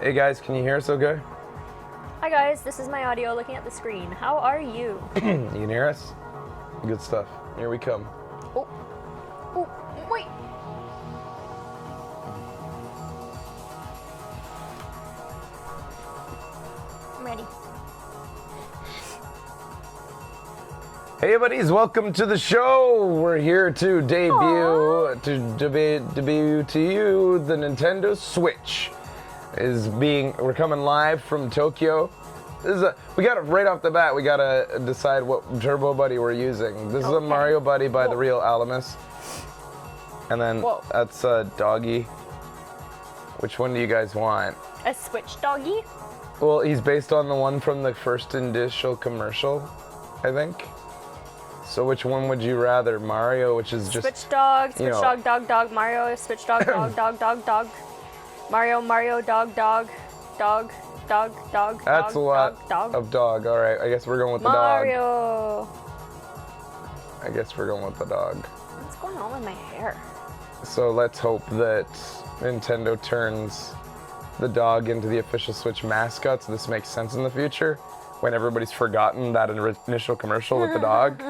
Hey guys, can you hear us okay? Hi guys, this is my audio looking at the screen. How are you? You can hear us? Good stuff. Here we come. Oh, wait. I'm ready. Hey buddies, welcome to the show. We're here to debut to you the Nintendo Switch. We're coming live from Tokyo. We got it right off the bat. We gotta decide what Turbo Buddy we're using. This is a Mario Buddy by the real Alamus. And then that's Doggy. Which one do you guys want? A Switch doggy? Well, he's based on the one from the first initial commercial, I think. So which one would you rather? Mario, which is just Switch dog, dog, Mario, Switch dog, dog. Mario, dog. That's a lot of dog. All right, I guess we're going with the dog. Mario. I guess we're going with the dog. What's going on with my hair? So let's hope that Nintendo turns the dog into the official Switch mascot so this makes sense in the future when everybody's forgotten that initial commercial with the dog.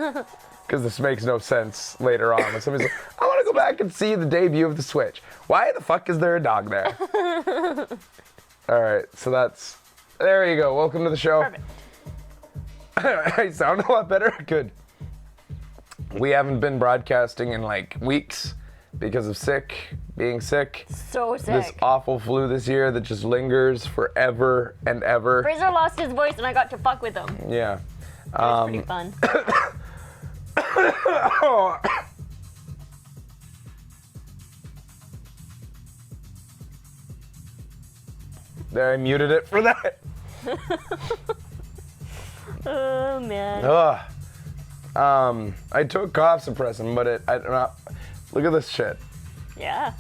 Because this makes no sense later on. When somebody's like, I want to go back and see the debut of the Switch. Why the fuck is there a dog there? All right, so there you go. Welcome to the show. Perfect. I sound a lot better? Good. We haven't been broadcasting in like weeks because of being sick. So sick. This awful flu this year that just lingers forever and ever. Fraser lost his voice and I got to fuck with him. Yeah. It was pretty fun. There, I muted it for that. Oh man. I took cough suppressant, but I don't know. Look at this shit. Yeah.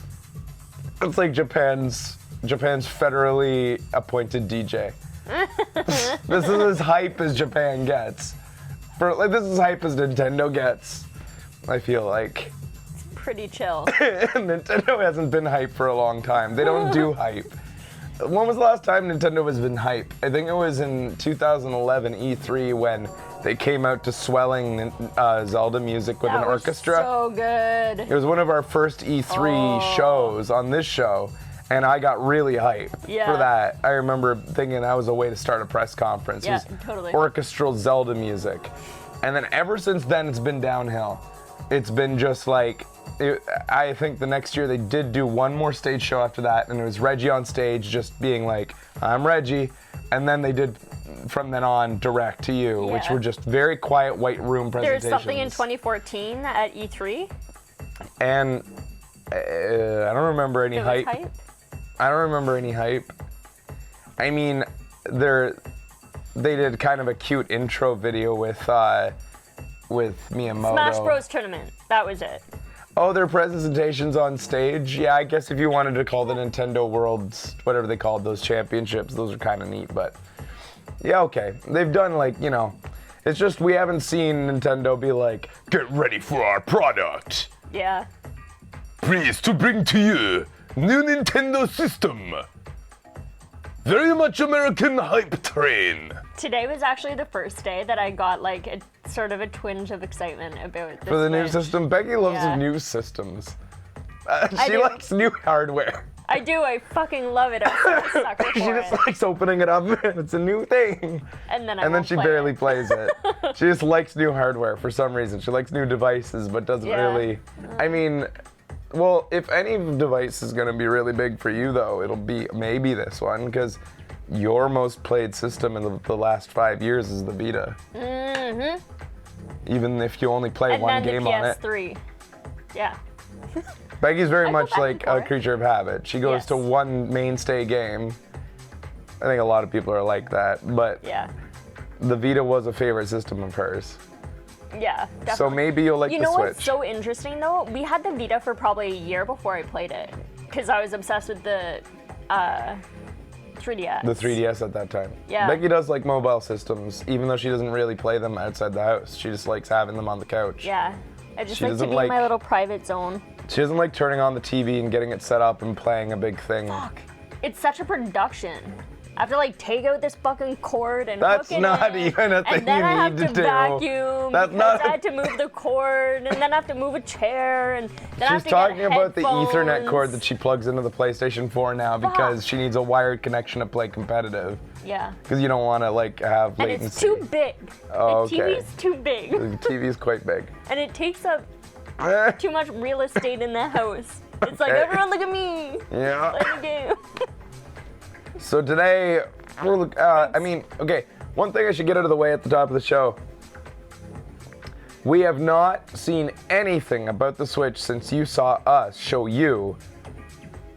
It's like Japan's federally appointed DJ. This is as hype as Japan gets. This is hype as Nintendo gets. I feel like. It's pretty chill. Nintendo hasn't been hype for a long time. They don't do hype. When was the last time Nintendo has been hype? I think it was in 2011 E3 when they came out to swelling Zelda music with an orchestra. So good. It was one of our first E3 shows on this show, and I got really hyped for that. I remember thinking that was a way to start a press conference. Yeah, it was totally. Orchestral Zelda music. And then ever since then, it's been downhill. It's been just like, I think the next year they did do one more stage show after that, and it was Reggie on stage just being like, I'm Reggie. And then they did, from then on, Direct to You, which were just very quiet white room presentations. There's something in 2014 at E3. And I don't remember any hype. I don't remember any hype. I mean, they did kind of a cute intro video with Miyamoto. Smash Bros. Tournament. That was it. Oh, their presentations on stage? Yeah, I guess if you wanted to call the Nintendo Worlds, whatever they called those championships, those are kind of neat, but yeah, okay. They've done it's just we haven't seen Nintendo be like, get ready for our product. Yeah. Pleased to bring to you new Nintendo system. Very much American hype train. Today was actually the first day that I got like a sort of a twinge of excitement about this. For the new Switch. system? Becky loves new systems. She likes new hardware. I do, I fucking love it. I'm such a sucker for She just it. likes opening it up and it's a new thing. And then she barely plays it. She just likes new hardware for some reason. She likes new devices but doesn't really. I mean, well, if any device is gonna be really big for you though, it'll be maybe this one, because your most played system in the last 5 years is the Vita. Mm-hmm. Even if you only play one game on it. And then the PS3. Yeah. Becky's very much like a creature of habit. She goes to one mainstay game. I think a lot of people are like that, but the Vita was a favorite system of hers. Yeah, definitely. So maybe you'll like the Switch. You know what's so interesting though? We had the Vita for probably a year before I played it, because I was obsessed with the 3DS. The 3DS at that time. Yeah. Becky does like mobile systems, even though she doesn't really play them outside the house. She just likes having them on the couch. Yeah. I just She like to doesn't be in my little private zone. She doesn't like turning on the TV and getting it set up and playing a big thing. Fuck. it's such a production. I have to like take out this fucking cord and That's hook it not in, even a thing and then you I have need to to do. vacuum. That's because not I had to move the cord, and then I have to move a chair, and then I have She's to talking get about the Ethernet headphones. cord that she plugs into the PlayStation 4 now because she needs a wired connection to play competitive. Yeah. Because you don't want to like have And latency. it's too big. Oh, the okay. TV's too big, The TV is quite big. and it takes up Eh, too much real estate in the house. It's like, Okay. everyone look at me. yeah. Play the game. So today, okay, one thing I should get out of the way at the top of the show. We have not seen anything about the Switch since you saw us show you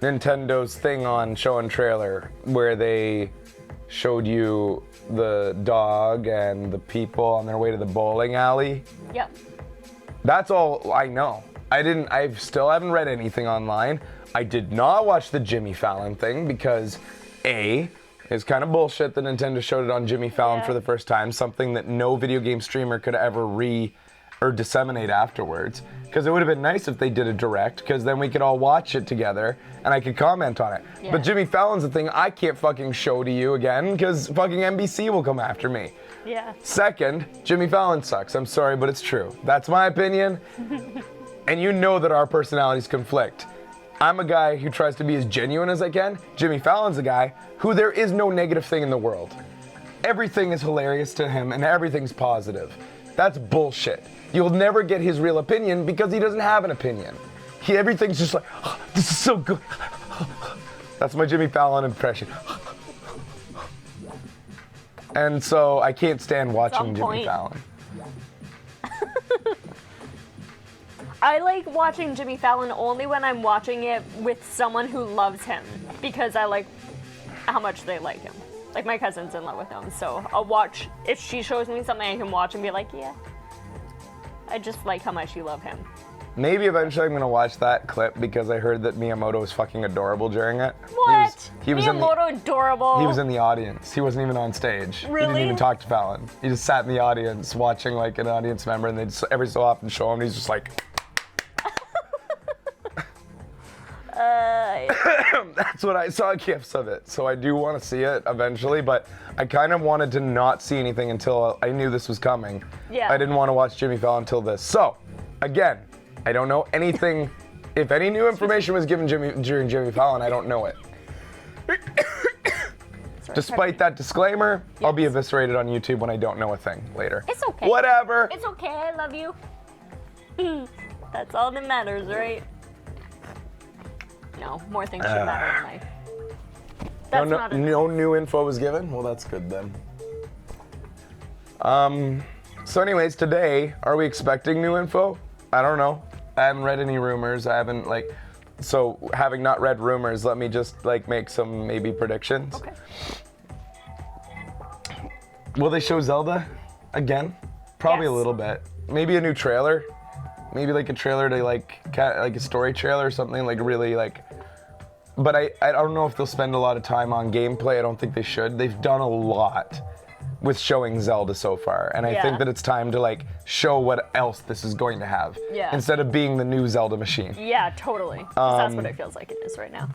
Nintendo's thing on Show and Trailer, where they showed you the dog and the people on their way to the bowling alley. Yep. That's all I know. I still haven't read anything online. I did not watch the Jimmy Fallon thing because A, it's kind of bullshit that Nintendo showed it on Jimmy Fallon Yeah. for the first time, something that no video game streamer could ever or disseminate afterwards. Because it would have been nice if they did a direct, because then we could all watch it together and I could comment on it. Yeah. But Jimmy Fallon's the thing I can't fucking show to you again, because fucking NBC will come after me. Yeah. Second, Jimmy Fallon sucks. I'm sorry, but it's true. That's my opinion. And you know that our personalities conflict. I'm a guy who tries to be as genuine as I can. Jimmy Fallon's a guy who there is no negative thing in the world. Everything is hilarious to him and everything's positive. That's bullshit. You'll never get his real opinion because he doesn't have an opinion. Everything's just like, oh, this is so good. That's my Jimmy Fallon impression. And so I can't stand watching Jimmy point. Fallon. I like watching Jimmy Fallon only when I'm watching it with someone who loves him, because I like how much they like him. Like, my cousin's in love with him, so I'll watch. If she shows me something, I can watch and be like, yeah. I just like how much you love him. Maybe eventually I'm gonna watch that clip because I heard that Miyamoto was fucking adorable during it. What? He was in the, Miyamoto adorable. he was in the audience. He wasn't even on stage. He Really? didn't even talk to Fallon. He just sat in the audience watching like an audience member, and they'd every so often show him. And he's just like. That's what I saw gifs of it. So I do want to see it eventually, but I kind of wanted to not see anything until I knew this was coming. Yeah. I didn't want to watch Jimmy Fallon until this. So, again, I don't know anything. If any new information was given during Jimmy Fallon, I don't know it. Sorry, Despite that disclaimer, I'll be eviscerated on YouTube when I don't know a thing later. It's okay. Whatever. It's okay, I love you. That's all that matters, right? No, more things should matter in life. That's not a No new info was given? Well, that's good then. So anyways, today, are we expecting new info? I don't know. I haven't read any rumors. I haven't so having not read rumors, let me just make some maybe predictions. Okay. Will they show Zelda again? Probably a Yes. little bit. Maybe a new trailer. Maybe like a trailer to like a story trailer or something really. But I don't know if they'll spend a lot of time on gameplay. I don't think they should. They've done a lot with showing Zelda so far, and I think Yeah. that it's time to show what else this is going to have. Yeah. Instead of being the new Zelda machine. Yeah, totally. 'Cause that's what it feels like it is right now.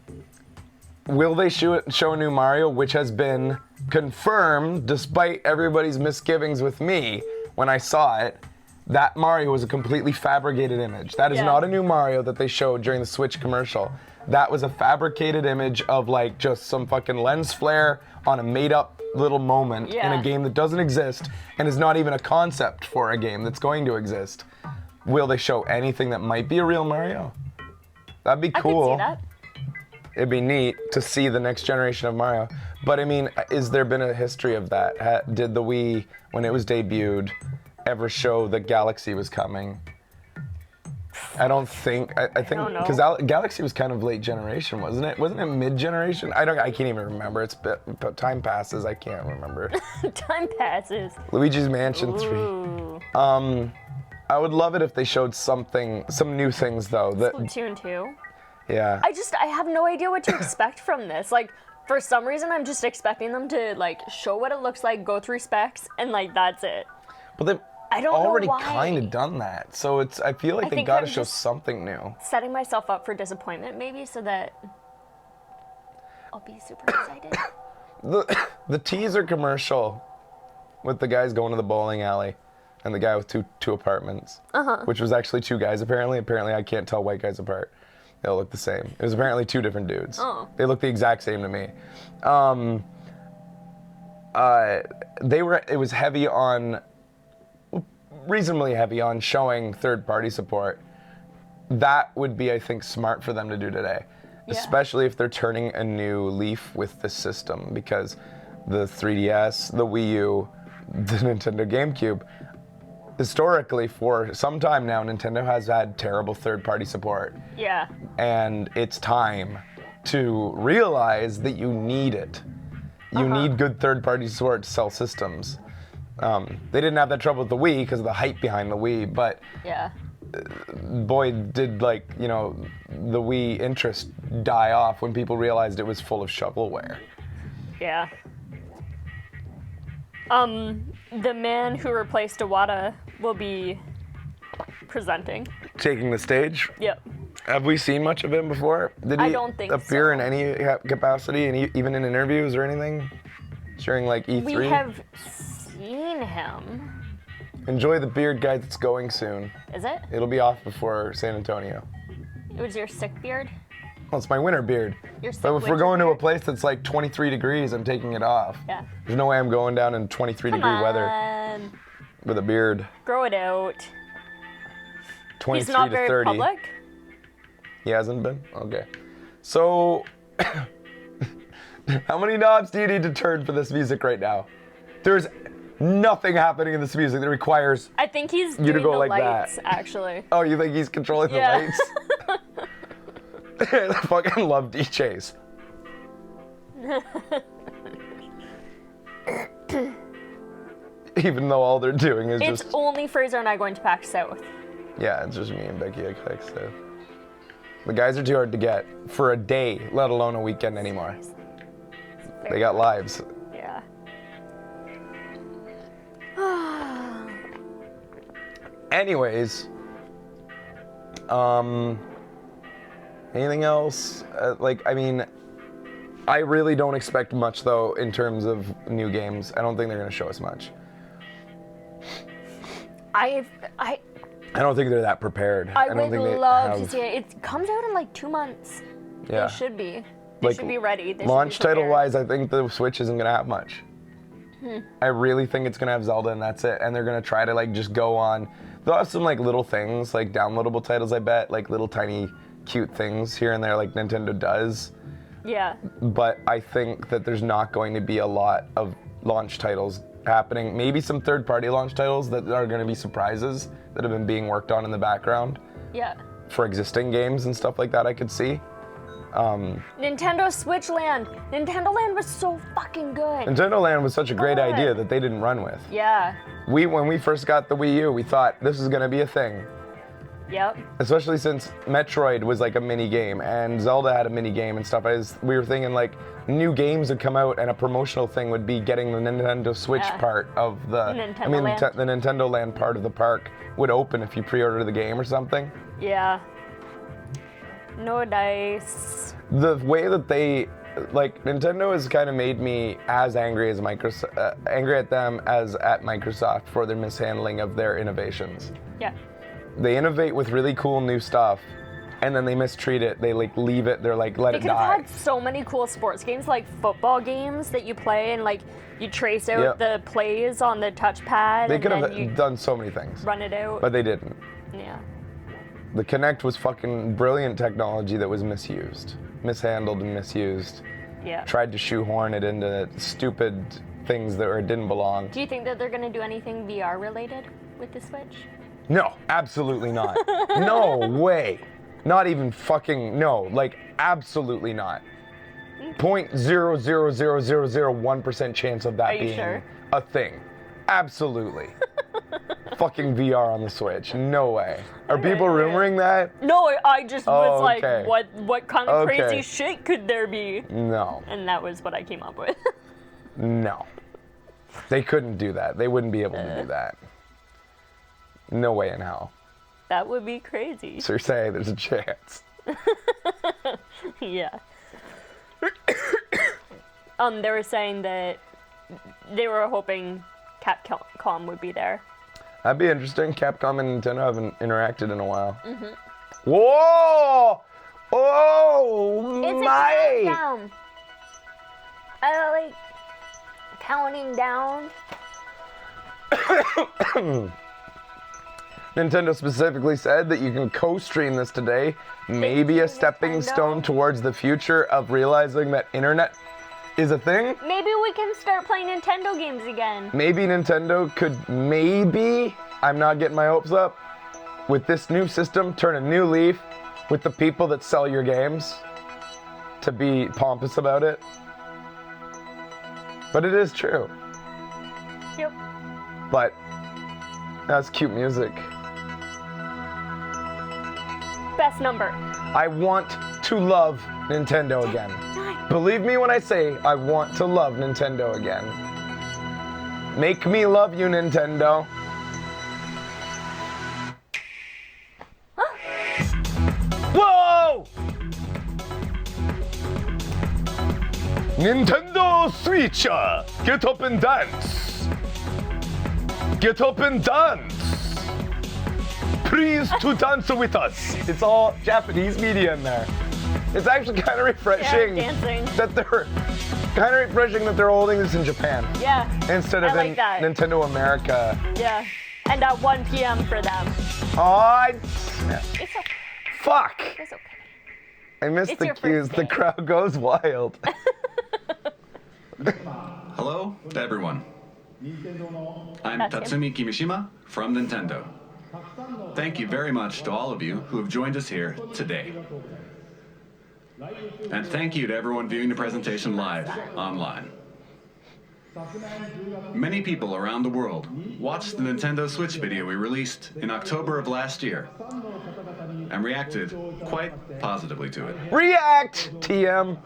Will they show a new Mario, which has been confirmed despite everybody's misgivings with me when I saw it? That Mario was a completely fabricated image. That is Yeah. not a new Mario that they showed during the Switch commercial. That was a fabricated image of just some fucking lens flare on a made up little moment in Yeah. a game that doesn't exist and is not even a concept for a game that's going to exist. Will they show anything that might be a real Mario? That'd be I cool. could see that. It'd be neat to see the next generation of Mario. But I mean, is there been a history of that? Did the Wii, when it was debuted, ever show that Galaxy was coming? I don't think. I think don't know. because Galaxy was kind of late generation, wasn't it? Wasn't it mid generation? I can't even remember. But time passes. I can't remember. Time passes. Luigi's Mansion 3. Ooh. I would love it if they showed some new things though. Splatoon 2. Yeah. I have no idea what to expect from this. For some reason, I'm just expecting them to, show what it looks like, go through specs, and, that's it. But they've I don't know already why. kind of done that. So I feel like they think got to I'm show just- something new. Setting myself up for disappointment, maybe, so that I'll be super excited. The teaser commercial with the guys going to the bowling alley and the guy with two apartments, which was actually two guys apparently. Apparently I can't tell white guys apart. They all look the same. It was apparently two different dudes. Oh. They look the exact same to me. It was reasonably heavy on showing third-party support. That would be, I think, smart for them to do today, especially if they're turning a new leaf with the system, because the 3DS, the Wii U, the Nintendo GameCube, historically for some time now, Nintendo has had terrible third-party support. Yeah. And it's time to realize that you need it. You need good third-party support to sell systems. They didn't have that trouble with the Wii because of the hype behind the Wii, but Yeah. boy, did the Wii interest die off when people realized it was full of shovelware. Yeah. The man who replaced Iwata will be presenting. Taking the stage. Yep. Have we seen much of him before? Did he I don't think appear so. in any capacity, and even in interviews or anything during like E3? We have seen him. Enjoy the beard, guys. It's going soon. Is it? It'll be off before San Antonio. It was your sick beard? Well, it's my winter beard. Your sick But if we're winter going to a beard? place that's like 23 degrees, I'm taking it off. Yeah. There's no way I'm going down in 23-degree weather Come on. with a beard. Grow it out. 23 He's not to very 30. public. He hasn't been? Okay. So, how many knobs do you need to turn for this music right now? There's nothing happening in this music that requires. I think he's You to doing go the like that. lights, actually. Oh, you think he's controlling the Yeah. lights? I fucking love DJs. Even though all they're doing is It's just. only Fraser and I going to PAX South. Yeah, it's just me and Becky at Kicks, so. The guys are too hard to get for a day, let alone a weekend anymore. They got lives. Yeah. Anyways, anything else? I really don't expect much though in terms of new games. I don't think they're gonna show us much. I I don't think they're that prepared. I don't would think they love have- to see it. It comes out in like 2 months. Yeah. They should be. They should be ready. They should Launch be prepared. title wise, I think the Switch isn't gonna have much. I really think it's gonna have Zelda and that's it. And they're gonna try to like just go on. They'll have some like little things, like downloadable titles, I bet, like little tiny cute things here and there, like Nintendo does. Yeah. But I think that there's not going to be a lot of launch titles happening. Maybe some third-party launch titles that are going to be surprises that have been being worked on in the background Yeah. for existing games and stuff like that I could see. Nintendo Switch Land. Nintendo Land was so fucking good. Nintendo Land was such a great Good. idea that they didn't run with. Yeah. When we first got the Wii U, we thought this is going to be a thing. Yep. Especially since Metroid was like a mini game and Zelda had a mini game and stuff. We were thinking like new games would come out and a promotional thing would be getting the Nintendo Switch Yeah. part of the. Nintendo Land. The Nintendo Land part of the park would open if you pre-order the game or something. Yeah. No dice. The way that they, like, Nintendo has kind of made me as angry as Microsoft, angry at them as at Microsoft for their mishandling of their innovations. Yeah. They innovate with really cool new stuff, and then they mistreat it. They like leave it. They're like, let They it could die. have had so many cool sports games, like football games that you play and like you trace out Yep. the plays on the touchpad They and could then have you done so many things, run it out. but they didn't. Yeah. The Kinect was fucking brilliant technology that was misused, mishandled and misused. Yeah. Tried to shoehorn it into stupid things that didn't belong. Do you think that they're gonna do anything VR related with the Switch? No, absolutely not. No way. Not even fucking no. Like absolutely not. 0.00001% chance of that Are you being sure? a thing. Absolutely. Fucking VR on the Switch. No way. Are people Okay. rumoring that? No, I just was Oh, okay. like, what kind of Okay. crazy shit could there be? No. And that was what I came up with. No. They couldn't do that. They wouldn't be able to do that. No way in hell. That would be crazy. So you're saying there's a chance. Yeah. They were saying that they were hoping Capcom would be there. That'd be interesting. Capcom and Nintendo haven't interacted in a while. Whoa! Oh It's my! a countdown. I like counting down. Nintendo specifically said that you can co-stream this today. Maybe a stepping Nintendo. stone towards the future of realizing that internet is a thing. Maybe we can start playing Nintendo games again. Maybe Nintendo could I'm not getting my hopes up, with this new system, turn a new leaf with the people that sell your games to be pompous about it. But it is true. Yep. But that's cute music. Best number. I want to love Nintendo again. Believe me when I say I want to love Nintendo again. Make me love you, Nintendo. Whoa! Nintendo Switch! Get up and dance! Get up and dance! Please to dance with us. It's all Japanese media in there. It's actually kind of refreshing dancing. that they're holding this in Japan Yeah. instead of I like in that. Nintendo America. Yeah. And at 1 p.m. for them. Oh, It's okay. fuck! It's okay. I missed It's the your cues. first The day. crowd goes wild. Hello to everyone. I'm That's him. Tatsumi Kimishima from Nintendo. Thank you very much to all of you who have joined us here today. And thank you to everyone viewing the presentation live online. Many people around the world watched the Nintendo Switch video we released in October of last year and reacted quite positively to it. React, TM.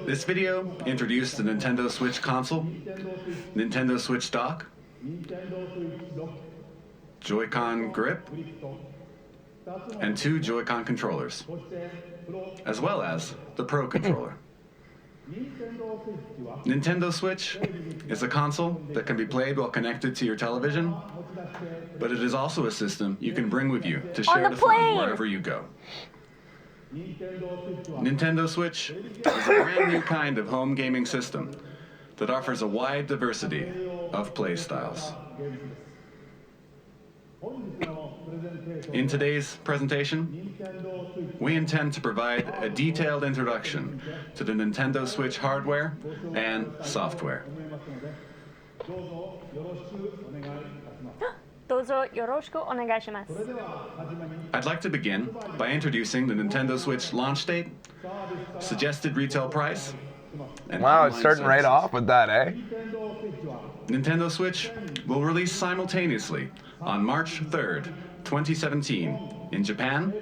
This video introduced the Nintendo Switch console, Nintendo Switch dock, Joy-Con grip, and 2 Joy-Con controllers, as well as the Pro controller. Nintendo Switch is a console that can be played while connected to your television, but it is also a system you can bring with you to share the the fun plane! wherever you go. Nintendo Switch is a brand new kind of home gaming system that offers a wide diversity of play styles. In today's presentation, we intend to provide a detailed introduction to the Nintendo Switch hardware and software. どうぞよろしくお願いします。 I'd like to begin by introducing the Nintendo Switch launch date, suggested retail price, and Wow, it's online starting right services. off with that, eh? Nintendo Switch will release simultaneously on March 3rd, 2017 in Japan,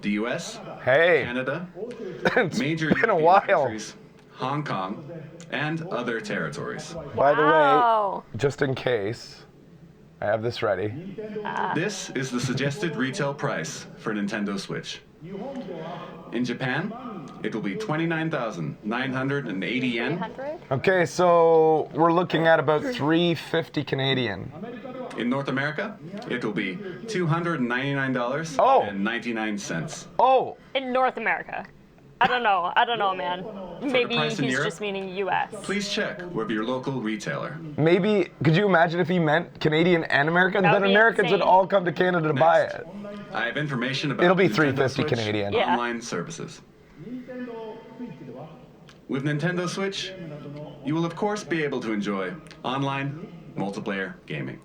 the US, Hey, Canada, it's major been a European while. countries, Hong Kong, and other territories. By the way, Wow. just in case, I have this ready. This is the suggested retail price for Nintendo Switch. In Japan, it will be 29,980 yen. 300? Okay, so we're looking at about 350 Canadian. In North America, it will be $299.99. Oh, In North America. I don't know, man. Maybe price in he's Europe? just meaning US. Please check with your local retailer. maybe, could you imagine if he meant Canadian and American? That would Then be Americans would insane. all come to Canada to buy Next, it. I have information about It'll be Nintendo 350 Switch Canadian. Yeah. online services. With Nintendo Switch, you will of course be able to enjoy online multiplayer gaming.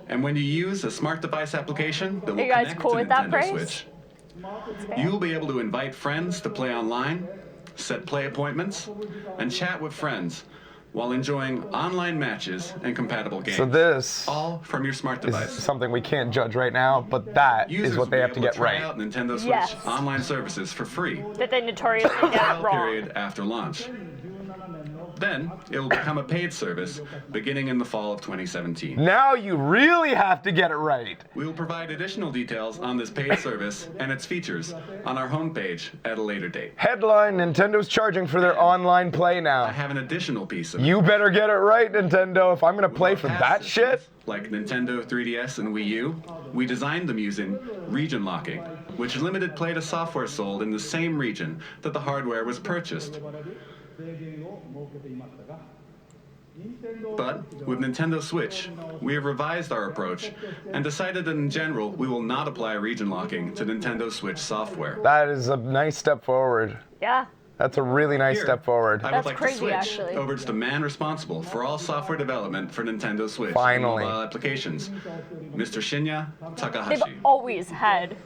And when you use a smart device application that will you guys connect cool to with that Nintendo price? Switch, you will be able to invite friends to play online, set play appointments, and chat with friends while enjoying online matches and compatible games. So this all from your smart is device. something we can't judge right now, but that Users is what they will have be to able get try right. out Nintendo Switch Yes. online services for free That they notoriously get trial wrong. period after launch. Then, it will become a paid service beginning in the fall of 2017. Now you really have to get it right. We will provide additional details on this paid service and its features on our homepage at a later date. Headline, Nintendo's charging for their online play I now. have an additional piece of You better get it right, Nintendo, if I'm gonna play for past that shit. systems, like Nintendo 3DS and Wii U, we designed them using region locking, which limited play to software sold in the same region that the hardware was purchased. But with Nintendo Switch, we have revised our approach and decided that in general we will not apply region locking to Nintendo Switch software. That is a nice step forward. Yeah. That's a really nice Here, step forward. I That's would like crazy, to switch actually. over to the man responsible for all software development for Nintendo Switch Finally. and mobile applications, Mr. Shinya They've Takahashi. always had,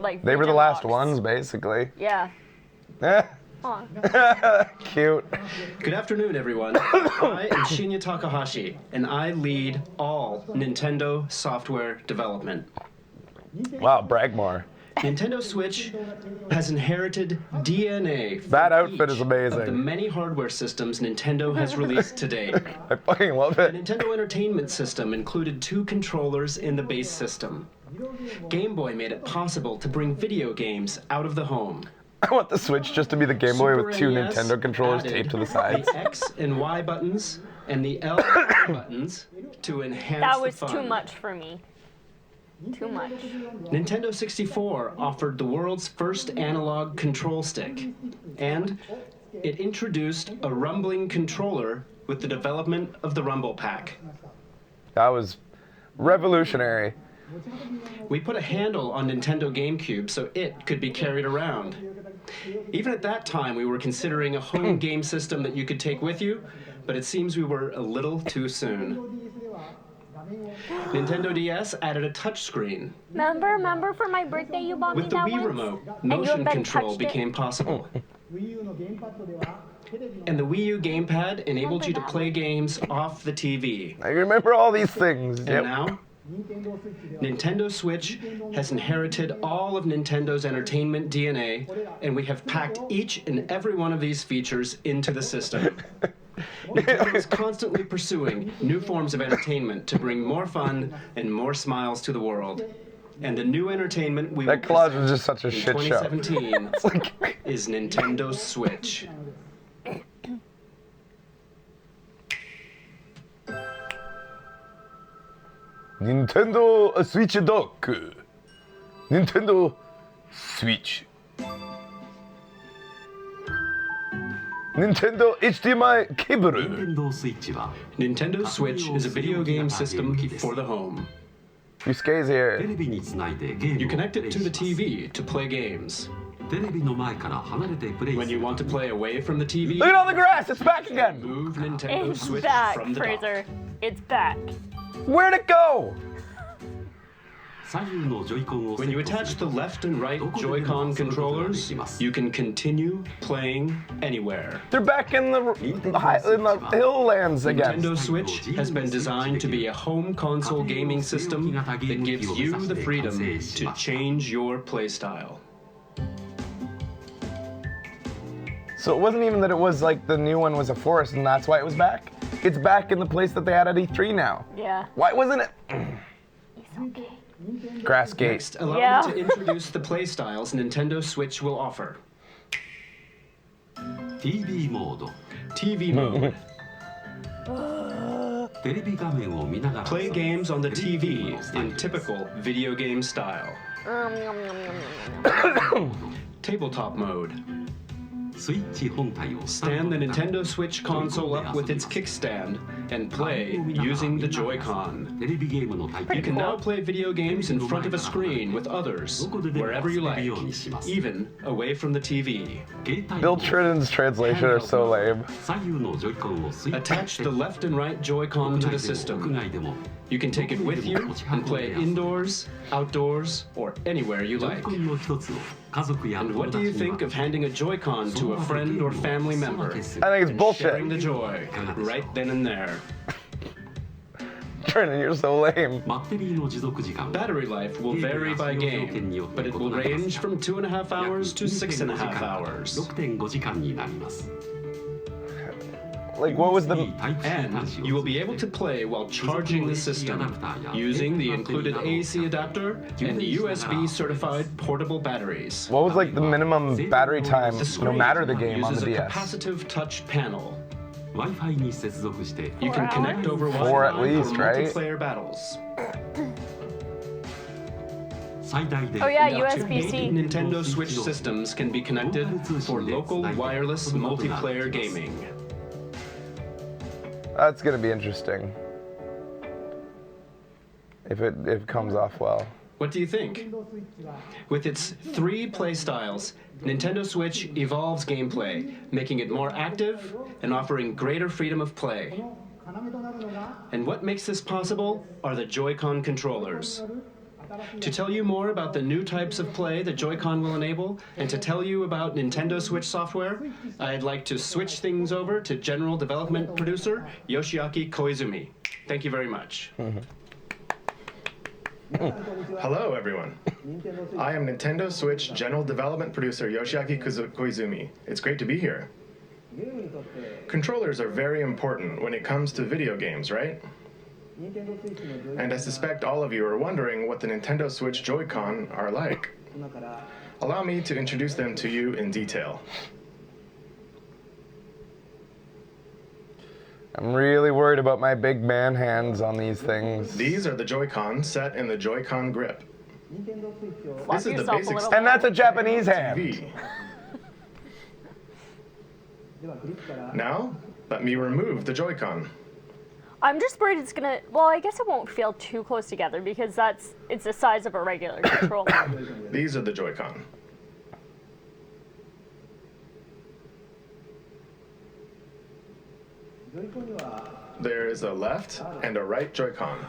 like, They were the region last locks. ones, basically. Yeah. Eh, Aw. cute. Good afternoon, everyone. I am Shinya Takahashi, and I lead all Nintendo software development. Wow, brag more. Nintendo Switch has inherited DNA from That outfit is each amazing. of the many hardware systems Nintendo has released to date. I fucking love The it. Nintendo Entertainment System included 2 controllers in the base system. Game Boy made it possible to bring video games out of the home. I want the Switch just to be the Game Boy Super with 2 NES Nintendo controllers added taped to the sides. The X and Y buttons and the L buttons to enhance That the was fun. too much for me. Too much. Nintendo 64 offered the world's first analog control stick, and it introduced a rumbling controller with the development of the Rumble Pack. That was revolutionary. We put a handle on Nintendo GameCube so it could be carried around. Even at that time, we were considering a home game system that you could take with you, but it seems we were a little too soon. Nintendo DS added a touchscreen. Remember for my birthday you bought With me the that Wii once? remote, you motion then control touched it? became possible. And the Wii U gamepad enabled you to play games off the TV. I remember all these things. And Yep. now, Nintendo Switch has inherited all of Nintendo's entertainment DNA, and we have packed each and every one of these features into the system. Nintendo is constantly pursuing new forms of entertainment to bring more fun and more smiles to the world. And the new entertainment we will That collage present was just such a in shit show. 2017 It's like, is Nintendo Switch. Nintendo Switch Dock. Nintendo Switch. Nintendo HDMI cable. 任天堂スイッチは Nintendo Switch is a video game system for the home. You skays テ here. レビにつないでゲー You ムを connect プレ it イ to し the ます TV to play games. テレビの前から離れてプレイ When す you る want to play away from the TV, Look at all the grass. It's back again. move Nintendo It's Switch back, from the dock. Fraser. It's back. Where'd it go? 左右のジョイコンをセ When you ット attach す the ると left and right Joy-Con controllers, you can continue playing anywhere. They're back in the hill lands again. Nintendo Switch has been designed to be a home console gaming system that gives you the freedom to change your playstyle. So it wasn't even that it was like the new one was a forest and that's why it was back. It's back in the place that they had at E3 now. Yeah. Why wasn't it? It's okay. Grass gate. Next, allow Yeah. me to introduce the playstyles Nintendo Switch will offer. TV モード TV mode. テレビ画面を見ながら Play games on the TV in typical video game style. Tabletop mode. スイッチ本体を Stand the Nintendo Switch console up with its kickstand and play using the Joy-Con. テレビゲームのタイプ You can now play video games in front of a screen with others, wherever you like, even away from the TV. 携帯 Bill Triton's translation are so lame. 左右のジョイコンをスイッチ Attach the left and right Joy-Con to the 屋 system. 外でも You can take it with you and play indoors, outdoors, or anywhere you ジョイ like. コンの一つを家族や And 友 what do you 達に think 分 of け handing a Joy-Con to a friend or family member? I think it's And sharing bullshit. the joy right then and there. Triton, you're so lame. バッテリーの持続時間は Battery life will vary by game, but it will range from 2.5 hours to 6.5 hours. 6.5 時間になります Like, what was the... And you will be able to play while charging the system using the included AC adapter and USB certified portable batteries. What was, like, the minimum battery time, The no screen matter the game, on uses the a DS? capacitive touch panel. Wi-Fi に接続して You can connect over Four at Wi-Fi least, for right? multiplayer battles. 最大で Oh yeah, Up to 8 USB-C. Nintendo Switch systems can be connected for local wireless multiplayer gaming. That's gonna be interesting. If it comes off well. What do you think? With its 3 play styles, Nintendo Switch evolves gameplay, making it more active and offering greater freedom of play. And what makes this possible are the Joy-Con controllers. To tell you more about the new types of play the Joy-Con will enable, and to tell you about Nintendo Switch software, I'd like to switch things over to General Development Producer Yoshiaki Koizumi. Thank you very much. Hello, everyone. I am Nintendo Switch General Development Producer Yoshiaki Koizumi. It's great to be here. Controllers are very important when it comes to video games, right? And I suspect all of you are wondering what the Nintendo Switch Joy-Con are like. Allow me to introduce them to you in detail. I'm really worried about my big man hands on these things. These are the Joy-Con set in the Joy-Con grip. Flop This is the yourself a basic little And that's a bit. Japanese hand. TV. Now, let me remove the Joy-Con. I'm just worried it's gonna. Well, I guess it won't feel too close together because it's the size of a regular controller. These are the Joy-Con. There is a left and a right Joy-Con.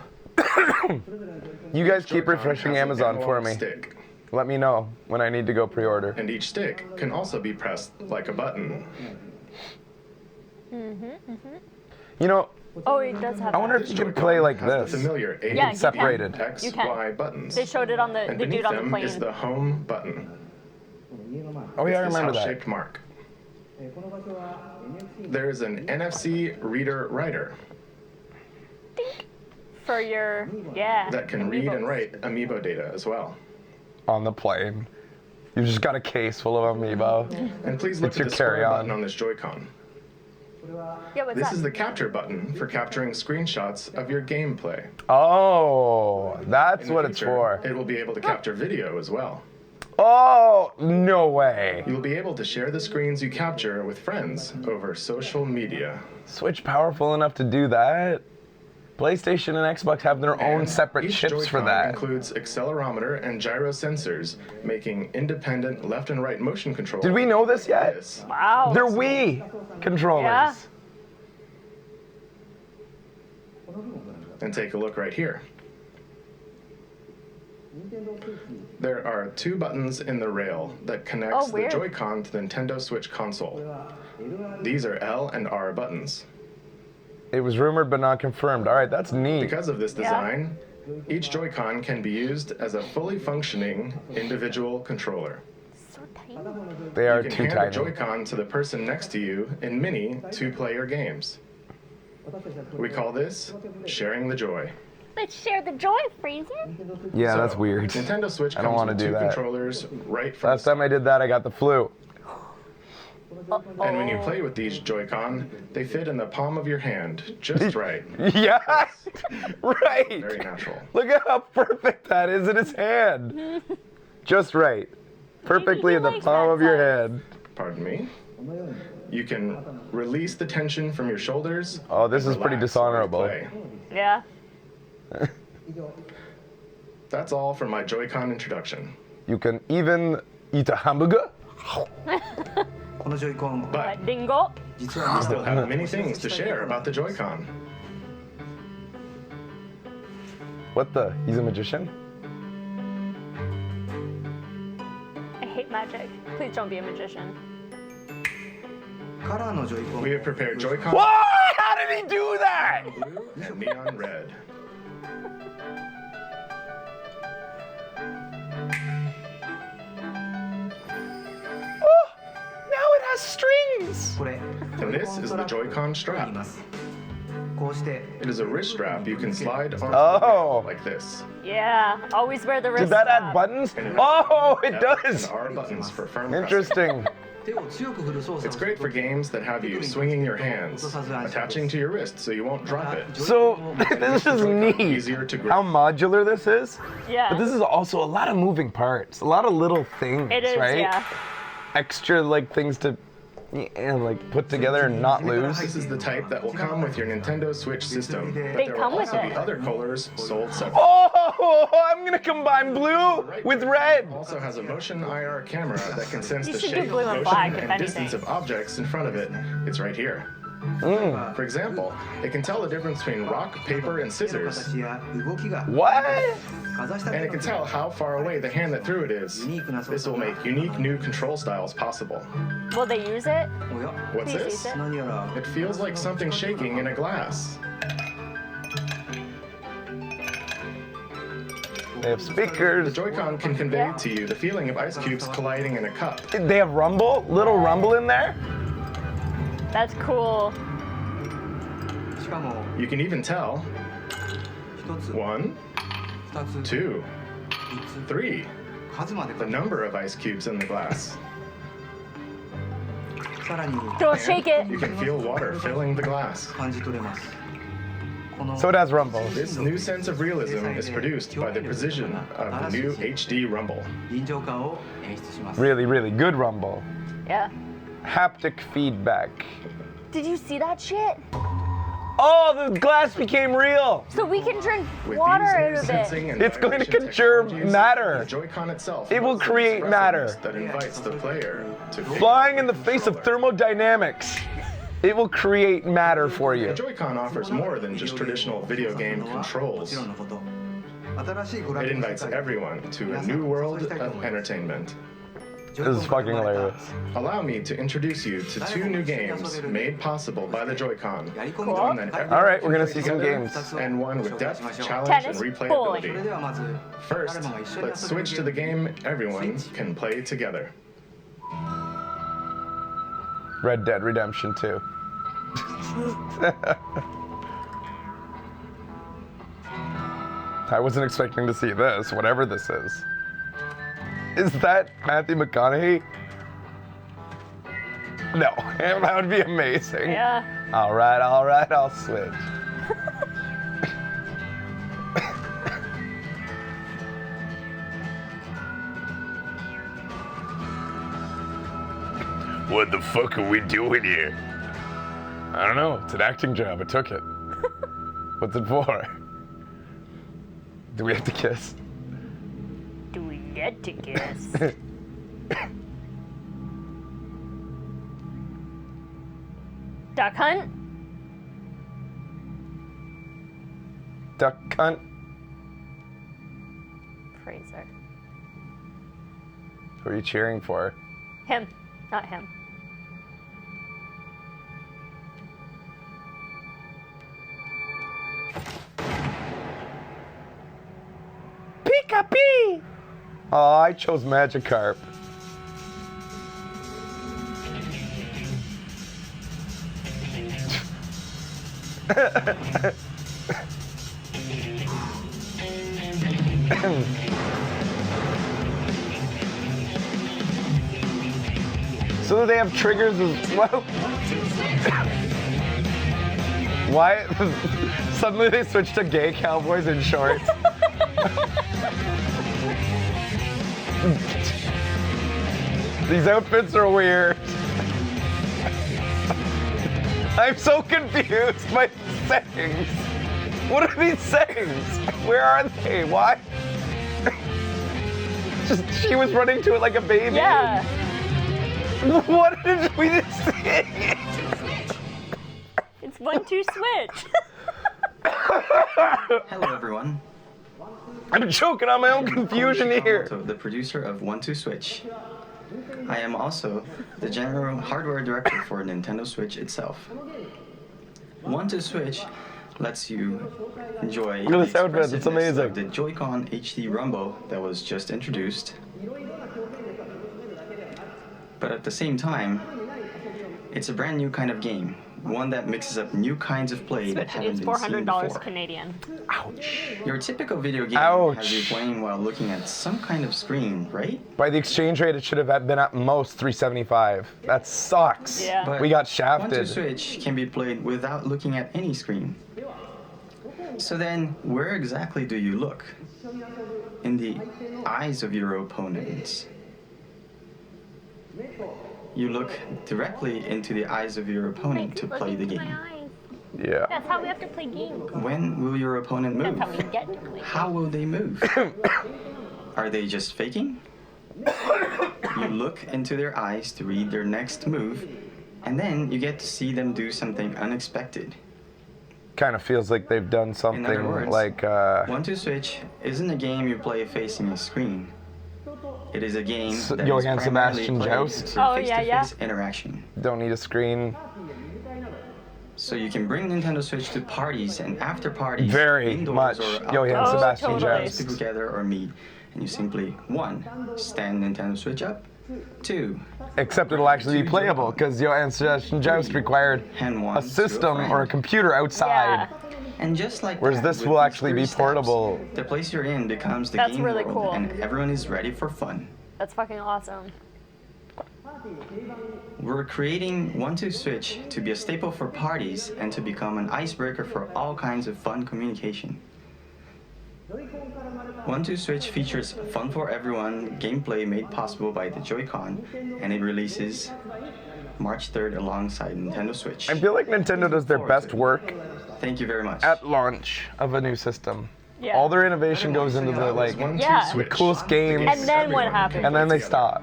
You guys keep Joy-Con refreshing has an Amazon for analog me. Stick, Let me know when I need to go pre-order. and each stick can also be pressed like a button. You know, Oh, it does have. I wonder if you can play like Has the this. familiar A, Yeah, you can. Separated. X, You can. Y buttons. They showed it on the And dude beneath on the them plane. is the home button. Oh yeah, I This remember that. house-shaped mark. There is an NFC reader writer For your that can read and amiibos. write amiibo data as well. On the plane. You've just got a case full of amiibo. And please look It's at your the square carry-on. button on this Joy-Con. Yeah, what's This that? is the capture button for capturing screenshots of your gameplay. Oh, that's In the what it's future, for. It will be able to capture video as well. Oh, no way. You will be able to share the screens you capture with friends over social media. Switch powerful enough to do that? PlayStation and Xbox have their own And separate each chips for Joy-Con that. includes accelerometer and gyro sensors, making independent left and right motion control. Did we know this yet? This. Wow. They're Wii controllers. Yeah. And take a look right here. There are 2 buttons in the rail that connects Oh, the weird. Joy-Con to the Nintendo Switch console. These are L and R buttons. It was rumored but not confirmed. All right, that's neat. Because of this Yeah. design, each Joy-Con can be used as a fully functioning individual controller. So tiny. They are You can too hand a tiny. Joy-Con to the person next to you in mini 2-player games. We call this sharing the joy. Let's share the joy, Fraser. Yeah, So, that's weird. Nintendo Switch I don't comes wanna with do 2 that. controllers right from Last time I did that, I got the flu. And when you play with these Joy-Con, they fit in the palm of your hand, just right. Yeah, right. Very natural. Look at how perfect that is in his hand. Just right. Perfectly he in the likes palm that of your size. hand. Pardon me? You can release the tension from your shoulders. Oh, this and is pretty relax dishonorable. while you play. Yeah. That's all for my Joy-Con introduction. You can even eat a hamburger. このジョイコン But Dingo. 実は still have many things to share about the Joy-Con. What the? He's a magician? I hate magic. Please don't be a magician. カラーのジョイコン We have prepared Joy-Con What? How did he do that? and neon red. Oh, now it has strings. これ And And this is the Joy-Con strap. こうして It is a wrist strap you can slide onto Oh. the like this. Yeah, always wear the wrist Did that strap. add buttons? And Oh, it F does. and R buttons for firm pressing. Interesting. 手を強く振る操作を It's great for games that have you swinging your hands, attaching to your wrist so you won't drop it. So this is neat. Easier to grip. How modular this is. Yeah. But this is also a lot of moving parts, a lot of little things, It is, right? yeah. Extra like things to like put together and not lose. This is the type that will come with your Nintendo Switch system. But They there come will with also it. be other colors sold separately. Oh, I'm gonna combine blue with red. Also has a motion IR camera that can sense You the should do shape, blue and motion, black, if and anything. distance of objects in front of it. It's right here. For example, it can tell the difference between rock, paper, and scissors. 形や動きが What? かざした And it can tell how far away the hand that threw it is. This will make unique new control styles possible. Will they use it? おや What's Please this? use it. 何やら It feels like something shaking in a glass. They have The speakers. Joy-Con can convey to you the feeling of ice cubes colliding in a cup. They have rumble, little rumble in there. That's cool. しかも You can even tell 1つ 1, 2つ 2, 3つ 3, 数まで the number of ice cubes in the glass. さらに Don't shake it. You can feel water filling the glass. 感じ取れますこの So it has rumble. This new sense of realism is produced by the precision of the new HD Rumble. 臨場感を演出します Really, really good rumble. Yeah. Haptic feedback. Did you see that shit? Oh, the glass became real. So we can drink With water these out new of sensing it. and It's going to vibration conserve technologies, matter. The Joy-Con itself It will moves create expressiveness matter. that invites the player to Flying in the face of thermodynamics. It will create matter for The you. Joy-Con offers more than just traditional video game も controls. ちろんのこと新しい娯 It 楽の invites 世界 everyone to a new world of entertainment. This is fucking hilarious. Allow me to introduce you to two new games made possible by the Joy-Con. やり込み One that everyone All right, we're gonna can see some play games. together, and one with depth, challenge, Tennis, and bowling. それ replayability. ではまず First, 誰もが一緒に let's 遊べる switch to the game everyone can play together. Red Dead Redemption 2. I wasn't expecting to see this, whatever this is. Is that Matthew McConaughey? No, that would be amazing. Yeah. All right, I'll switch. What the fuck are we doing here? I don't know. It's an acting job. I took it. What's it for? Do we have to kiss? Do we get to kiss? Duck hunt? Duck cunt? Fraser. Who are you cheering for? Him, not him. Pika-pee! Oh, I chose Magikarp. So they have triggers as well. Why? Suddenly they switched to gay cowboys in shorts. These outfits are weird. I'm so confused by these sayings. What are these sayings? Where are they? Why? Just she was running to it like a baby. Yeah. What did we just say? It's 1-2 switch. Hello, everyone. I'm choking on my own confusion here. The producer of 1-2 Switch. I am also the general hardware director for Nintendo Switch itself. 1-2 Switch lets you enjoy Look at this outfit, it's expressiveness amazing. of the Joy-Con HD Rumble that was just introduced. But at the same time, It's a brand new kind of game, one that mixes up new kinds of play that Switch haven't is been seen $400 before. Canadian. Your typical video game Ouch. has you playing while looking at some kind of screen, right? By the exchange rate, it should have been at most $375. That sucks. Yeah. But We got 1-2 shafted. Switch can be played without looking at any screen. So then, where exactly do you look? In the eyes of your opponents. You look directly into the eyes of your opponent to play the game. Yeah. That's how we have to play games. When will your opponent move? That's how we get to play. How will they move? Are they just faking? You look into their eyes to read their next move, and then you get to see them do something unexpected. Kind of feels like they've done In something other words, like. 1-2 Switch isn't a game you play facing a screen. It is a game that is Johann primarily Sebastian played Joust? through Oh, yeah, face-to-face interaction. Don't need a screen. So you can bring Nintendo Switch to parties and after parties, Very indoors much or Johann outdoors, Sebastian totally. Joust. people together or meet, and you simply 1. Stand Nintendo Switch up, 2. Except it'll actually be playable because Johann Sebastian Joust required Hand one a to a system friend. or a computer outside. Yeah. And just like Whereas that, this with will these actually 3 be steps, portable. The place you're in becomes the That's game really world, cool. and everyone is ready for fun. That's fucking awesome. We're creating 1-2 Switch to be a staple for parties and to become an icebreaker for all kinds of fun communication. 1-2 Switch features fun for everyone gameplay made possible by the Joy-Con, and it releases March 3rd alongside Nintendo Switch. I feel like Nintendo does their best work Thank you very much. at launch of a new system. Yeah. All their innovation goes into the like 1-2 Yeah. Switch. coolest games, And then what Everyone can happened? and then they play together.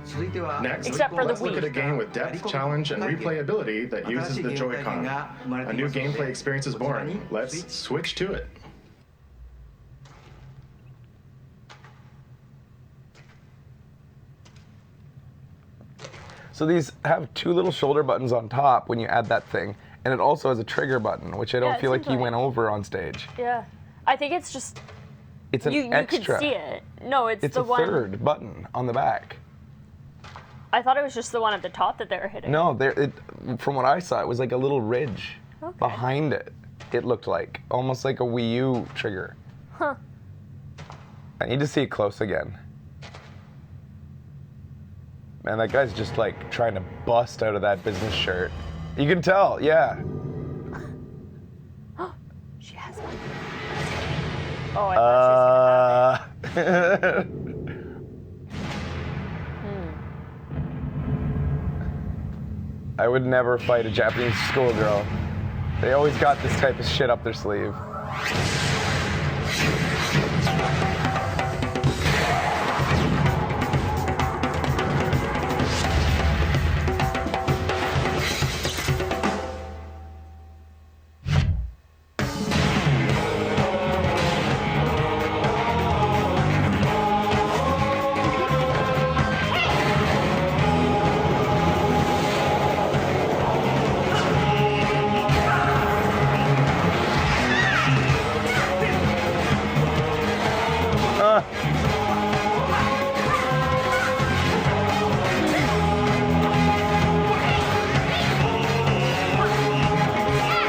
stop. Next, Except for the let's look Wii. at a game with depth, challenge, and replayability that uses the Joy-Con. A new gameplay experience is born. Let's switch to it. So these have 2 little shoulder buttons on top when you add that thing, and it also has a trigger button, which I don't Yeah, it feel like seems he like- went over on stage. Yeah. I think it's just It's an you extra. could see it. No, it's It's the a one. third button on the back. I thought it was just the one at the top that they were hitting. No, from what I saw, it was like a little ridge Okay. behind it. It looked like almost like a Wii U trigger. Huh. I need to see it close again. Man, that guy's just like trying to bust out of that business shirt. You can tell, yeah. She has one. Oh, I thought she was gonna have it. I would never fight a Japanese schoolgirl. They always got this type of shit up their sleeve.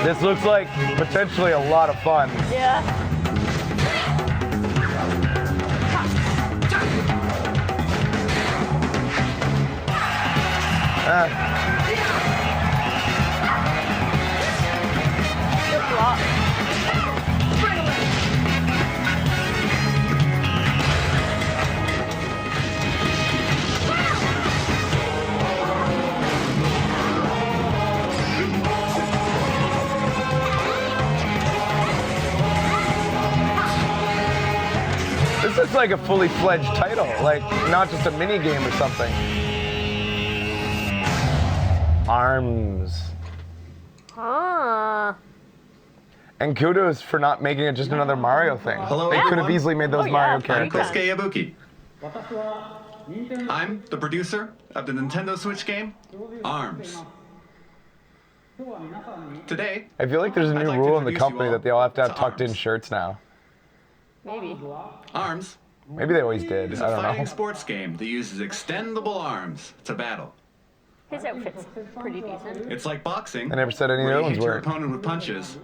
This looks like potentially a lot of fun. Yeah. Good block. This is like a fully fledged title, like not just a mini game or something. Arms. Ah. And kudos for not making it just another Mario thing. Hello, They could have everyone. easily made those Oh, Mario yeah. I'm characters. Kosuke Ibuki. I'm the producer of the Nintendo Switch game, ARMS. Today, I feel like there's a I'd new like to rule in the introduce you company all that they all have to have to tucked in Arms. shirts now. Maybe. ARMS Maybe they always did. is I a don't fighting know. sports game that uses extendable arms to battle. His outfit's pretty decent. It's like boxing. I never said any of where the you other ones hit your weren't. opponent with punches.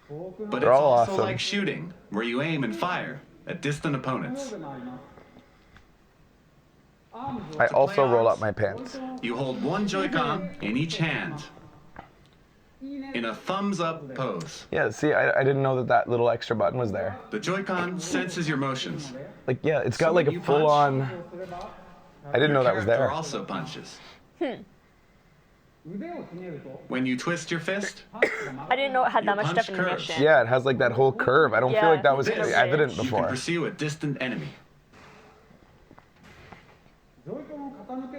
But They're it's all also awesome. like shooting, where you aim and fire at distant opponents. I also play roll arms. up my pants. You hold one Joy-Con in each hand in a thumbs-up pose. Yeah, see, I didn't know that little extra button was there. The Joy-Con senses your motions. Like, yeah, it's got So like when a you full-on... I didn't know Your that was character there. also punches. When you twist your fist, I didn't know it had Your that much punch curves. definition. Yeah, it has like that whole curve. I don't feel Yeah, like that was it's in a evident ridge. you can before. pursue a distant enemy.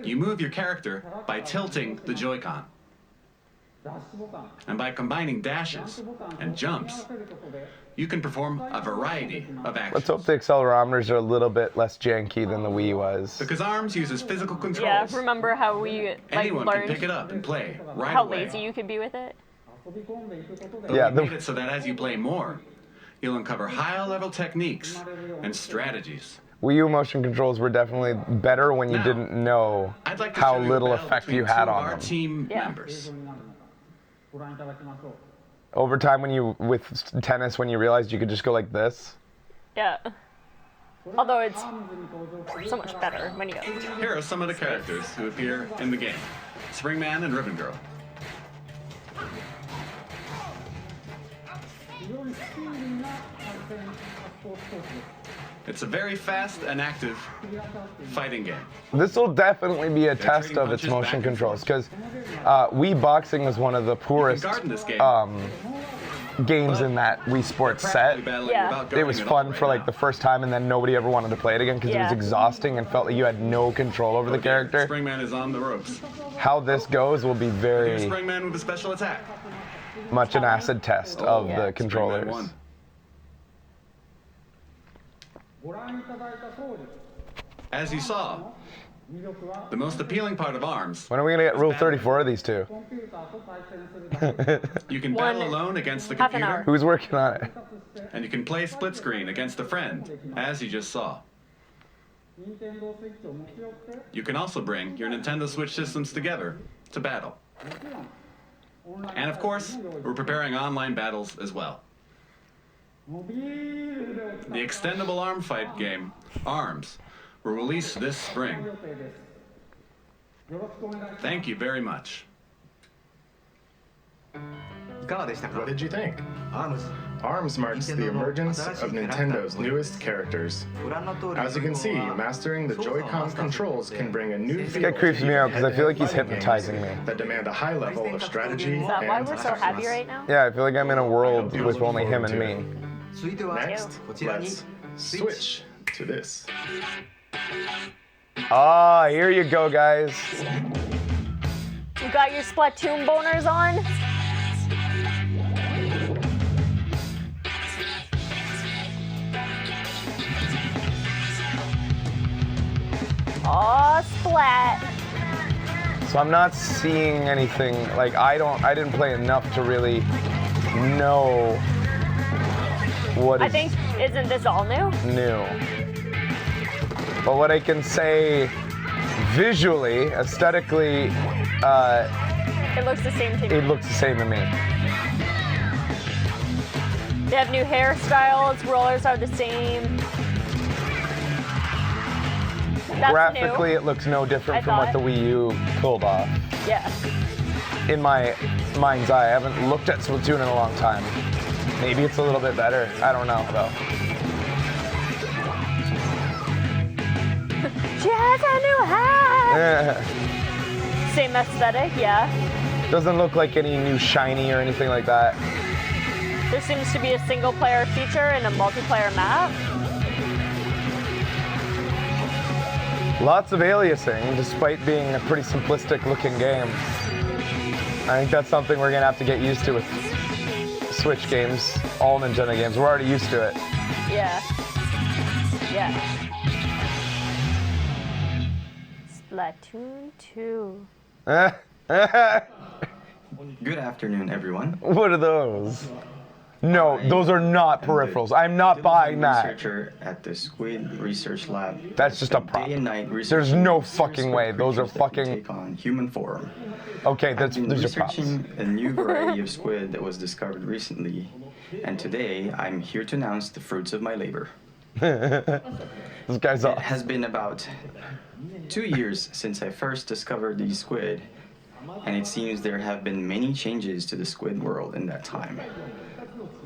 You move your character by tilting the Joy-Con. And by combining dashes and jumps, you can perform a variety of Let's actions. hope the accelerometers are a little bit less janky than the Wii was. Because ARMS uses physical Yeah, controls. remember how we like Anyone can pick learned it up and play right how away. lazy you could be with it? But Yeah, we the- made it so that as you play more, you'll uncover higher-level techniques and strategies. Wii U motion controls were definitely better when you Now, didn't know I'd like to how show you a little battle effect between you had two of on our them. team Yeah. members. Over time, when you with tennis, when you realized you could just go like this. Yeah. Although it's so much better when you go. Here are some of the characters who appear in the game. Springman and Ribbon Girl. It's a very fast and active fighting game. This will definitely be a test trading of its punches motion back and controls because Wii Boxing was one of the You can poorest garden this game. games in that Wii Sports set. Battling Yeah. without It was guarding at all fun right for like now. the first time, and then nobody ever wanted to play it again because it was Yeah. exhausting and felt like you had no control over the character. Springman is on the ropes. How this goes will be Here's very Springman with a special attack. much an acid test of Yeah. the Springman controllers. won. As you saw, the most appealing part of ARMS, When are we gonna get is Rule battling. 34 of these two? You can One- battle alone against the half an computer, hour. Who's working on it? and you can play split screen against a friend, as you just saw. You can also bring your Nintendo Switch systems together to battle. And of course, we're preparing online battles as well. The extendable arm fight game, ARMS, will release this spring. Thank you very much. いかがでしたか What did you think? ARMS ARMS marks the emergence of Nintendo's newest characters. ご覧の通り As you can see, mastering the Joy-Con controls can bring a new feel That creeps me out because I feel like he's to fighting hypnoptizing games me. that demand a high level of strategy Is that why and we're so happy right now? Yeah, I feel like I'm in a world with only him and me. 続いては Next, こちらに let's switch to this. Ah, here you go, guys. You got your Splatoon boners on? Aw, Splat. So I'm not seeing anything, like I didn't play enough to really know what I is think, isn't this all new? new. But what I can say visually, aesthetically, It looks the same to me. it looks the same to me. They have new hairstyles, rollers are the same. That's Graphically, new. it looks no different I from what the thought. Wii U pulled off. Yeah. In my mind's eye, I haven't looked at Splatoon in a long time. Maybe it's a little bit better. I don't know though. She has a new hat. Same aesthetic, yeah. Doesn't look like any new shiny or anything like that. There seems to be a single player feature and a multiplayer map. Lots of aliasing, despite being a pretty simplistic looking game. I think that's something we're gonna have to get used to with Switch games, all Nintendo games. We're already used to it. Yeah. Yeah. Splatoon 2. Good afternoon, everyone. What are those? No, those are not am the peripherals. I'm not buying that. Researcher at the Squid Research Lab. That's just a Day prop. and night There's researching no mysterious fucking way. squid Those are creatures that can fucking. take on human form. Okay, I've been those are props. researching a new variety of squid that was discovered recently, and today I'm here to announce the fruits of my labor. This guy's It off. has been about 2 years since I first discovered these squid, and it seems there have been many changes to the squid world in that time.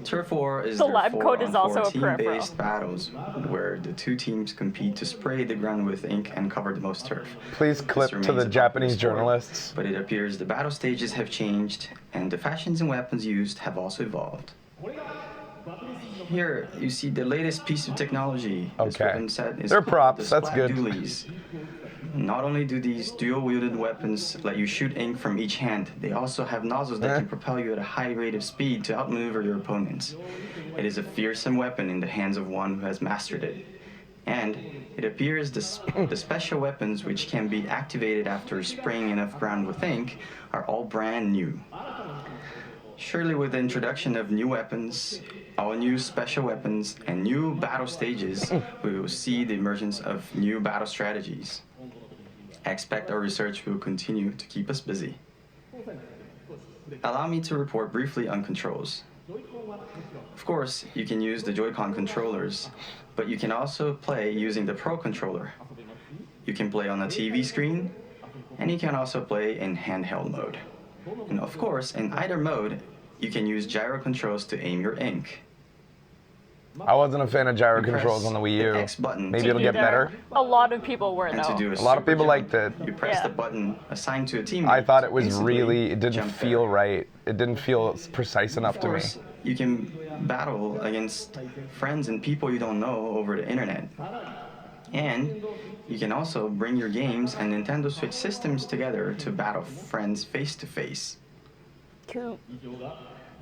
Turf War is The their lab coat is 4-on-4 also a peripheral. team-based battles where the two teams compete to spray the ground with ink and cover the most turf. Please This clip to remains the a popular Japanese sport, journalists. but it appears the battle stages have changed and the fashions and weapons used have also evolved. Here you see the latest piece of technology. This Okay. weapon set is They're called props, the that's Splat good. Dualies. Not only do these dual-wielded weapons let you shoot ink from each hand, they also have nozzles that can propel you at a high rate of speed to outmaneuver your opponents. It is a fearsome weapon in the hands of one who has mastered it. And it appears the special weapons which can be activated after spraying enough ground with ink are all brand new. Surely with the introduction of new weapons, all new special weapons, and new battle stages, we will see the emergence of new battle strategies. I expect our research will continue to keep us busy. Allow me to report briefly on controls. Of course, you can use the Joy-Con controllers, but you can also play using the Pro Controller. You can play on a TV screen, and you can also play in handheld mode. And of course, in either mode, you can use gyro controls to aim your ink. I wasn't a fan of gyro You press controls on the Wii U. the X button Maybe to it'll get either- better. A lot of people were And though. to do A lot of super people jump, liked it. You press Yeah. the button assigned to a teammate. I thought it to was instantly really, it didn't jump feel there. right. It didn't feel precise enough Of to me. course, you can battle against friends and people you don't know over the internet. And you can also bring your games and Nintendo Switch systems together to battle friends face to face. Cool.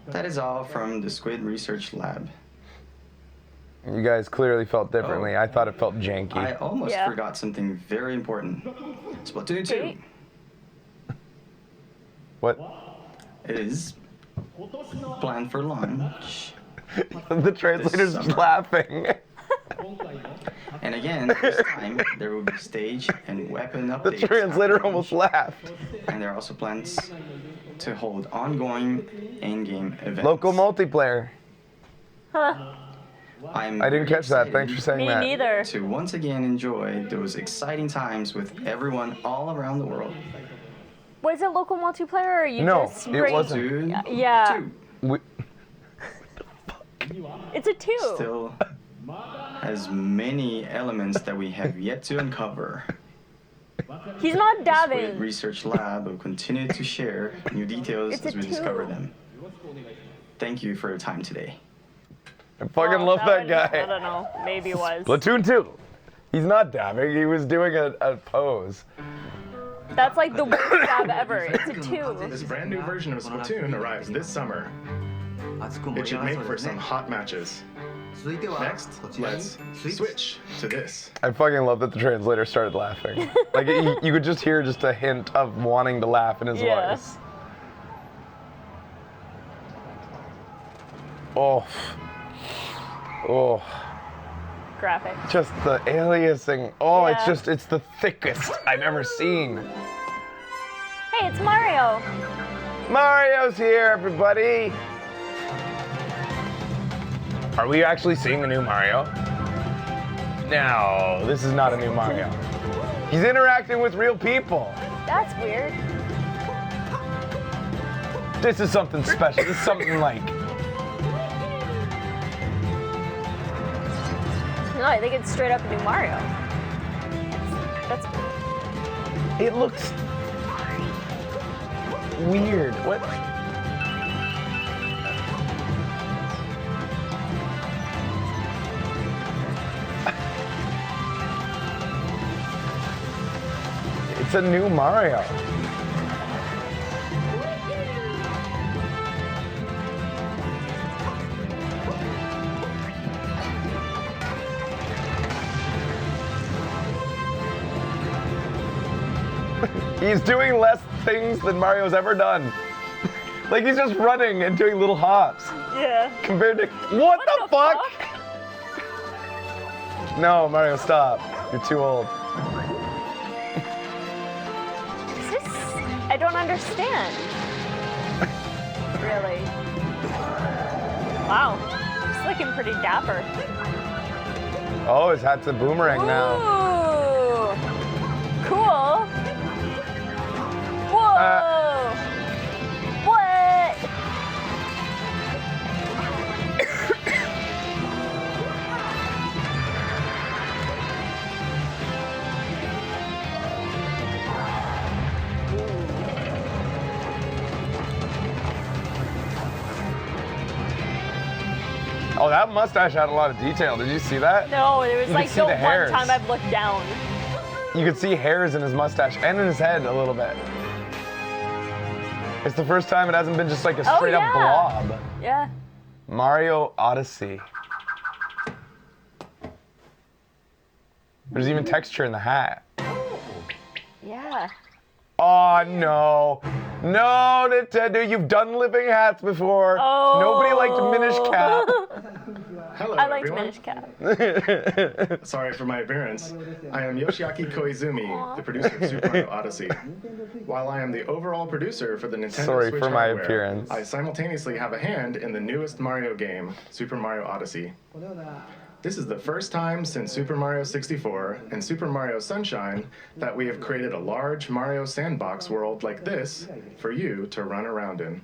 That is all from the Squid Research Lab. You guys clearly felt differently. Oh. I thought it felt janky. I almost Yeah. forgot something very important. Splatoon 2 Okay. What? is planned for launch. The translator's just laughing. And again, this time there will be stage and weapon The updates. translator after almost launch. laughed. And there are also plans to hold ongoing in-game events. Local multiplayer. I'm I didn't very catch that. excited Thanks for saying Me that. neither. to once again enjoy those exciting times with everyone all around the world. Was it local multiplayer or you No, just it bring- wasn't. Splatoon Yeah. 2 We, It's a 2. still has many elements that we have yet to uncover. He's not The Squid dabbing. Research Lab will continue to share new details It's as a we 2. discover them. Thank you for your time today. I fucking Oh, love that one, I guy. don't know. Maybe it was. Platoon 2. He's not dabbing. He was doing a pose. That's like the worst dab ever. It's a 2. This brand new version of Splatoon arrives this summer. It should make for some hot matches. Next, let's switch to this. I fucking love that the translator started laughing. Like, you could just hear just a hint of wanting to laugh in his Yeah. voice. Oh. Oh. Graphic. Just the aliasing. Oh, Yeah. it's the thickest I've ever seen. Hey, it's Mario. Mario's here, everybody. Are we actually seeing the new Mario? No, this is not a new Mario. He's interacting with real people. That's weird. This is something special. This is something like. No, I think it's straight up a new Mario. That's It looks weird. What? It's a new Mario. He's doing less things than Mario's ever done. Like he's just running and doing little hops. Yeah. Compared to what the fuck? No, Mario, stop. You're too old. I don't understand. Really. Wow. He's looking pretty dapper. Oh, his hat's a boomerang now. Ooh. Cool. Whoa. What? Oh, that mustache had a lot of detail. Did you see that? No, it was You like could see the the one hairs. time I've looked down. You could see hairs in his mustache and in his head a little bit. It's the first time it hasn't been just like a straight up blob. Yeah. Mario Odyssey. There's even texture in the hat. Yeah. Oh no. No, Nintendo, you've done living hats before. Oh. Nobody liked Minish Cap. Hello, I liked everyone. Minish Cap. Sorry for my appearance. I am Yoshiaki Koizumi, the producer of Super Mario Odyssey. While I am the overall producer for the Nintendo Sorry Switch for my hardware, appearance. I simultaneously have a hand in the newest Mario game, Super Mario Odyssey. This is the first time since Super Mario 64 and Super Mario Sunshine that we have created a large Mario sandbox world like this for you to run around in.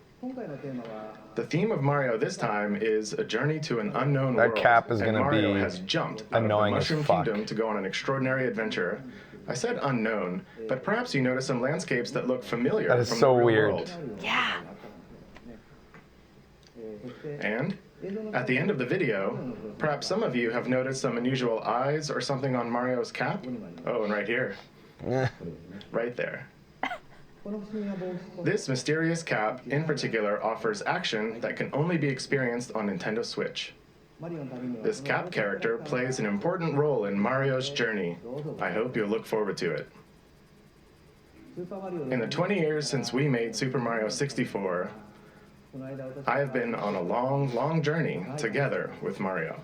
The theme of Mario this time is a journey to an unknown That world. cap is and gonna Mario be has jumped out annoying of as the Mushroom fuck. Kingdom to go on an extraordinary adventure. I said unknown, but perhaps you notice some landscapes that look familiar That is from so the real weird. world. Yeah. And at the end of the video, perhaps some of you have noticed some unusual eyes or something on Mario's cap. Oh, and right here. Right there. This mysterious cap, in particular, offers action that can only be experienced on Nintendo Switch. This cap character plays an important role in Mario's journey. I hope you'll look forward to it. In the 20 years since we made Super Mario 64, I have been on a long, long journey together with Mario.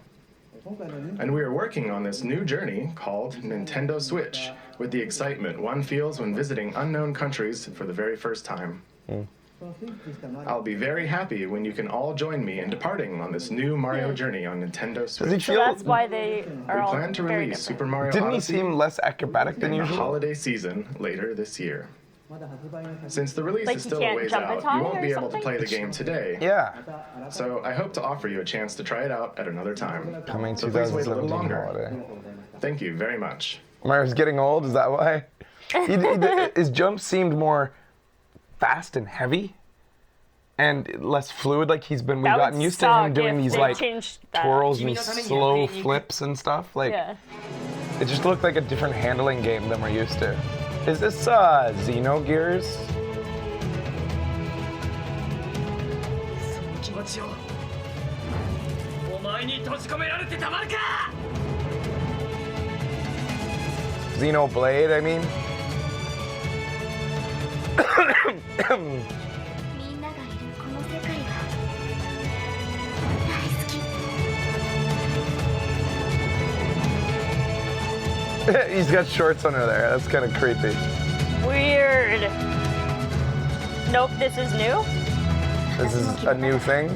And we are working on this new journey called Nintendo Switch, with the excitement one feels when visiting unknown countries for the very first time. I'll be very happy when you can all join me in departing on this new Mario journey on Nintendo Does he Switch. So feel? that's why they are We all plan to very release different. Super Mario Didn't he Odyssey seem less acrobatic than in the usual? holiday season later this year. Since the release Like is he still a can't ways jump out, it high you won't or be able to something? play the game today. Yeah. So I hope to offer you a chance to try it out at another time. Coming So please wait a little 2017 longer. holiday. Thank you very much. Mario's getting old, is that why? His jump seemed more fast and heavy and less fluid, like we've That would gotten used to suck him doing if these they like changed that. twirls and these slow flips and stuff. Like Yeah. it just looked like a different handling game than we're used to. Is this Xenogears? 気持ちをお前に閉じ込められてたまるか Xenoblade, I mean. みんながいるこの世界が大好き He's got shorts under there. That's kind of creepy. Weird. Nope, this is new. This is a new thing.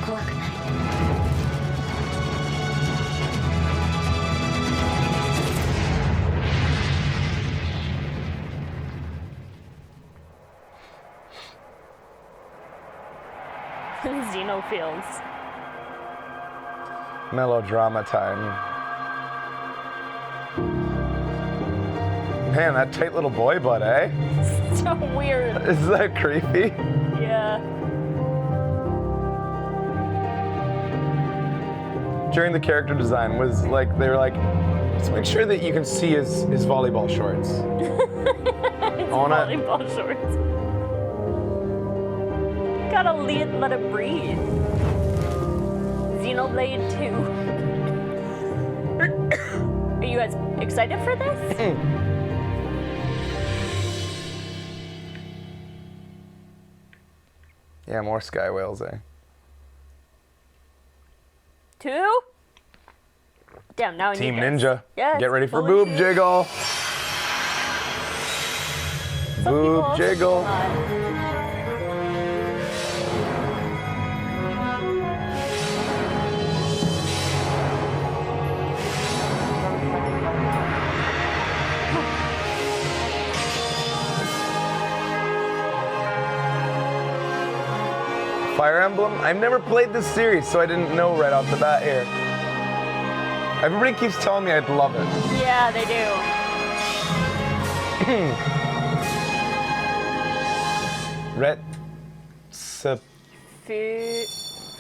怖くない Xenofields. Melodrama time. Man, that tight little boy butt, eh? So weird. Is that creepy? Yeah. During the character design was like, they were like, let's make sure that you can see his volleyball shorts. It's volleyball shorts. Gotta let it breathe. Xenoblade 2. Are you guys excited for this? Yeah, more sky whales, eh? 2? Damn, now I Team need this. Ninja. Yes. Get ready for holy boob shit. jiggle. Some Boob people jiggle. not. Fire Emblem? I've never played this series, so I didn't know right off the bat here. Everybody keeps telling me I'd love it. Yeah, they do. Ret...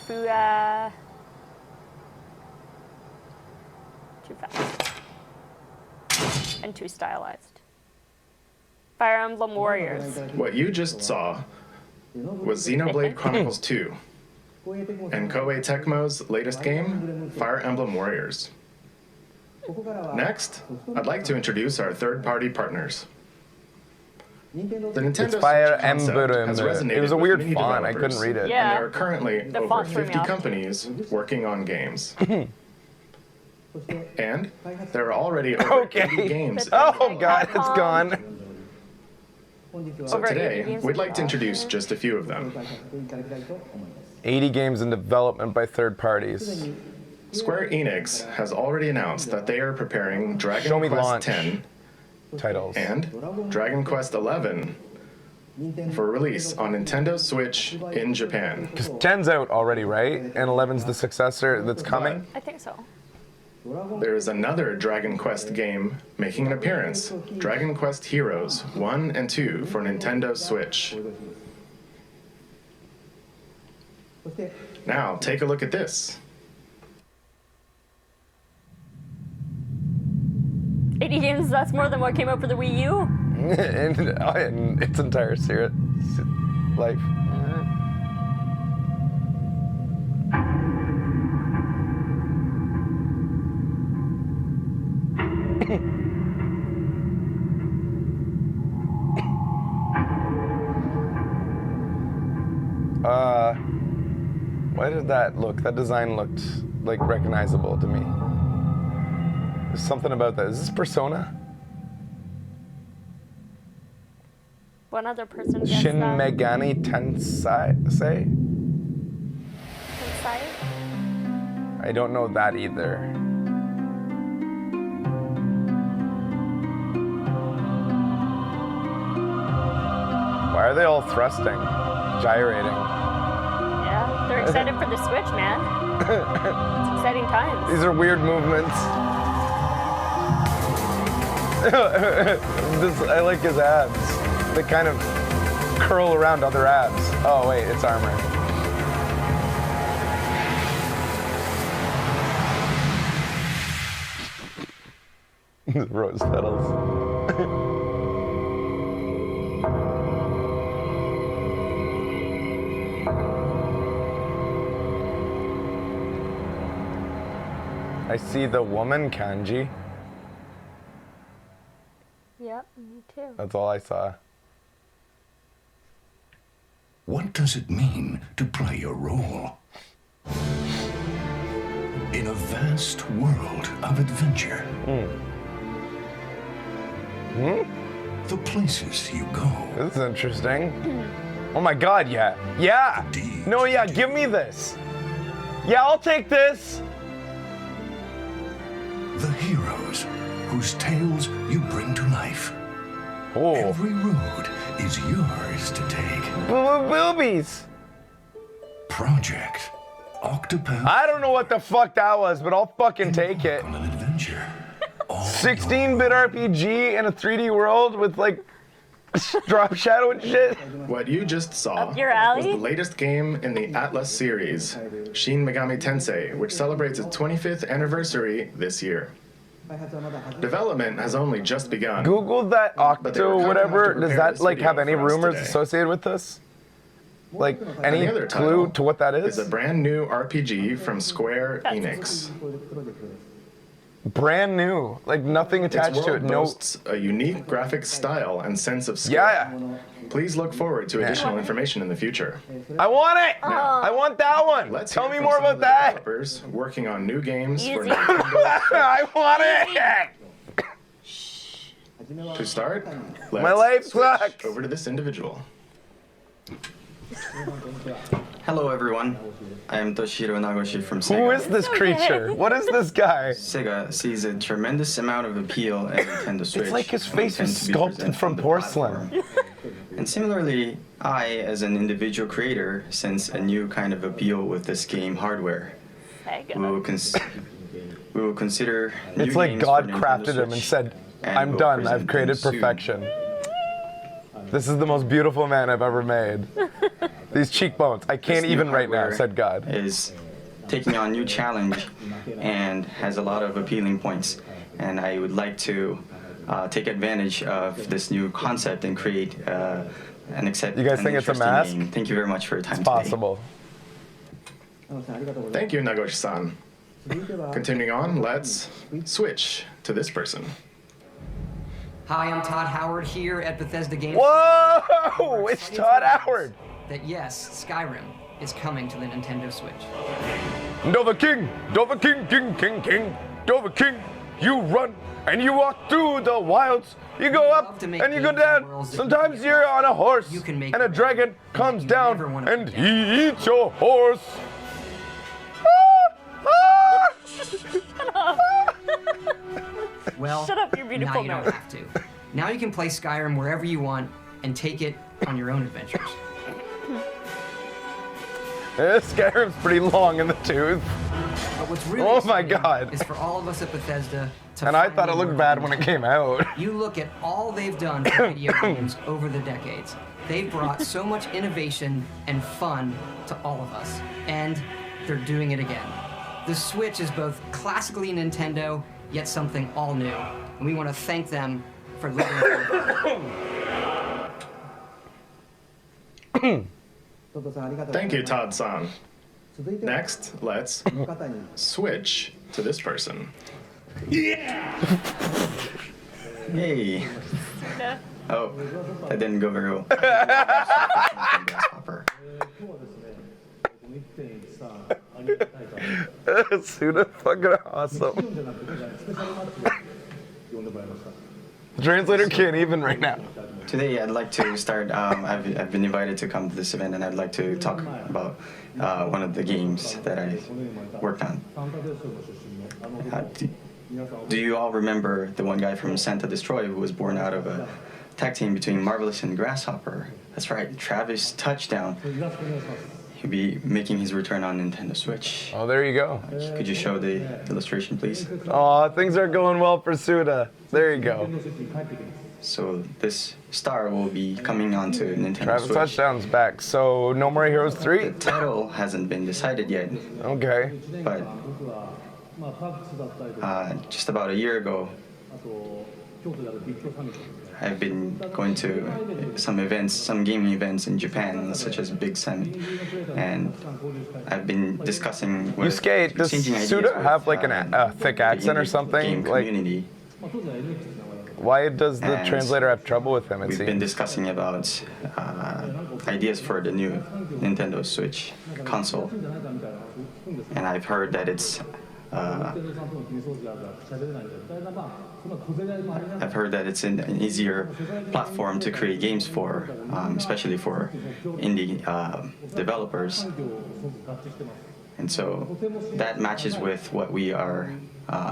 Fua. Too fast. And too stylized. Fire Emblem Warriors. What you just saw was Xenoblade Chronicles 2 and Koei Tecmo's latest game, Fire Emblem Warriors. Next, I'd like to introduce our third-party partners. The Nintendo It's Fire Switch concept Emblem. has resonated It was a with weird many font. I developers, couldn't read it. Yeah. And there are currently The over font threw me 50 off. companies working on games. And there are already over Okay. 80 games. Oh god, it's gone. So Over 80 today, games we'd in like to development. introduce just a few of them. 80 games in development by third parties. Square Enix has already announced that they are preparing Dragon Show me Quest launch. X Titles. and Dragon Quest XI for release on Nintendo Switch in Japan. 10's out already, right? And 11's the successor that's coming? I think so. There is another Dragon Quest game making an appearance, Dragon Quest Heroes 1 and 2 for Nintendo Switch. Now, take a look at this. 80 games, that's more than what came out for the Wii U. in its entire life. Why did that look? That design looked like recognizable to me. There's something about that. Is this Persona? One other person gets Shin that. Megami Tensei? Inside. I don't know that either. Why are they all thrusting, gyrating? Yeah, they're excited for the Switch, man. It's exciting times. These are weird movements. I like his abs. They kind of curl around other abs. Oh wait, it's armor. Rose petals. I see the woman kanji. Yep, me too. That's all I saw. What does it mean to play a role? In a vast world of adventure. The places you go. This is interesting. Oh my god, yeah. Yeah! No, yeah, give me this. Yeah, I'll take this. The heroes whose tales you bring to life. Oh. Every road is yours to take. Boobies. Project Octopath. I don't know what the fuck that was, but I'll fucking take it. On an adventure. 16-bit RPG in a 3D world with like drop shadow and shit. What you just saw Up your alley? was the latest game in the Atlas series, Shin Megami Tensei, which celebrates its 25th anniversary this year. Development has only just begun. Google that But they were Octo kind enough whatever. to Does prepare that this like video have any for us rumors today. associated with this? Like And any the other clue title to what that is is? a brand new RPG from Square Enix. brand new, like nothing attached Its to world it. No. boasts a unique graphic style and sense of skill. Yeah. Please look forward to additional information in the future. I want it. I want that one. Let's Tell hear me from more some of about the that. Developers working on new games for Easy. Nintendo. I want it. To start, let's My life switch sucks. over to this individual. Hello, everyone. I am Toshiro Nagoshi from Sega. Who is this creature? What is this guy? Sega sees a tremendous amount of appeal in Nintendo Switch. It's like his and face was intends to be sculpted present from on the porcelain. platform. And similarly, I, as an individual creator, sense a new kind of appeal with this game hardware. Sega. We will consider new It's like games God for Nintendo crafted him and Switch, said, and I'm will done. present I've created them soon. perfection. This is the most beautiful man I've ever made. These cheekbones. I can't This new even right now, hardware said God. Is taking on new challenge and has a lot of appealing points. And I would like to take advantage of this new concept and create an exciting. You guys think it's a mask? Game. Thank you very much for your time It's possible. Thank you, Nagoshi-san. Continuing on, let's switch to this person. Hi, I'm Todd Howard here at Bethesda Games. Whoa! It's Todd Howard. That yes, Skyrim is coming to the Nintendo Switch. Dover King, King, Dover King, you run and you walk through the wilds. You go up and you go down. Sometimes you're on a horse and a dragon comes down and he eats your horse. Well, Shut up, you beautiful now you nose. don't have to. Now you can play Skyrim wherever you want and take it on your own adventures. Skyrim's pretty long in the tooth. But what's really Oh my exciting God. is for all of us at Bethesda to And I thought it finally looked work bad on when it Nintendo. came out. You look at all they've done for video games over the decades. They've brought so much innovation and fun to all of us, and they're doing it again. The Switch is both classically Nintendo, yet something all new, and we want to thank them for letting us. Thank you, Todd-san. Next, let's switch to this person. Hey. Oh, that didn't go very well. Suda fucking awesome. The translator can't even right now. Today, I'd like to start. I've been invited to come to this event, and I'd like to talk about one of the games that I worked on. Do you all remember the one guy from Santa Destroy who was born out of a tag team between Marvelous and Grasshopper? That's right, Travis Touchdown. He'll be making his return on Nintendo Switch. Oh, there you go. Could you show the illustration, please? Aw, things are going well for Suda. There you go. So this star will be coming onto Nintendo Travis Switch. Touchdown's back. So No More Heroes 3? The title hasn't been decided yet. Okay. But just about a year ago, I've been going to some events, some gaming events in Japan, such as Big Summit, and I've been discussing. You skate. Does exchanging ideas Suda with, have like a thick accent or the something? Game Like, community. why does the And translator have trouble with him? It We've been seems. discussing about ideas for the new Nintendo Switch console, and I've heard that it's. I've heard that it's an easier platform to create games for, especially for indie developers. And so that matches with what we are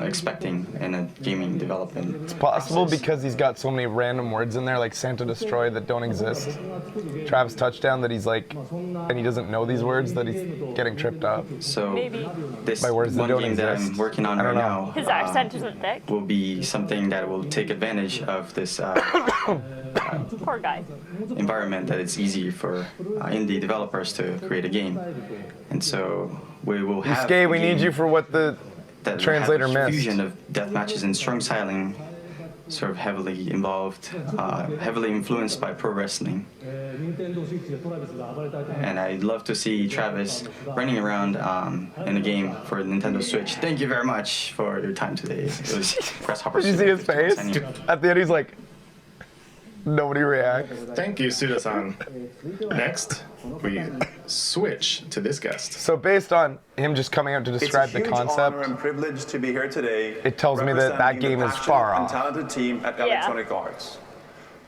expecting in a gaming development. It's possible because he's got so many random words in there, like Santa Destroy, that don't exist. Travis Touchdown, that he's like, and he doesn't know these words, that he's getting tripped up. So Maybe. this By words that one don't game that exist. I'm working on I right don't now know. His accent isn't thick. will be something that will take advantage of this Poor guy. environment that it's easy for indie developers to create a game. And so we will have Yusuke, a we need game you for what the that will translator have a missed. fusion of death matches and strong styling sort of heavily involved, heavily influenced by pro wrestling. And I'd love to see Travis running around in a game for Nintendo Switch. Thank you very much for your time today. It was Press Hopper. Did you see his face? At the end, he's like, nobody reacts. Thank you, Suda-san. Next, we switch to this guest. So based on him just coming out to describe the It's a huge concept, honor and privilege to be here today. it tells me that that game is far and off. talented team at Electronic Arts.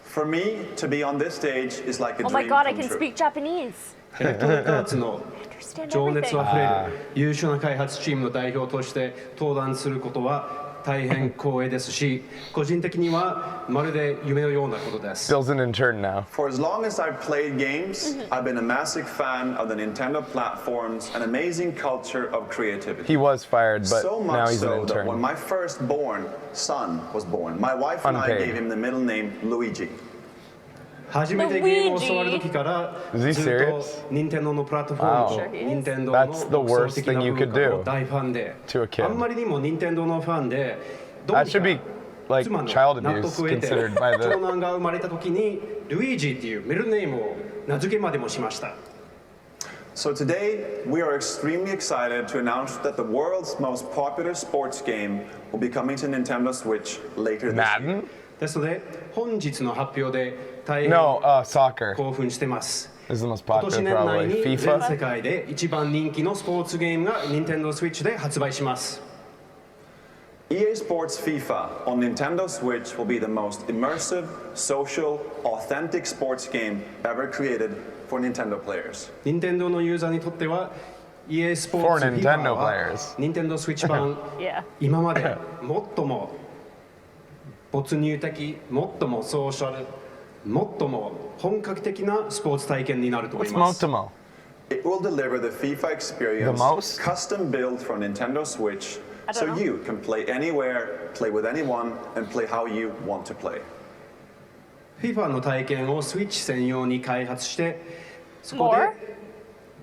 For me, to be on this stage is like a Oh dream my god, I come can true. speak Japanese. エレクトロニックアーツの Understand 情熱 everything. あふれる優秀な開発チームの代表として登壇することは大変光栄ですし、個人的にはまるで夢のようなことです。 Bill's an intern now. For as long as I've played games, I've been a massive fan of the Nintendo platforms and amazing culture of creativity. He was fired, but so now much he's an so that when intern. my firstborn son was born, my wife and I Unpaid. gave him the middle name Luigi. 初めてゲームを教わる時からず Is っ he と serious? 任天堂のプラットフォーム Wow. と任天堂 That's the の独創 worst 的な thing you 文 could 化 do の大ファンで to a kid. あんまりにも任天堂のファンでどう That に should か be like 妻の child 納 abuse 得を得て considered by 長 the. 男が生まれた時にルイージっていうメルネームを名付けまでもしました。 So today, we are extremely excited to announce that the world's most popular sports game will be coming to Nintendo Switch later this year. Madden? ですので本日の発表で大変 No, soccer. 興奮してます。 This is the most 今年 popular 年内 probably. に全世 FIFA? 界で一番人気のスポーツゲームが Nintendo Switch で発売します。 EA Sports FIFA on Nintendo Switch will be the most immersive, social, authentic sports game ever created for Nintendo players. 任天堂のユーザーにとっては EA スポー For ツ Nintendo FIFA は players. Nintendo Switch 版 Yeah. 今まで最も没入的、最もソーシャル、最も本格的なスポーツ体験になると思い What's ます。 Motomo? It will deliver the FIFA experience The most? custom built for Nintendo Switch I so don't know. you can play anywhere, play with anyone, and play how you want to play. FIFA の体験を Switch 専用に開発してそこ More? で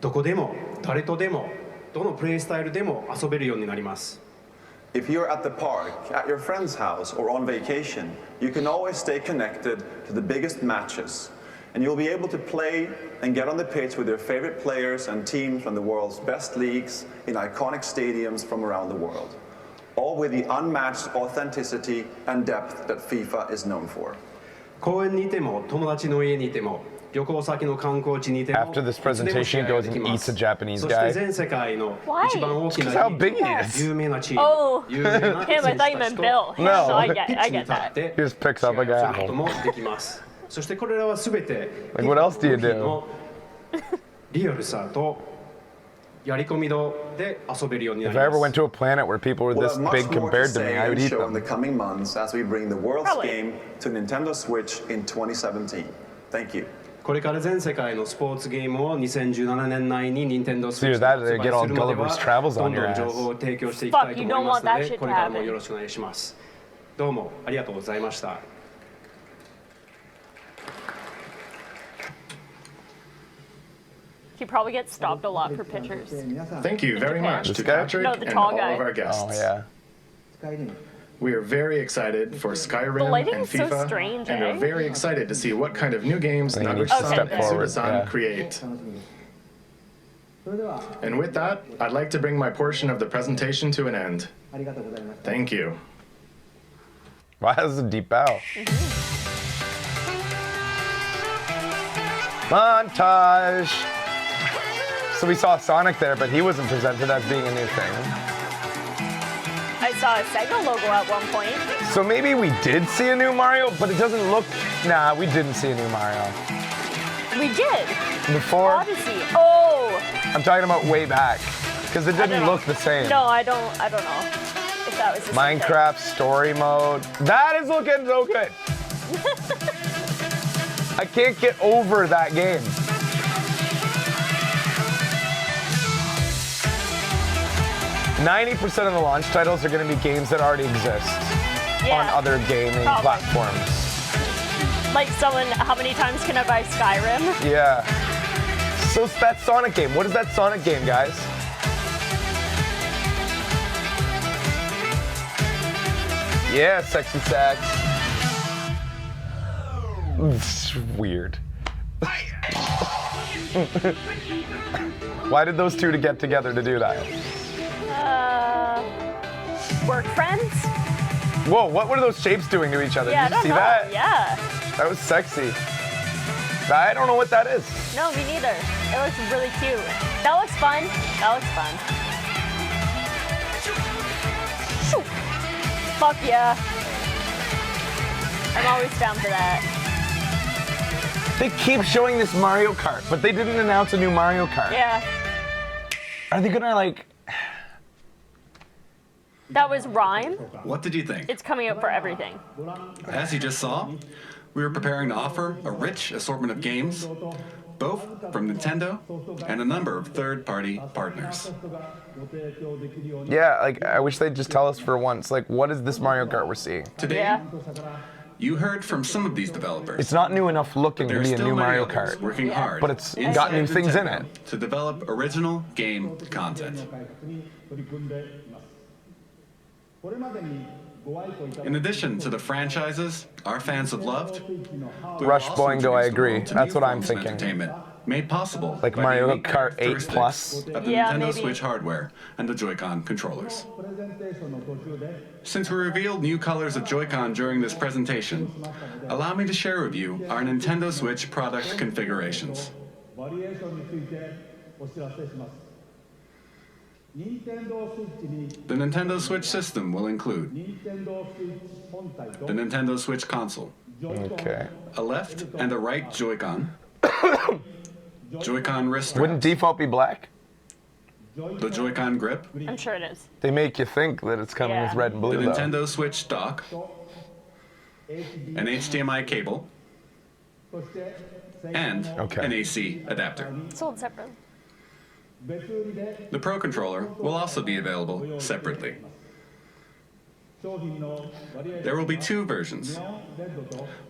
どこでも誰とでもどのプレイスタイルでも遊べるようになります。 If you're at the park, at your friend's house, or on vacation, you can always stay connected to the biggest matches. And you'll be able to play and get on the pitch with your favorite players and teams from the world's best leagues in iconic stadiums from around the world. All with the unmatched authenticity and depth that FIFA is known for. 公園にいても友達の家にいても旅行先の観光地にいても After this presentation, he goes and eats a Japanese そして guy. 全世界の Why? 一番大き Because な how big he is. 有名なチーム Oh, 有名な him, I 選 thought you 手た meant ちと Bill. No. So I ピ get, ッ I チに get 立っ that. て He just picks up a 試合をすること guy. もできますそしてこれらはすべて Like, what else do you do? FIFA のリアルさとやり込み度で遊べるようにな If り I ま ever went す to a planet where people were We'll this have much big more to compared to me, say I would and eat show in the them. coming months as we bring the world's Probably. game to Nintendo Switch in 2017. Thank you. これから全世界のスポーツゲームを2017年内に Nintendo Switch で Dude, that 発 they 売 get all するまで Gulliver's は Travels ど on んど your ん情報を ass. 提供していきたいと思いますの Fuck, you don't want that で shit to これからも happen. よろしくお願いしますどうもありがとうございました He probably gets stopped a lot for pictures. Thank you very much This to guy? Patrick No, the and tall all guy. of our guests. Oh, yeah. We are very excited for Skyrim The lighting and is so FIFA, strange, and eh? are very excited to see what kind of new games I think you need Naguchi-san to step and forward, Suda-san yeah. create. And with that, I'd like to bring my portion of the presentation to an end. Thank you. Wow, this is a deep bow. Montage! So we saw Sonic there, but he wasn't presented as being a new thing. I saw a Sega logo at one point. So maybe we did see a new Mario, but it doesn't look... Nah, we didn't see a new Mario. We did. Before? Odyssey. Oh. I'm talking about way back. Because it I don't didn't know. look the same. No, I don't know if that was the same thing. Minecraft story mode. That is looking so good. I can't get over that game. %90 of the launch titles are going to be games that already exist on other gaming Probably. platforms. Like someone, how many times can I buy Skyrim? Yeah. So it's that Sonic game. What is that Sonic game, guys? Yeah, sexy sax. It's weird. Why did those two to get together to do that? Work friends? Whoa, what were those shapes doing to each other? Yeah, Did you see I don't know. that? Yeah. That was sexy. I don't know what that is. No, me neither. It looks really cute. That looks fun. That looks fun. Shoo. Fuck yeah. I'm always down for that. They keep showing this Mario Kart, but they didn't announce a new Mario Kart. Yeah. Are they gonna like... That was Rhyme. What did you think? It's coming out for everything. As you just saw, we were preparing to offer a rich assortment of games, both from Nintendo and a number of third-party partners. Yeah, like, I wish they'd just tell us for once, like, what is this Mario Kart we're seeing? Today, you heard from some of these developers. It's not new enough looking to There are be a still new many Mario others Kart. working hard But it's inside got new things in Nintendo it. to develop original game content. In addition to the franchises our fans have loved, we will Rush also Boingo, I introduce the agree. world to That's new what I'm forms of thinking. entertainment made possible Like by Mario the unique Kart 8 characteristics Plus? of the Yeah, Nintendo maybe. Switch hardware and the Joy-Con controllers. Since we revealed new colors of Joy-Con during this presentation, allow me to share with you our Nintendo Switch product configurations. The Nintendo Switch system will include the Nintendo Switch console, Okay. a left and a right Joy-Con, Joy-Con wrist straps, Wouldn't default be black? the Joy-Con grip, I'm sure it is. They make you think that it's coming with red and the blue, though. Nintendo Switch dock, an HDMI cable, and an AC adapter. Sold separately. The Pro Controller will also be available separately. There will be two versions.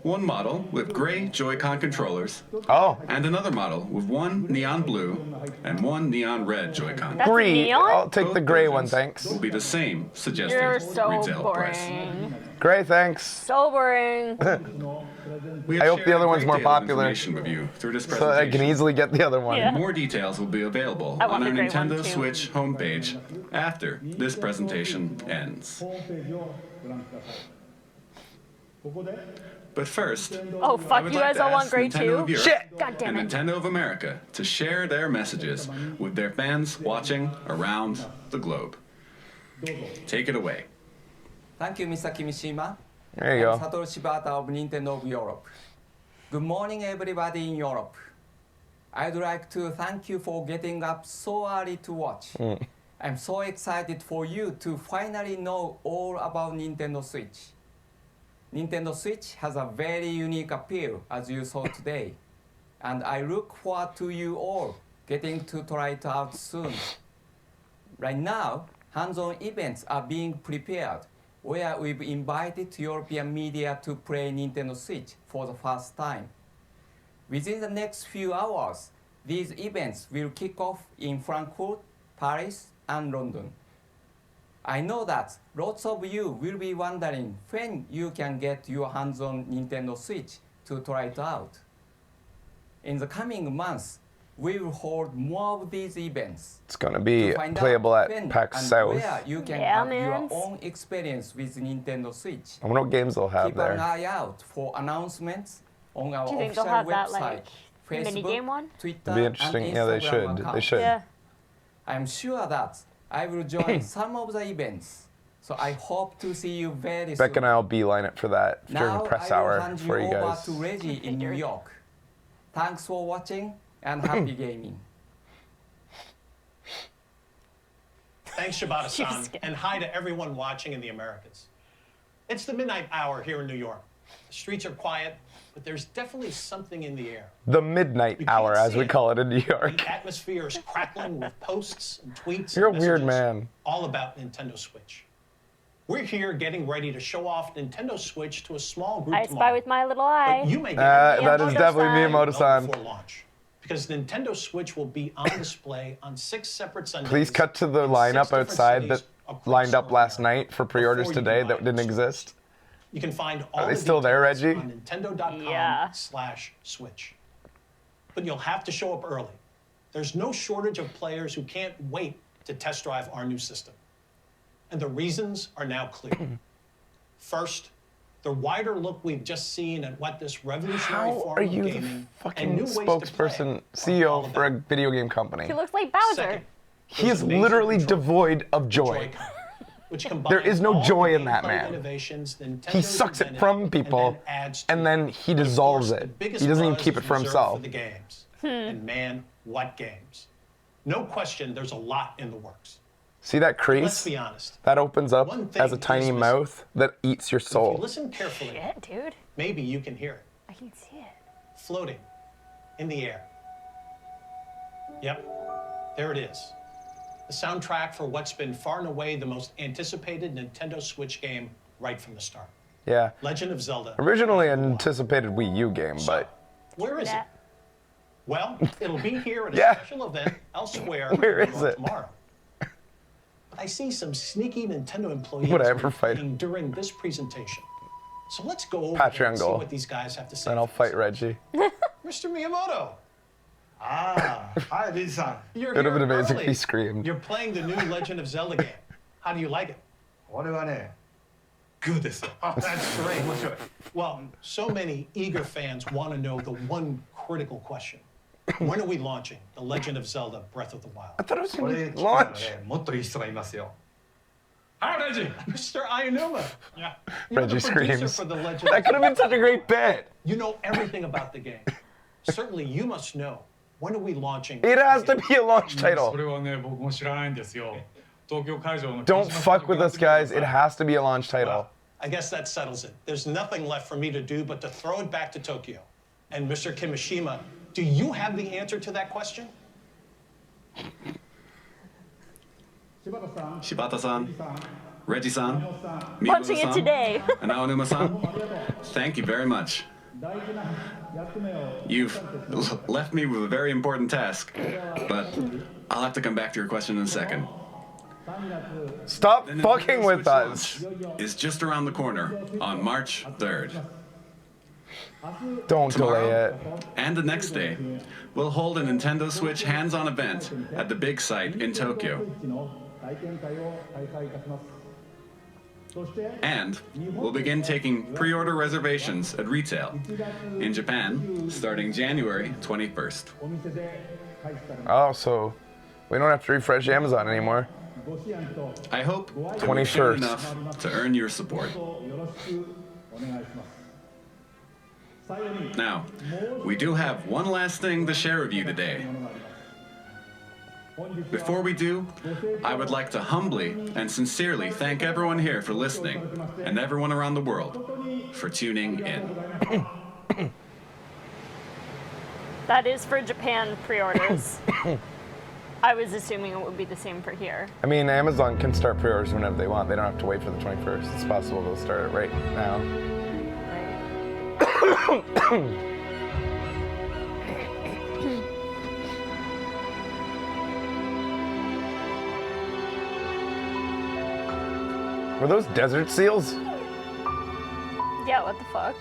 One model with gray Joy-Con controllers, and another model with one neon blue and one neon red Joy-Con. That's Green. Neon? I'll take Both the gray one, versions thanks. Will be the same suggested You're so retail price. boring. Gray, thanks. So boring. We I have hope the shared other a one's great more deal of popular. information with you through this So I presentation. can easily get the other one. Yeah. More details will be available I on want our the gray one, Nintendo too. Switch homepage after this presentation ends. But first, Oh, I fuck, would you like guys to all want ask gray Nintendo too? of Europe Shit! God damn and it. Nintendo of America to share their messages with their fans watching around the globe. Take it away. Thank you, Mr. Kimishima. There you I'm go. Satoru Shibata of Nintendo of Europe. Good morning, everybody in Europe. I'd like to thank you for getting up so early to watch. I'm so excited for you to finally know all about Nintendo Switch. Nintendo Switch has a very unique appeal, as you saw today, and I look forward to you all getting to try it out soon. Right now, hands-on events are being prepared, where we've invited European media to play Nintendo Switch for the first time. Within the next few hours, these events will kick off in Frankfurt, Paris, and London. I know that lots of you will be wondering when you can get your hands on Nintendo Switch to try it out. In the coming months, we will hold more of these events. It's going to be to find playable out at when PAX and South. where you can Yeah, have man. your own experience with Nintendo Switch. I wonder what games they'll have Keep an there. eye out for announcements on our Do you think official they'll have that, website, like, Facebook, minigame one? Twitter, It'd be interesting. and Yeah, they Instagram should. They accounts. should. Yeah. I'm sure that I will join some of the events, so I hope to see you very Beck soon. and I'll beeline it for that during Now the press I will hour hand for you over guys. to Reggie in New York. Thanks for watching and happy gaming. Thanks, Shibata-san, and hi to everyone watching in the Americas. It's the midnight hour here in New York. The streets are quiet, but there's definitely something in the air. The midnight hour, as we call it in New York. The atmosphere is crackling with posts and tweets You're a and weird messages man. all about Nintendo Switch. We're here getting ready to show off Nintendo Switch to a small group I tomorrow. spy with my little eye. But you may get that is definitely Miyamoto-san. before launch, because Nintendo Switch will be on display on 6 separate Sundays. Please cut to the in 6 lineup different outside cities that lined up last night for pre-orders before you today buy that it. didn't exist. You can find all Are they the still there, details Reggie? on Nintendo.com/Switch. But you'll have to show up early. There's no shortage of players who can't wait to test drive our new system. And the reasons are now clear. First, the wider look we've just seen at what this revolutionary How form are of you the gaming and fucking new ways to spokesperson, play CEO for a video game company? He looks like Bowser. Second, He is literally devoid of joy. which There is no combines joy all in that gameplay man. innovations Nintendo's He sucks it invented from people, and then he dissolves it. He biggest doesn't even buzz keep is it for reserved himself. For the games. And man, what games? No question, there's a lot in the works. See that Let's crease? be honest. That opens up One thing as a tiny is missing. mouth that eats your If you soul. listen carefully, dude. maybe you can hear it. I can see it. Floating in the air. Yep, there it is. The soundtrack for what's been far and away the most anticipated Nintendo Switch game right from the start. Yeah. Legend of Zelda. Originally an anticipated Wii U game, but Where is it? Well, it'll be here at a Yeah. special event elsewhere Where is it? tomorrow. But I see some sneaky Nintendo employees Whatever, fight. working during this presentation. So let's go over Patreon there and see goal. what these guys have to say. then I'll fight Reggie. Mr. Miyamoto, Hi, Lisa. you're It would have here been amazing if early. he screamed. You're playing the new Legend of Zelda game. How do you like it? 俺はね、グーです。 Oh, that's great. Well, so many eager fans want to know the one critical question. When are we launching The Legend of Zelda Breath of the Wild? I thought it was これ going 聞 to いたら launch. ね、もっといい人がいますよ。 Hi, Reggie. Mr. Ayanuma. Yeah. You're Reggie the producer screams. for The Legend That of could have been Zelda. such a great bit. You know everything about the game. Certainly, you must know. When are we launching? It has to be a launch そ title. れはね、僕も知らないんですよ。東京会場の Don't fuck with us, guys. It has to be a launch title. I guess that settles it. There's nothing left for me to do but to throw it back to Tokyo. And Mr. Kimishima, do you have the answer to that question? Shibata-san, Reggie-san, Watching it Miyamoto-san, today. and Aonuma-san, thank you very much. You've left me with a very important task, but I'll have to come back to your question in a second. Stop The Nintendo fucking with Switch us. launch is just around the corner on March 3rd. Don't Tomorrow delay it. and the next day, we'll hold a Nintendo Switch hands-on event at the big site in Tokyo. And we'll begin taking pre-order reservations at retail in Japan starting January 21st. Oh, so we don't have to refresh Amazon anymore. I hope that 21st. we've shown enough to earn your support. Now, we do have one last thing to share with you today. Before we do, I would like to humbly and sincerely thank everyone here for listening and everyone around the world for tuning in. That is for Japan pre-orders. I was assuming it would be the same for here. I mean, Amazon can start pre-orders whenever they want. They don't have to wait for the 21st. It's possible they'll start it right now. Were those desert seals? Yeah, what the fuck?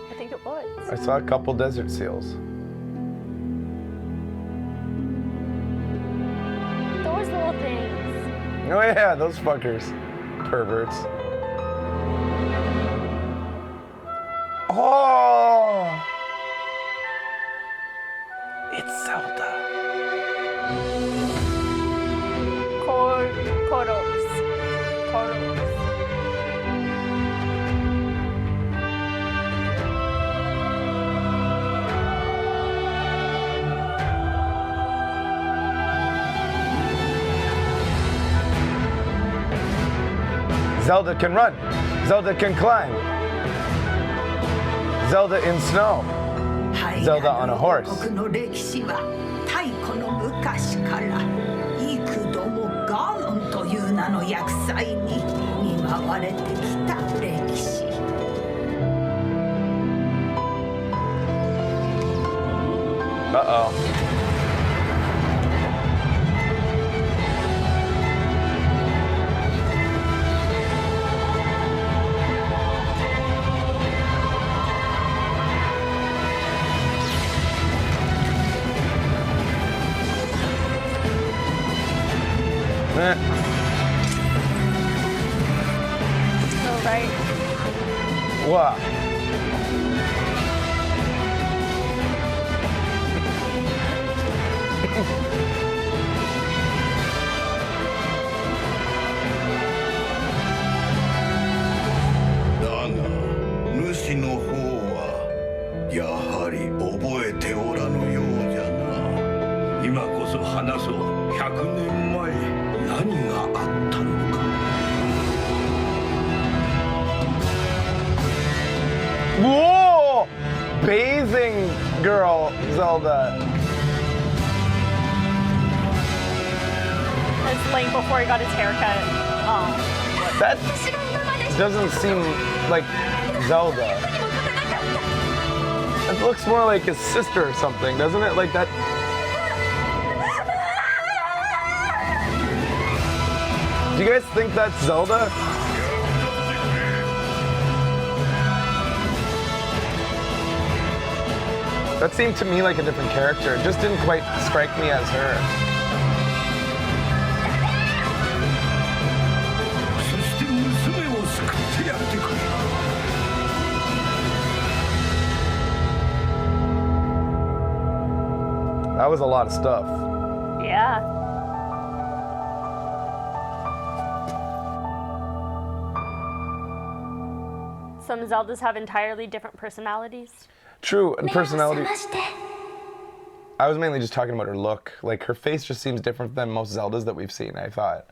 I think it was. I saw a couple desert seals. Those little things. Oh yeah, those fuckers. Perverts. Oh! It's Zelda. Koros. Zelda can run. Zelda can climb. Zelda in snow. Zelda on a horse. 僕の歴史は太古の昔から幾度もガノンという名の厄災に見舞われてきた歴史。Uh-oh. Right. Wow. Whoa! Bathing girl, Zelda. It's Link before he got his haircut. Oh. That doesn't seem like Zelda. It looks more like his sister or something, doesn't it? Like that. Do you guys think that's Zelda? That seemed to me like a different character. It just didn't quite strike me as her. That was a lot of stuff. Yeah. Some Zeldas have entirely different personalities. True, and personality. I was mainly just talking about her look. Like, her face just seems different than most Zeldas that we've seen, I thought.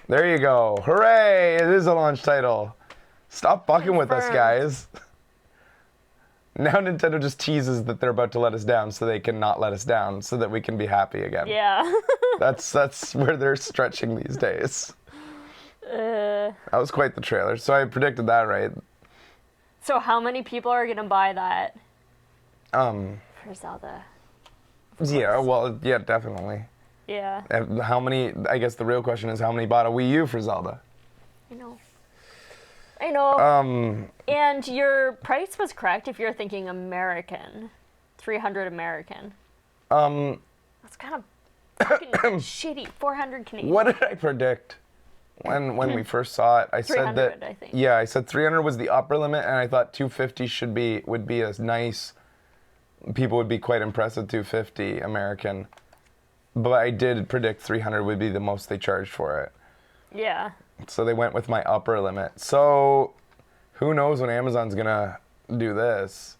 There you go. Hooray! It is a launch title. Stop fucking with us, guys. Now Nintendo just teases that they're about to let us down so they can not let us down so that we can be happy again. Yeah. That's where they're stretching these days. That was quite the trailer. So I predicted that right. So how many people are gonna buy that? For Zelda. Yeah, well, yeah, definitely. Yeah. And how many, I guess the real question is how many bought a Wii U for Zelda? I know. And your price was correct if you're thinking American. 300 American. That's kind of fucking shitty. 400 Canadian. What did I predict when we first saw it? I said that I think. Yeah, I said 300 was the upper limit, and I thought 250 would be a nice. People would be quite impressed with 250 American, but I did predict 300 would be the most they charged for it. Yeah. So they went with my upper limit. So who knows when Amazon's gonna do this?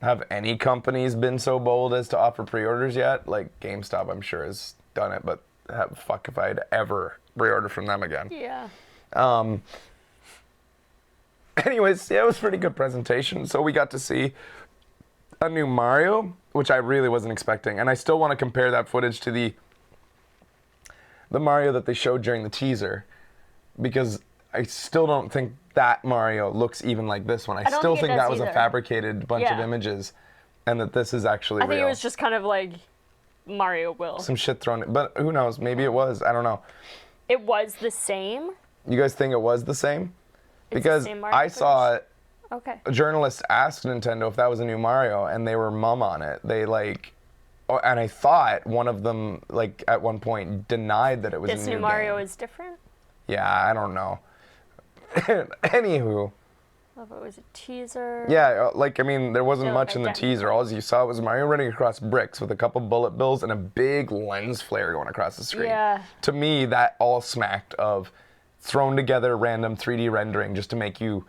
Have any companies been so bold as to offer pre-orders yet? Like GameStop, I'm sure has done it, but fuck if I'd ever pre-order from them again. Yeah. Anyways, yeah, it was a pretty good presentation. So we got to see a new Mario, which I really wasn't expecting, and I still want to compare that footage to the Mario that they showed during the teaser, because I still don't think that Mario looks even like this one. I still think that was a fabricated bunch of images, and that this is actually real. I think it was just kind of like Mario will. Some shit thrown in, but who knows? Maybe it was. I don't know. It was the same? You guys think it was the same? Because the same Mario I saw it. Okay. A journalist asked Nintendo if that was a new Mario, and they were mum on it. They and I thought one of them, like, at one point denied that it was a new game. This new Mario is different? Yeah, I don't know. Anywho. Well, if it was a teaser. Yeah, like, I mean, there wasn't much in the teaser. All you saw was Mario running across bricks with a couple bullet bills and a big lens flare going across the screen. Yeah. To me, that all smacked of thrown together random 3D rendering just to make you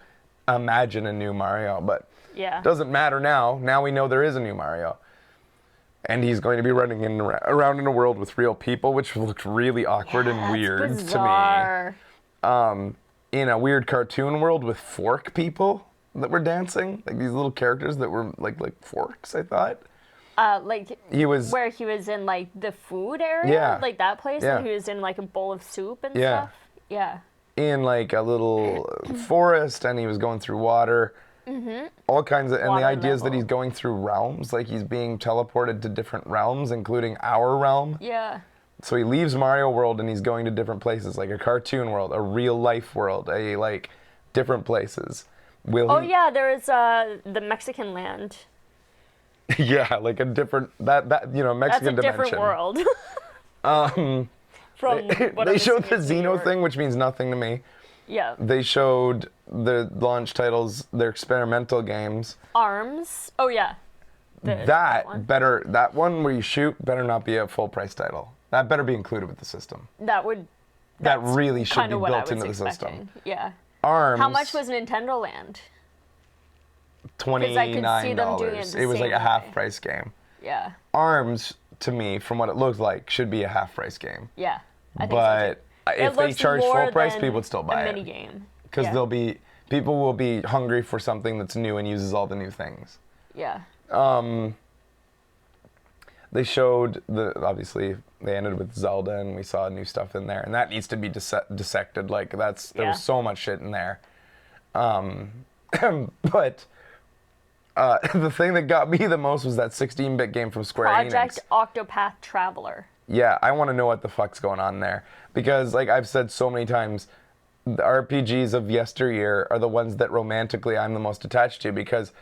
imagine a new Mario. But it doesn't matter now. Now we know there is a new Mario. And he's going to be running around in a world with real people, which looked really awkward and weird to me. In a weird cartoon world with fork people that were dancing, like these little characters that were like forks, I thought. Like where he was in like the food area, like that place, and he was in like a bowl of soup and stuff. Yeah. In like a little forest, and he was going through water. All kinds of, and the idea is that he's going through realms, like he's being teleported to different realms, including our realm. Yeah. So he leaves Mario World and he's going to different places, like a cartoon world, a real life world, different places. Yeah, there is the Mexican land. Yeah, like a different Mexican dimension. That's a different world. From what They I'm showed the assuming is New Xeno York. thing, which means nothing to me. Yeah. They showed the launch titles, their experimental games. ARMS. Oh yeah. That one where you shoot better not be a full price title. That better be included with the system. That would. That really should be Kinda what I built was into the expecting. system. Yeah. ARMS. How much was Nintendo Land? $29. I could see them doing it the It was like same a half way. price game. Yeah. ARMS, to me, from what it looks like, should be a half price game. Yeah. I think But so too. if It they looks charge more full price, than people would still buy a it. mini game. Because Yeah. people will be hungry for something that's new and uses all the new things. Yeah. They showed obviously they ended with Zelda and we saw new stuff in there and that needs to be dissected. Like there Yeah. was so much shit in there. But the thing that got me the most was that 16-bit game from Square Project Enix. Octopath Traveler. Yeah, I want to know what the fuck's going on there because like I've said so many times, the RPGs of yesteryear are the ones that romantically I'm the most attached to because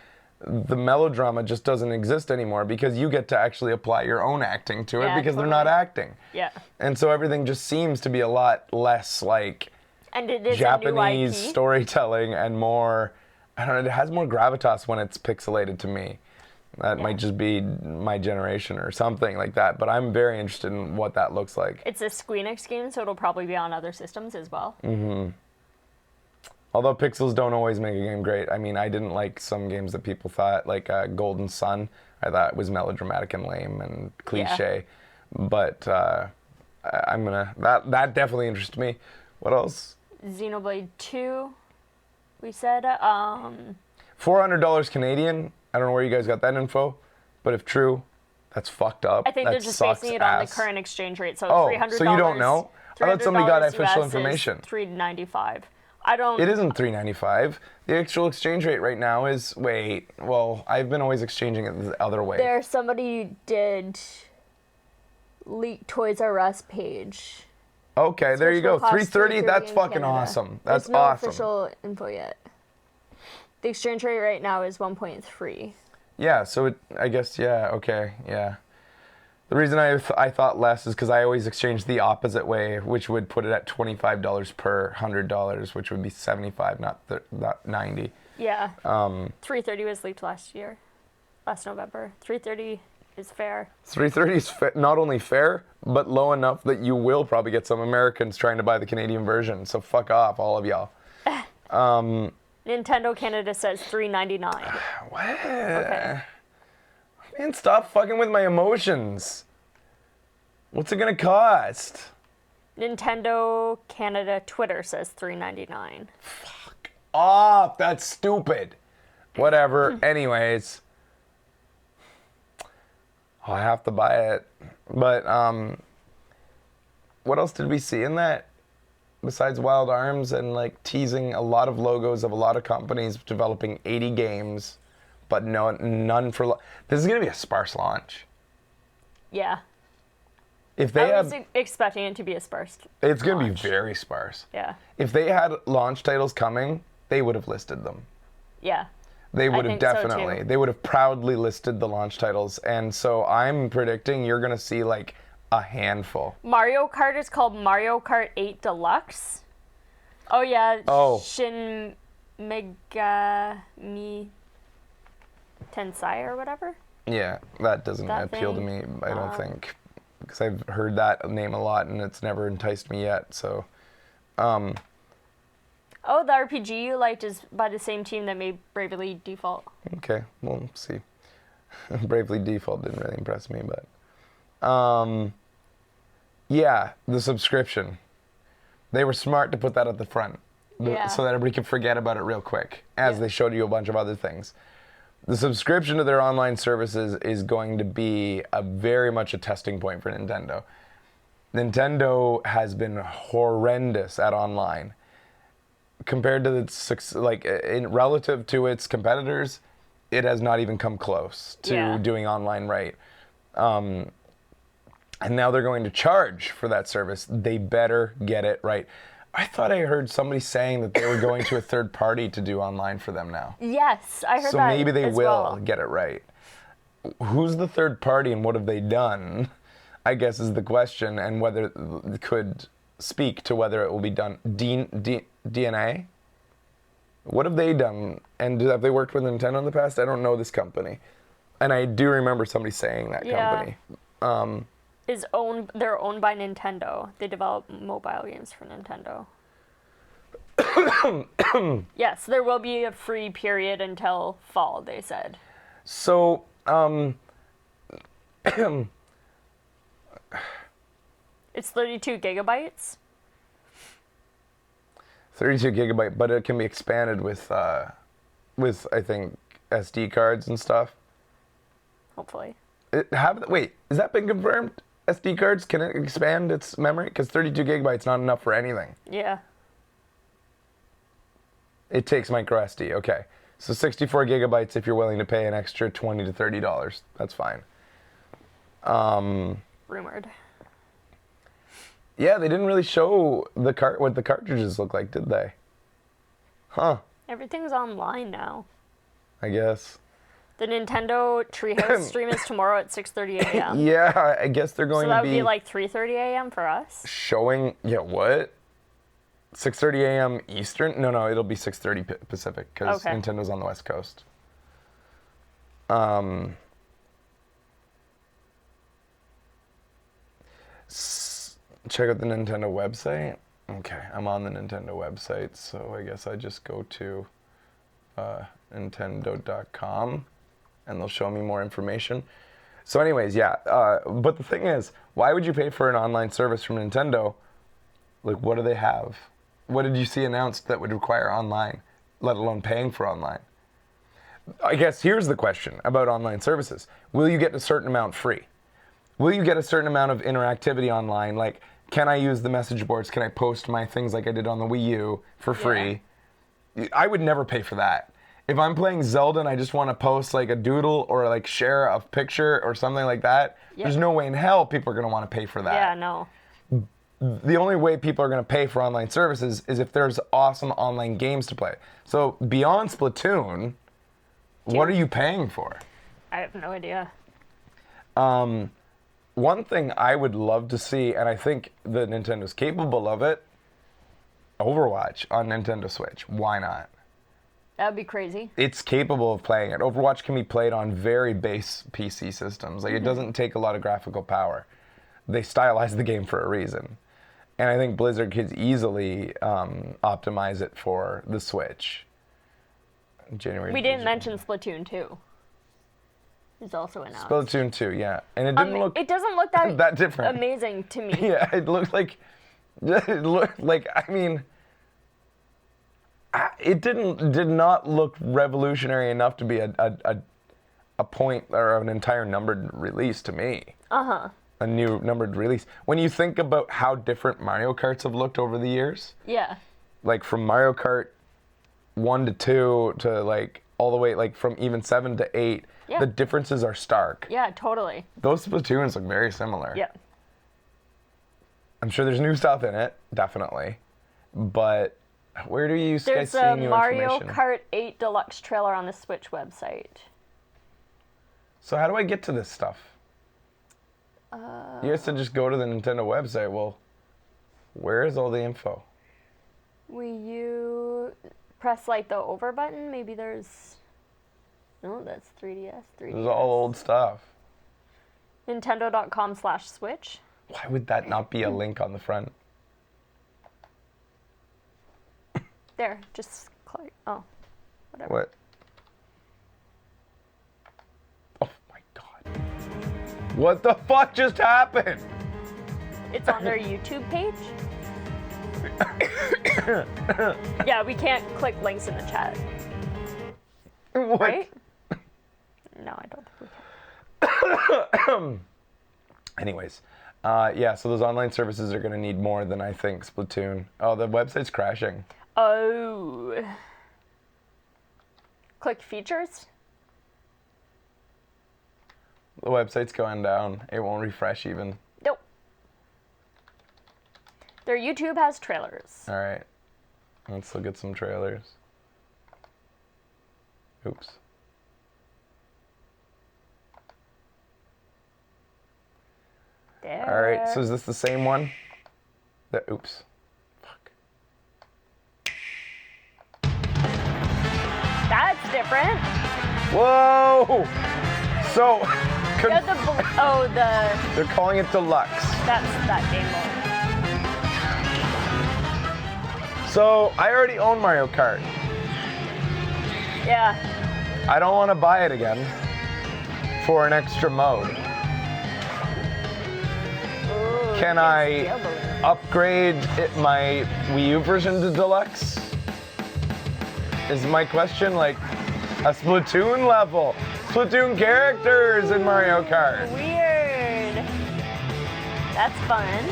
the melodrama just doesn't exist anymore because you get to actually apply your own acting to it Yeah, because they're not totally. acting. Yeah. And so everything just seems to be a lot less like And it is Japanese a new IP. storytelling and more, I don't know, it has more gravitas when it's pixelated to me. That might just be my generation or something like that, but I'm very interested in what that looks like. It's a Squeenix game, so it'll probably be on other systems as well. Mm-hmm. Although pixels don't always make a game great. I mean, I didn't like some games that people thought, like Golden Sun, I thought was melodramatic and lame and cliche. But I'm gonna, that definitely interests me. What else? Xenoblade 2, we said. $400 Canadian. I don't know where you guys got that info, but if true, that's fucked up. I think that they're just sucks basing it on the ass. current exchange rate. So Oh, $300. so you don't know? I thought somebody got official US is information. $3.95. I don't. It isn't $3.95. The actual exchange rate right now is, well, I've been always exchanging it the other way. There, somebody did leak Toys R Us page. Okay, there you go. Switch will cost $3.30. That's in fucking Canada. awesome. That's There's no awesome. official info yet. The exchange rate right now is 1.3. Yeah, so I guess, okay, yeah. The reason I thought less is because I always exchange the opposite way, which would put it at $25 per $100, which would be 75, not 90. Yeah. 330 was leaked last November. 330 is fair. 330 is not only fair, but low enough that you will probably get some Americans trying to buy the Canadian version. So fuck off, all of y'all. Nintendo Canada says $3.99. What? Okay. Man, stop fucking with my emotions. What's it gonna cost? Nintendo Canada Twitter says $3.99. Oh, that's stupid. Whatever. Anyways. Oh, I have to buy it. But, what else did we see in that? Besides Wild Arms and like teasing a lot of logos of a lot of companies developing 80 games, but none for... This is going to be a sparse launch. Yeah. If they I was had... expecting it to be a sparse. It's going to be very sparse. Yeah. If they had launch titles coming, they would have listed them. Yeah. They would have think so, definitely. too. They would have proudly listed the launch titles. And so I'm predicting you're going to see like a handful. Mario Kart is called Mario Kart 8 Deluxe. Oh yeah. Oh. Shin Megami Tensei or whatever. Yeah, that doesn't That appeal to thing, me, I don't think. Because I've heard that name a lot and it's never enticed me yet. So, Oh, the RPG you liked is by the same team that made Bravely Default. okay, we'll see. Bravely Default didn't really impress me, but... yeah, the subscription. They were smart to put that at the front. Yeah. So that everybody could forget about it real quick, as they showed you a bunch of other things. The subscription to their online services is going to be very much a testing point for Nintendo. Nintendo has been horrendous at online. Compared to relative to its competitors, it has not even come close to doing online right. And now they're going to charge for that service. They better get it right. I thought I heard somebody saying that they were going to a third party to do online for them now. Yes, I heard So that. maybe they as will well. get it right. Who's the third party and what have they done? I guess is the question, and whether it could speak to whether it will be done. DNA? What have they done? And have they worked with Nintendo in the past? I don't know this company. And I do remember somebody saying that company. They're owned by Nintendo. They develop mobile games for Nintendo. Yes, there will be a free period until fall, they said. So, it's 32 gigabytes. 32 gigabyte, but it can be expanded with I think SD cards and stuff. Hopefully. Wait, has that been confirmed? SD cards, can it expand its memory? Because 32 gigabytes not enough for anything. Yeah. It takes micro SD. Okay, so 64 gigabytes if you're willing to pay an extra $20 to $30. That's fine. Rumored. Yeah, they didn't really show what the cartridges look like, did they? Huh. Everything's online now. I guess. The Nintendo Treehouse stream is tomorrow at 6:30 a.m. Yeah, I guess they're going to be... So that would be like 3:30 a.m. for us? Showing... Yeah, what? 6:30 a.m. Eastern? No, it'll be 6:30 Pacific, because Nintendo's on the West Coast. Check out the Nintendo website. Okay, I'm on the Nintendo website, so I guess I just go to Nintendo.com, and they'll show me more information. So anyways, yeah, but the thing is, why would you pay for an online service from Nintendo? Like, what do they have? What did you see announced that would require online, let alone paying for online? I guess here's the question about online services. Will you get a certain amount free? Will you get a certain amount of interactivity online? Like, can I use the message boards? Can I post my things like I did on the Wii U for free? Yeah. I would never pay for that. If I'm playing Zelda and I just want to post like a doodle or like share a picture or something like that, there's no way in hell people are going to want to pay for that. Yeah, no. The only way people are going to pay for online services is if there's awesome online games to play. So beyond Splatoon, what are you paying for? I have no idea. One thing I would love to see, and I think that Nintendo's capable of it, Overwatch on Nintendo Switch. Why not? That would be crazy. It's capable of playing it. Overwatch can be played on very base PC systems. Like, it doesn't take a lot of graphical power. They stylized the game for a reason. And I think Blizzard could easily optimize it for the Switch. We didn't mention Splatoon 2. Is also announced. Splatoon 2, yeah. And it didn't look... It doesn't look that, that different. Amazing to me. Yeah, it looked like... I mean... It did not look revolutionary enough to be a point or an entire numbered release to me. Uh-huh. A new numbered release. When you think about how different Mario Karts have looked over the years. Yeah. Like from Mario Kart 1 to 2 to like all the way like from even 7 to 8. Yeah. The differences are stark. Yeah, totally. Those Splatoons look very similar. Yeah. I'm sure there's new stuff in it, definitely. But where do you guys see new information? There's a Mario Kart 8 Deluxe trailer on the Switch website. So how do I get to this stuff? You guys said just go to the Nintendo website. Well, where is all the info? You press like the over button? Maybe there's... No, that's 3DS. This is all old stuff. Nintendo.com/Switch. Why would that not be a link on the front? There, just click. Oh, whatever. What? Oh my god. What the fuck just happened? It's on their YouTube page? Yeah, we can't click links in the chat. What? Right? No, I don't think we can. Anyways, yeah, so those online services are going to need more than I think Splatoon. Oh, the website's crashing. Oh. Click features? The website's going down. It won't refresh even. Nope. Their YouTube has trailers. All right. Let's look at some trailers. Oops. There. All right, so is this the same one? Oops. That's different. Whoa! So, Yeah, the they're calling it deluxe. that's that game mode. So, I already own Mario Kart. Yeah. I don't want to buy it again for an extra mode. Can I upgrade my Wii U version to deluxe? Is my question, like a Splatoon level? Splatoon characters in Mario Kart. Weird. That's fun.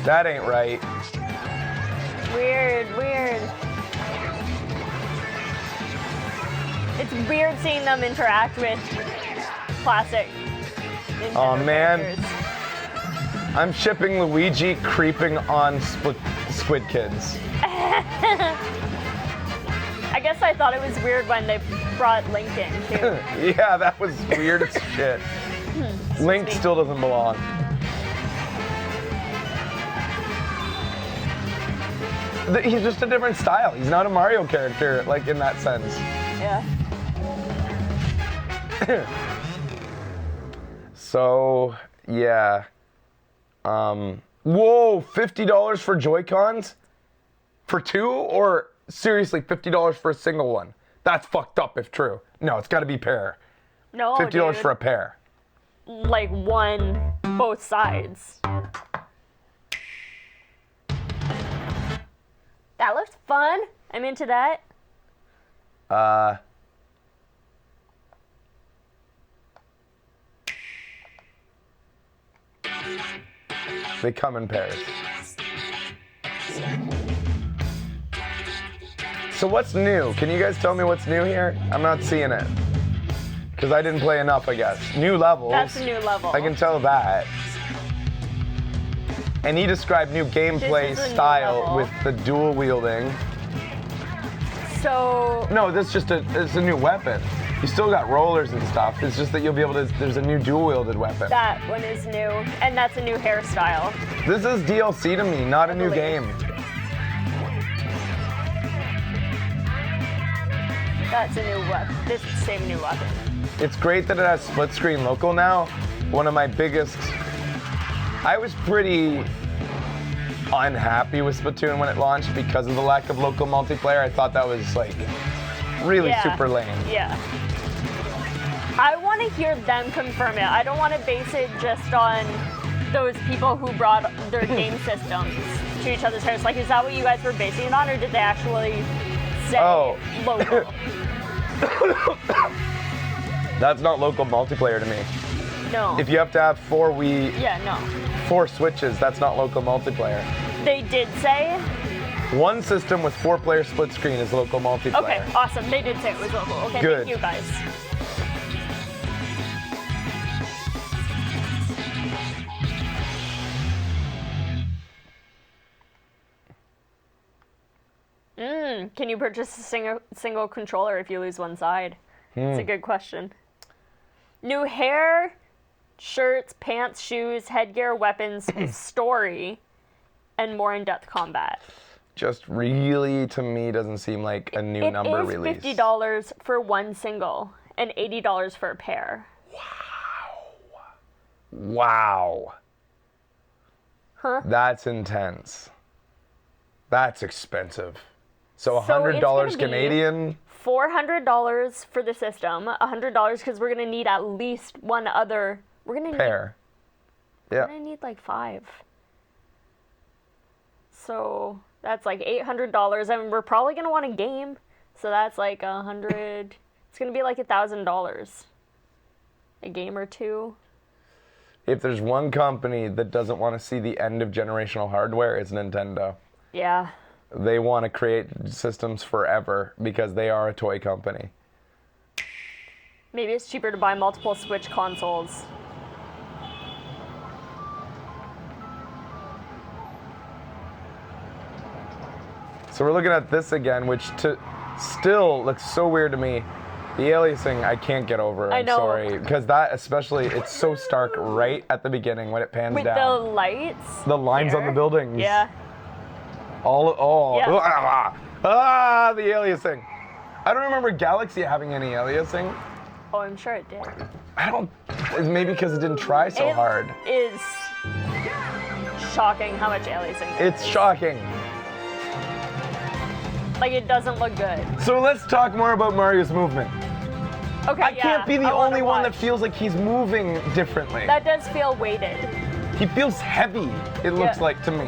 That ain't right. Weird. It's weird seeing them interact with classic Nintendo Oh man. characters. I'm shipping Luigi creeping on Squid Kids. I guess I thought it was weird when they brought Link in too. Yeah, that was weird as shit. Link still doesn't belong. He's just a different style. He's not a Mario character, like in that sense. Yeah. So, yeah. Whoa, $50 for Joy-Cons? For two? Or seriously, $50 for a single one? That's fucked up if true. No, it's gotta be pair. No, $50 dude. for a pair. Like one, both sides. That looks fun. I'm into that. They come in pairs. So what's new? Can you guys tell me what's new here? I'm not seeing it. Because I didn't play enough, I guess. New levels. That's a new level. I can tell that. And he described new gameplay This is a new style level. with the dual wielding. So No, this just it's a new weapon. You still got rollers and stuff. It's just that you'll be able to. There's a new dual wielded weapon. that one is new, and that's a new hairstyle. This is DLC to me, not a new game. That's a new weapon. This is the same new weapon. It's great that it has split screen local now. One of my biggest. I was pretty unhappy with Splatoon when it launched because of the lack of local multiplayer. I thought that was like really Yeah. super lame. Yeah. I want to hear them confirm it. I don't want to base it just on those people who brought their game systems to each other's house. Like, is that what you guys were basing it on, or did they actually say local? That's not local multiplayer to me. No. If you have to have four Yeah, four switches, that's not local multiplayer. no. They did say. One system with 4-player split screen is local multiplayer. Okay, awesome. They did say it was local. Okay, Good. thank you guys. Can you purchase a single controller if you lose one side? It's a good question. New hair, shirts, pants, shoes, headgear, weapons, story, and more in-depth combat. Just really, to me, doesn't seem like a new number release. It is $50 for one single and $80 for a pair. Wow. Huh? That's intense. That's expensive. So So it's $100 gonna be Canadian. $400 for the system, $100 because we're gonna need at least one other. We're gonna Pair. Need, Yeah. We're gonna need like 5. So that's like $800, and we're probably gonna want a game. So that's like 100. It's gonna be like $1,000. A game or two. If there's one company that doesn't want to see the end of generational hardware, it's Nintendo. Yeah. They want to create systems forever because they are a toy company. Maybe it's cheaper to buy multiple Switch consoles. So we're looking at this again, which still looks so weird to me. The aliasing, I can't get over. I I'm know. sorry. Because that, especially, it's so stark right at the beginning when it pans With down. the lights. The lines on the buildings. Yeah. Yeah. The aliasing. I don't remember Galaxy having any aliasing. Oh, I'm sure it did. I don't. Maybe because it didn't try so hard. It is shocking how much aliasing there It's is. shocking. Like, it doesn't look good. So let's talk more about Mario's movement. Okay, I can't be the I wanna only one that watch. feels like he's moving differently. That does feel weighted. He feels heavy, it looks like to me.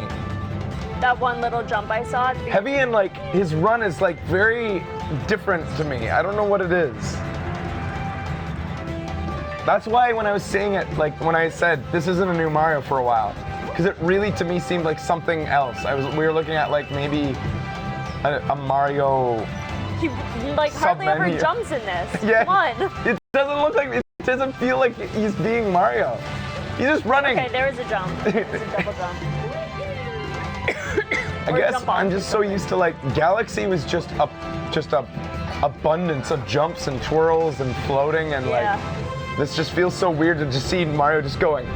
That one little jump I saw. Heavy and like his run is like very different to me. I don't know what it is. That's why when I was saying it, like when I said this isn't a new Mario for a while, because it really to me seemed like something else. We were looking at like maybe a Mario. He like hardly ever Sub-menu. jumps in this. Yeah. Come on. It doesn't look like it doesn't feel like he's being Mario. He's just running. Okay, there is a jump. There's a double jump. I guess I'm just so used to like Galaxy was just a abundance of jumps and twirls and floating and like this just feels so weird to just see Mario just going.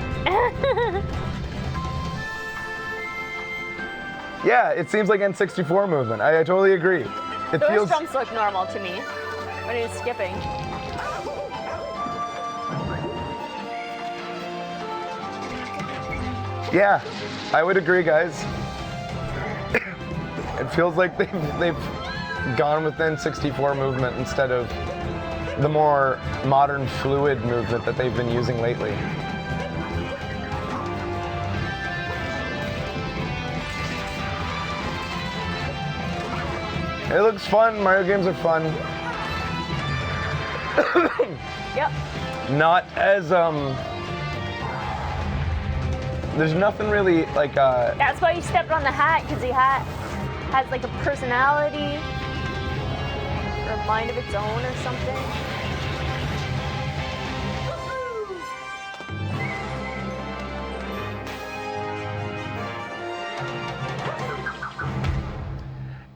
Yeah, it seems like N64 movement. I totally agree. It Those feels jumps look normal to me when he's skipping. Yeah, I would agree, guys. It feels like they've gone with N64 movement instead of the more modern fluid movement that they've been using lately. It looks fun. Mario games are fun. Yep. Not as there's nothing really like That's why he stepped on the hat, because he has like a personality or a mind of its own or something.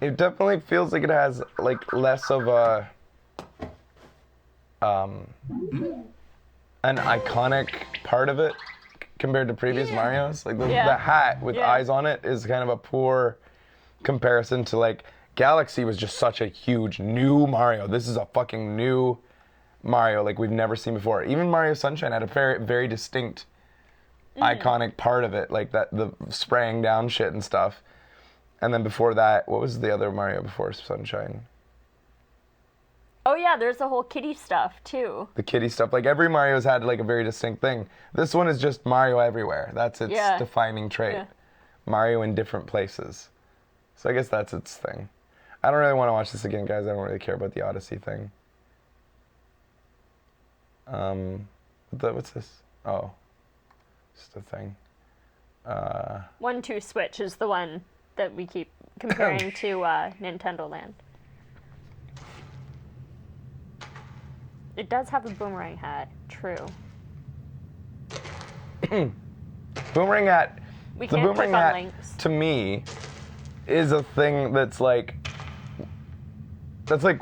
it definitely feels like it has like less of a an iconic part of it compared to previous Marios. Like the hat with eyes on it is kind of a poor comparison to like Galaxy was just such a huge new Mario. This is a fucking new Mario like we've never seen before. Even Mario Sunshine had a very, very distinct iconic part of it, like that the spraying down shit and stuff. And then before that, what was the other Mario before Sunshine? Oh yeah, there's the whole kitty stuff too. The kitty stuff. Like every Mario's had like a very distinct thing. This one is just Mario everywhere. That's its defining trait. Yeah. Mario in different places. So I guess that's its thing. I don't really want to watch this again, guys. I don't really care about the Odyssey thing. What's this? Oh, just a thing. 1-2 Switch is the one that we keep comparing to Nintendo Land. It does have a boomerang hat, true. Boomerang hat. We The can't boomerang click on hat links. to me is a thing that's like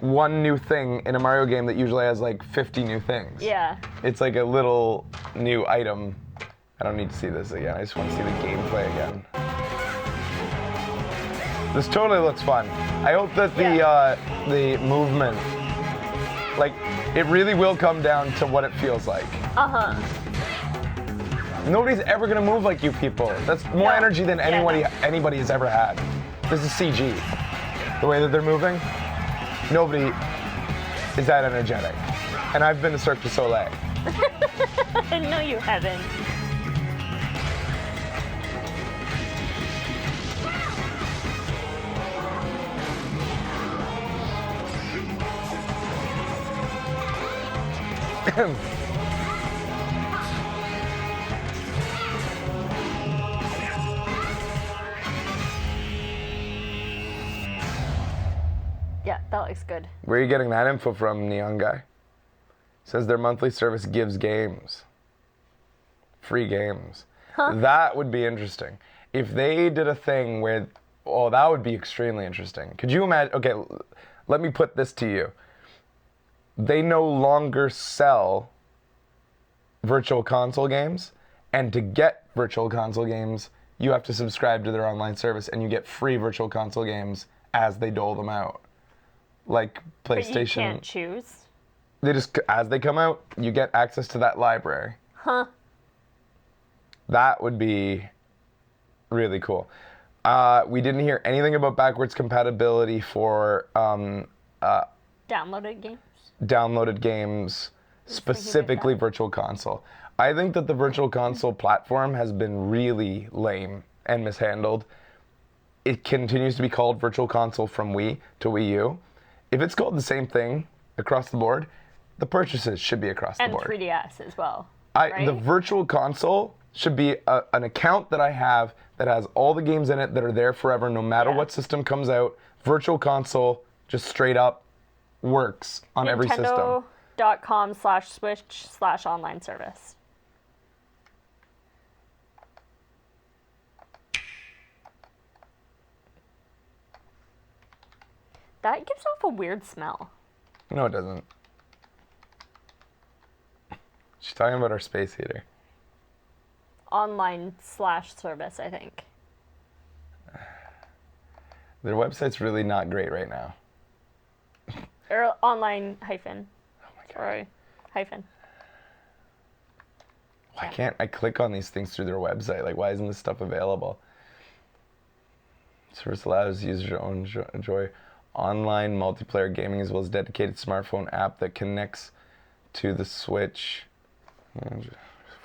one new thing in a Mario game that usually has like 50 new things. Yeah. It's like a little new item. I don't need to see this again. I just want to see the gameplay again. This totally looks fun. I hope that the movement, like, it really will come down to what it feels like. Uh-huh. Nobody's ever gonna move like you people. That's more energy than anybody has ever had. This is CG. The way that they're moving, nobody is that energetic. And I've been to Cirque du Soleil. No, you haven't. Yeah, that looks good. Where are you getting that info from, Neon Guy? Says their monthly service gives games. Free games. That would be interesting. If they did a thing where, oh, that would be extremely interesting. Could you imagine, okay, let me put this to you. they no longer sell virtual console games, and to get virtual console games, you have to subscribe to their online service, and you get free virtual console games as they dole them out. Like PlayStation. But you can't choose. They just, as they come out, you get access to that library. Huh. That would be really cool. We didn't hear anything about backwards compatibility for Downloaded games? downloaded games, specifically Virtual Console. I think that the Virtual Console platform has been really lame and mishandled. It continues to be called Virtual Console from Wii to Wii U. If it's called the same thing across the board, the purchases should be across the board. And 3DS as well. Right? The Virtual Console should be an account that I have that has all the games in it that are there forever, no matter what system comes out. Virtual Console just straight up works on every system. Nintendo.com/Switch/online service. That gives off a weird smell. No, it doesn't. She's talking about our space heater. Online/service, I think. Their website's really not great right now. Or online hyphen. Oh my god. Sorry. Hyphen. Why can't I click on these things through their website? Like, why isn't this stuff available? Service allows users to enjoy online multiplayer gaming as well as dedicated smartphone app that connects to the Switch.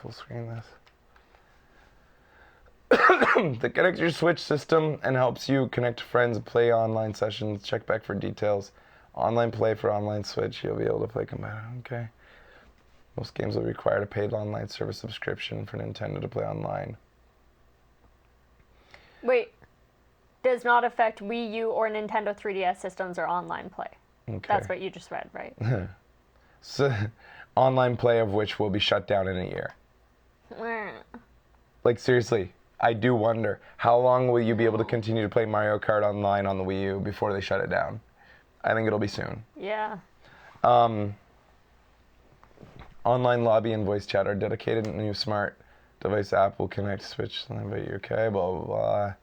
Full screen this. That connects your Switch system and helps you connect to friends and play online sessions. Check back for details. Online play for online Switch. You'll be able to play compatible. Okay. Most games will require a paid online service subscription for Nintendo to play online. Wait. Does not affect Wii U or Nintendo 3DS systems or online play. Okay. That's what you just read, right? So, online play of which will be shut down in a year. Like, seriously, I do wonder, how long will you be able to continue to play Mario Kart online on the Wii U before they shut it down? I think it'll be soon. Yeah. Online lobby and voice chat are dedicated. New smart device app will connect to Switch. Okay, blah, blah, blah.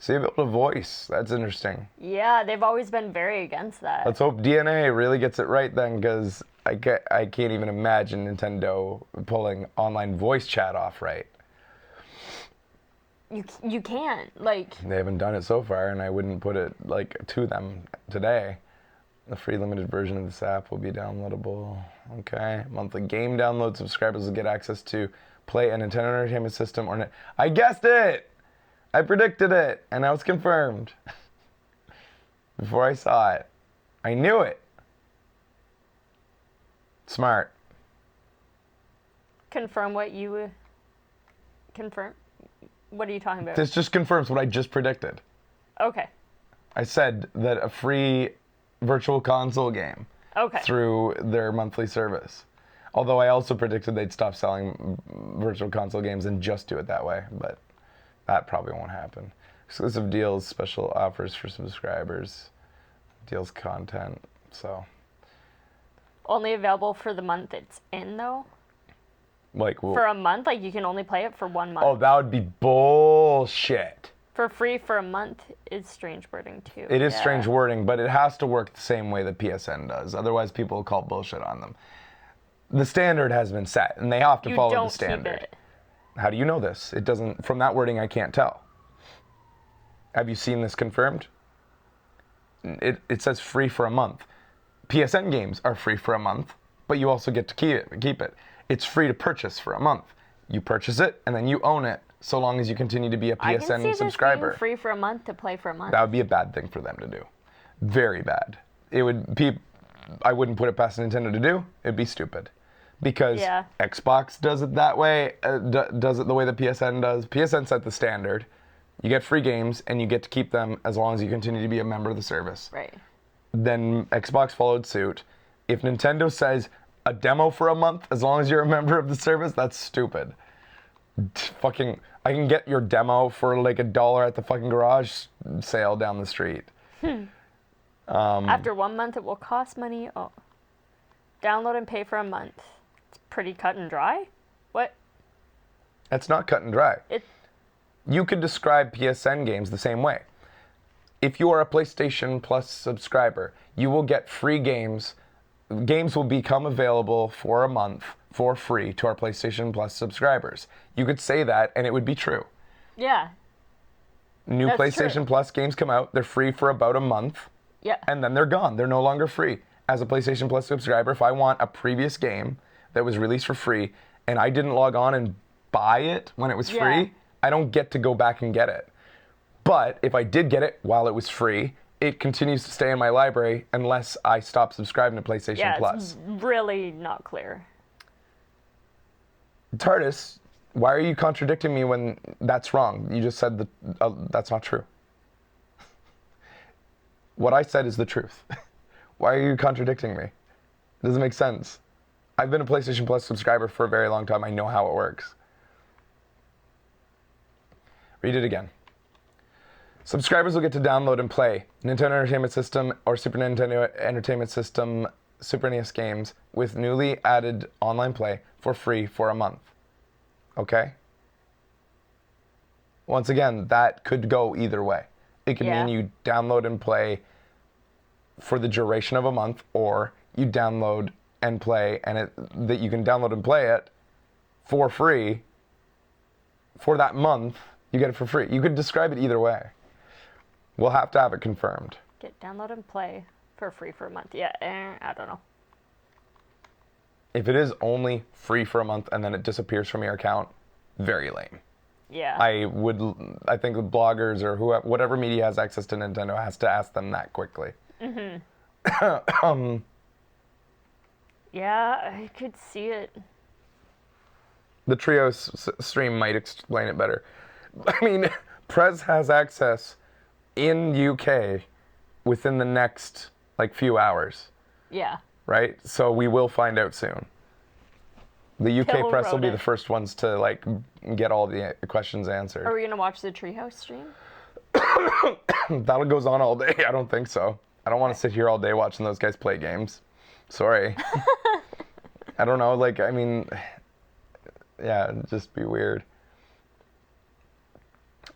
So you'll be able to voice. That's interesting. Yeah, they've always been very against that. Let's hope DNA really gets it right then, because I can't even imagine Nintendo pulling online voice chat off right. You can't, like... They haven't done it so far, and I wouldn't put it, like, to them today. The free limited version of this app will be downloadable. Okay. Monthly game download subscribers will get access to play a Nintendo Entertainment System or... I guessed it! I predicted it, and now it's confirmed. Before I saw it. I knew it. Smart. Confirm what you... Confirm? What are you talking about? This just confirms what I just predicted. Okay. I said that a free Virtual Console game through their monthly service. Although I also predicted they'd stop selling Virtual Console games and just do it that way, but that probably won't happen. Exclusive deals, special offers for subscribers, deals content, so. Only available for the month it's in, though? Like, for a month? Like, you can only play it for 1 month? Oh, that would be bullshit. For free for a month is strange wording, too. It is strange wording, but it has to work the same way that PSN does. Otherwise, people will call bullshit on them. The standard has been set, and they have to follow the standard. Keep it. How do you know this? It doesn't, from that wording, I can't tell. Have you seen this confirmed? It says free for a month. PSN games are free for a month, but you also get to keep it. It's free to purchase for a month. You purchase it, and then you own it, so long as you continue to be a PSN I can see subscriber. This being free for a month to play for a month. That would be a bad thing for them to do. Very bad. It would be, I wouldn't put it past Nintendo to do. It'd be stupid. Because Xbox does it that way, does it the way that PSN does. PSN set the standard. You get free games, and you get to keep them as long as you continue to be a member of the service. Right. Then Xbox followed suit. If Nintendo says a demo for a month, as long as you're a member of the service, that's stupid. Fucking, I can get your demo for like $1 at the fucking garage sale down the street. After 1 month, it will cost money. Oh. Download and pay for a month. It's pretty cut and dry. What? It's not cut and dry. You could describe PSN games the same way. If you are a PlayStation Plus subscriber, you will get free games. Games will become available for a month for free to our PlayStation Plus subscribers. You could say that and it would be true. Yeah. New That's PlayStation true. Plus games come out, they're free for about a month. Yeah. And then they're gone. They're no longer free. As a PlayStation Plus subscriber, if I want a previous game that was released for free and I didn't log on and buy it when it was free, I don't get to go back and get it. But if I did get it while it was free, it continues to stay in my library unless I stop subscribing to PlayStation Plus. It's really not clear. TARDIS, why are you contradicting me when that's wrong? You just said that that's not true. What I said is the truth. Why are you contradicting me? It doesn't make sense. I've been a PlayStation Plus subscriber for a very long time. I know how it works. Read it again. Subscribers will get to download and play Nintendo Entertainment System or Super Nintendo Entertainment System Super NES games with newly added online play for free for a month. Okay? Once again, that could go either way. It could mean you download and play for the duration of a month, or you download and play, and that you can download and play it for free for that month. You get it for free. You could describe it either way. We'll have to have it confirmed. Get download and play for free for a month. Yeah, I don't know. If it is only free for a month and then it disappears from your account, very lame. Yeah. I think the bloggers or whoever, whatever media has access to Nintendo has to ask them that quickly. Mm-hmm. Yeah, I could see it. The Trio stream might explain it better. I mean, Prez has access in UK within the next few hours. Yeah. Right? So we will find out soon. The UK Pill press will wrote be it. the first ones to get all the questions answered. Are we gonna watch the Treehouse stream? That goes on all day. I don't think so. I don't want to sit here all day watching those guys play games. Sorry. I don't know. Yeah, it'd just be weird.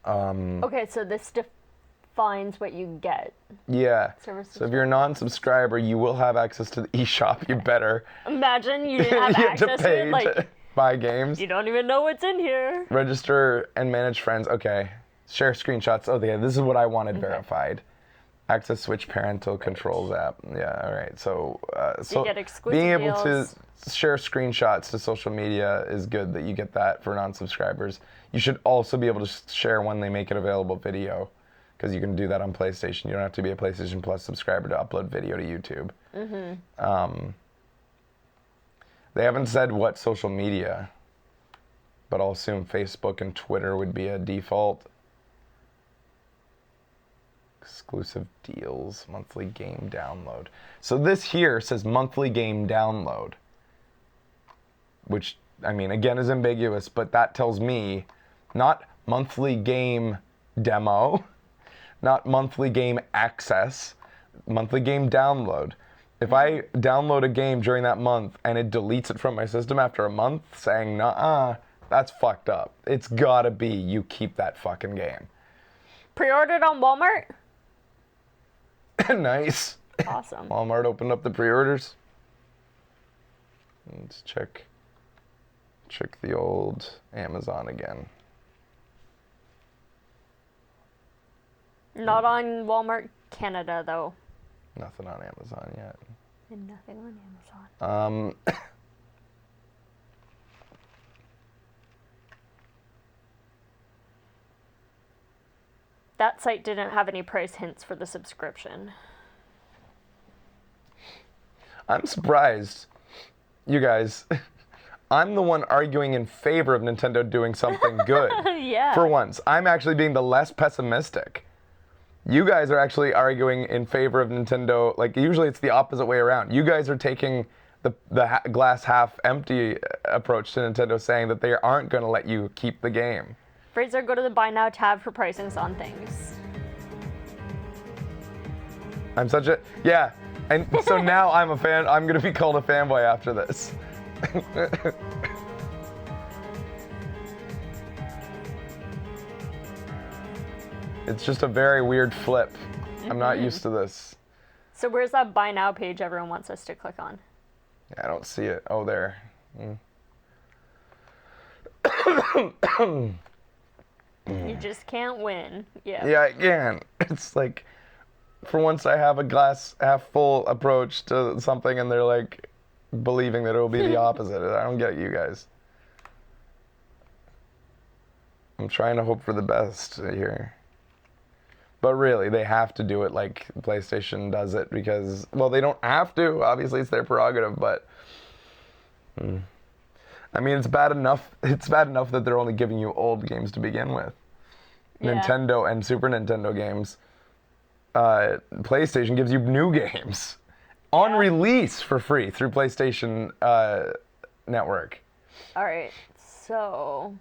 Okay, so this defines what you get. Yeah. Services. So if you're a non-subscriber, you will have access to the eShop. You better. Imagine you didn't have You have to access pay to it. to buy games. You don't even know what's in here. Register and manage friends. Okay. Share screenshots. Oh, yeah. This is what I wanted verified. Access Switch parental controls app. Yeah. All right. So, You get exclusive being able deals. to share screenshots to social media is good that you get that for non-subscribers. You should also be able to share when they make it available video, because you can do that on PlayStation. You don't have to be a PlayStation Plus subscriber to upload video to YouTube. Mm-hmm. They haven't said what social media, but I'll assume Facebook and Twitter would be a default. Exclusive deals, monthly game download. So this here says monthly game download, which, I mean, again, is ambiguous, but that tells me not monthly game demo, not monthly game access, monthly game download. If I download a game during that month and it deletes it from my system after a month saying, nah, that's fucked up. It's gotta be you keep that fucking game. Pre-ordered on Walmart? Nice. Awesome. Walmart opened up the pre-orders. Let's check the old Amazon again. Not on Walmart Canada, though. Nothing on Amazon yet. And nothing on Amazon. That site didn't have any price hints for the subscription. I'm surprised. You guys, I'm the one arguing in favor of Nintendo doing something good. Yeah. For once. I'm actually being the less pessimistic. You guys are actually arguing in favor of Nintendo. Usually it's the opposite way around. You guys are taking the glass half empty approach to Nintendo, saying that they aren't going to let you keep the game. Fraser, go to the Buy Now tab for pricings on things. I'm such a... Yeah, And so now I'm a fan. I'm gonna be called a fanboy after this. It's just a very weird flip. I'm not used to this. So where's that buy now page everyone wants us to click on? I don't see it. Oh, there. You just can't win. Yeah. Yeah, I can. It's like, for once I have a glass half full approach to something and they're like believing that it'll be the opposite. I don't get you guys. I'm trying to hope for the best here. But really, they have to do it like PlayStation does it because, well, they don't have to. Obviously, it's their prerogative, but I mean, it's bad enough. It's bad enough that they're only giving you old games to begin with. Yeah. Nintendo and Super Nintendo games. PlayStation gives you new games on release for free through PlayStation Network. All right. So.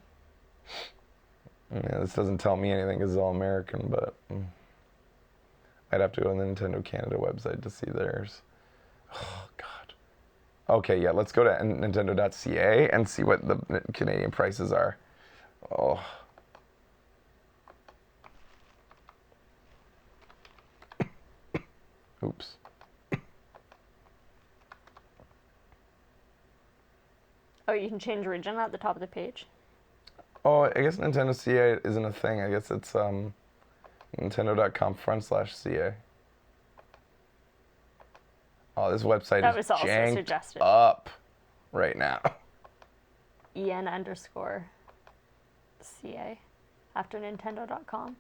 Yeah, this doesn't tell me anything because it's all American, but I'd have to go on the Nintendo Canada website to see theirs. Oh, God. Okay, yeah, let's go to Nintendo.ca and see what the Canadian prices are. Oh. Oops. Oh, you can change region at the top of the page. Oh, I guess Nintendo CA isn't a thing. I guess it's Nintendo.com/CA. Oh, this website That is was also janked suggested. up right now. EN_CA after Nintendo.com.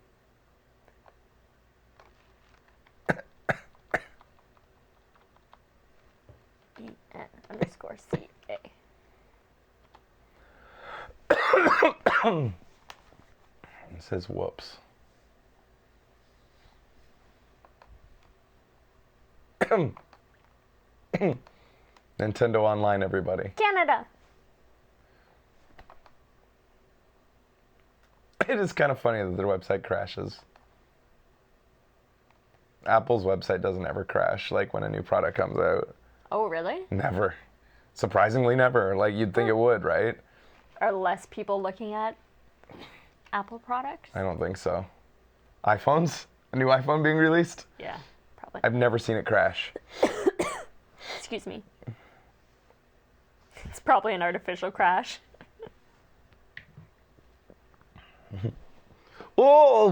EN_CA. It says whoops. Nintendo Online, everybody. Canada. It is kind of funny that their website crashes. Apple's website doesn't ever crash, like when a new product comes out. Oh, really? Never. Surprisingly, never. Like, you'd think it would, right? Are less people looking at Apple products? I don't think so. iPhones? A new iPhone being released? Yeah, probably. I've never seen it crash. Excuse me. It's probably an artificial crash. Oh,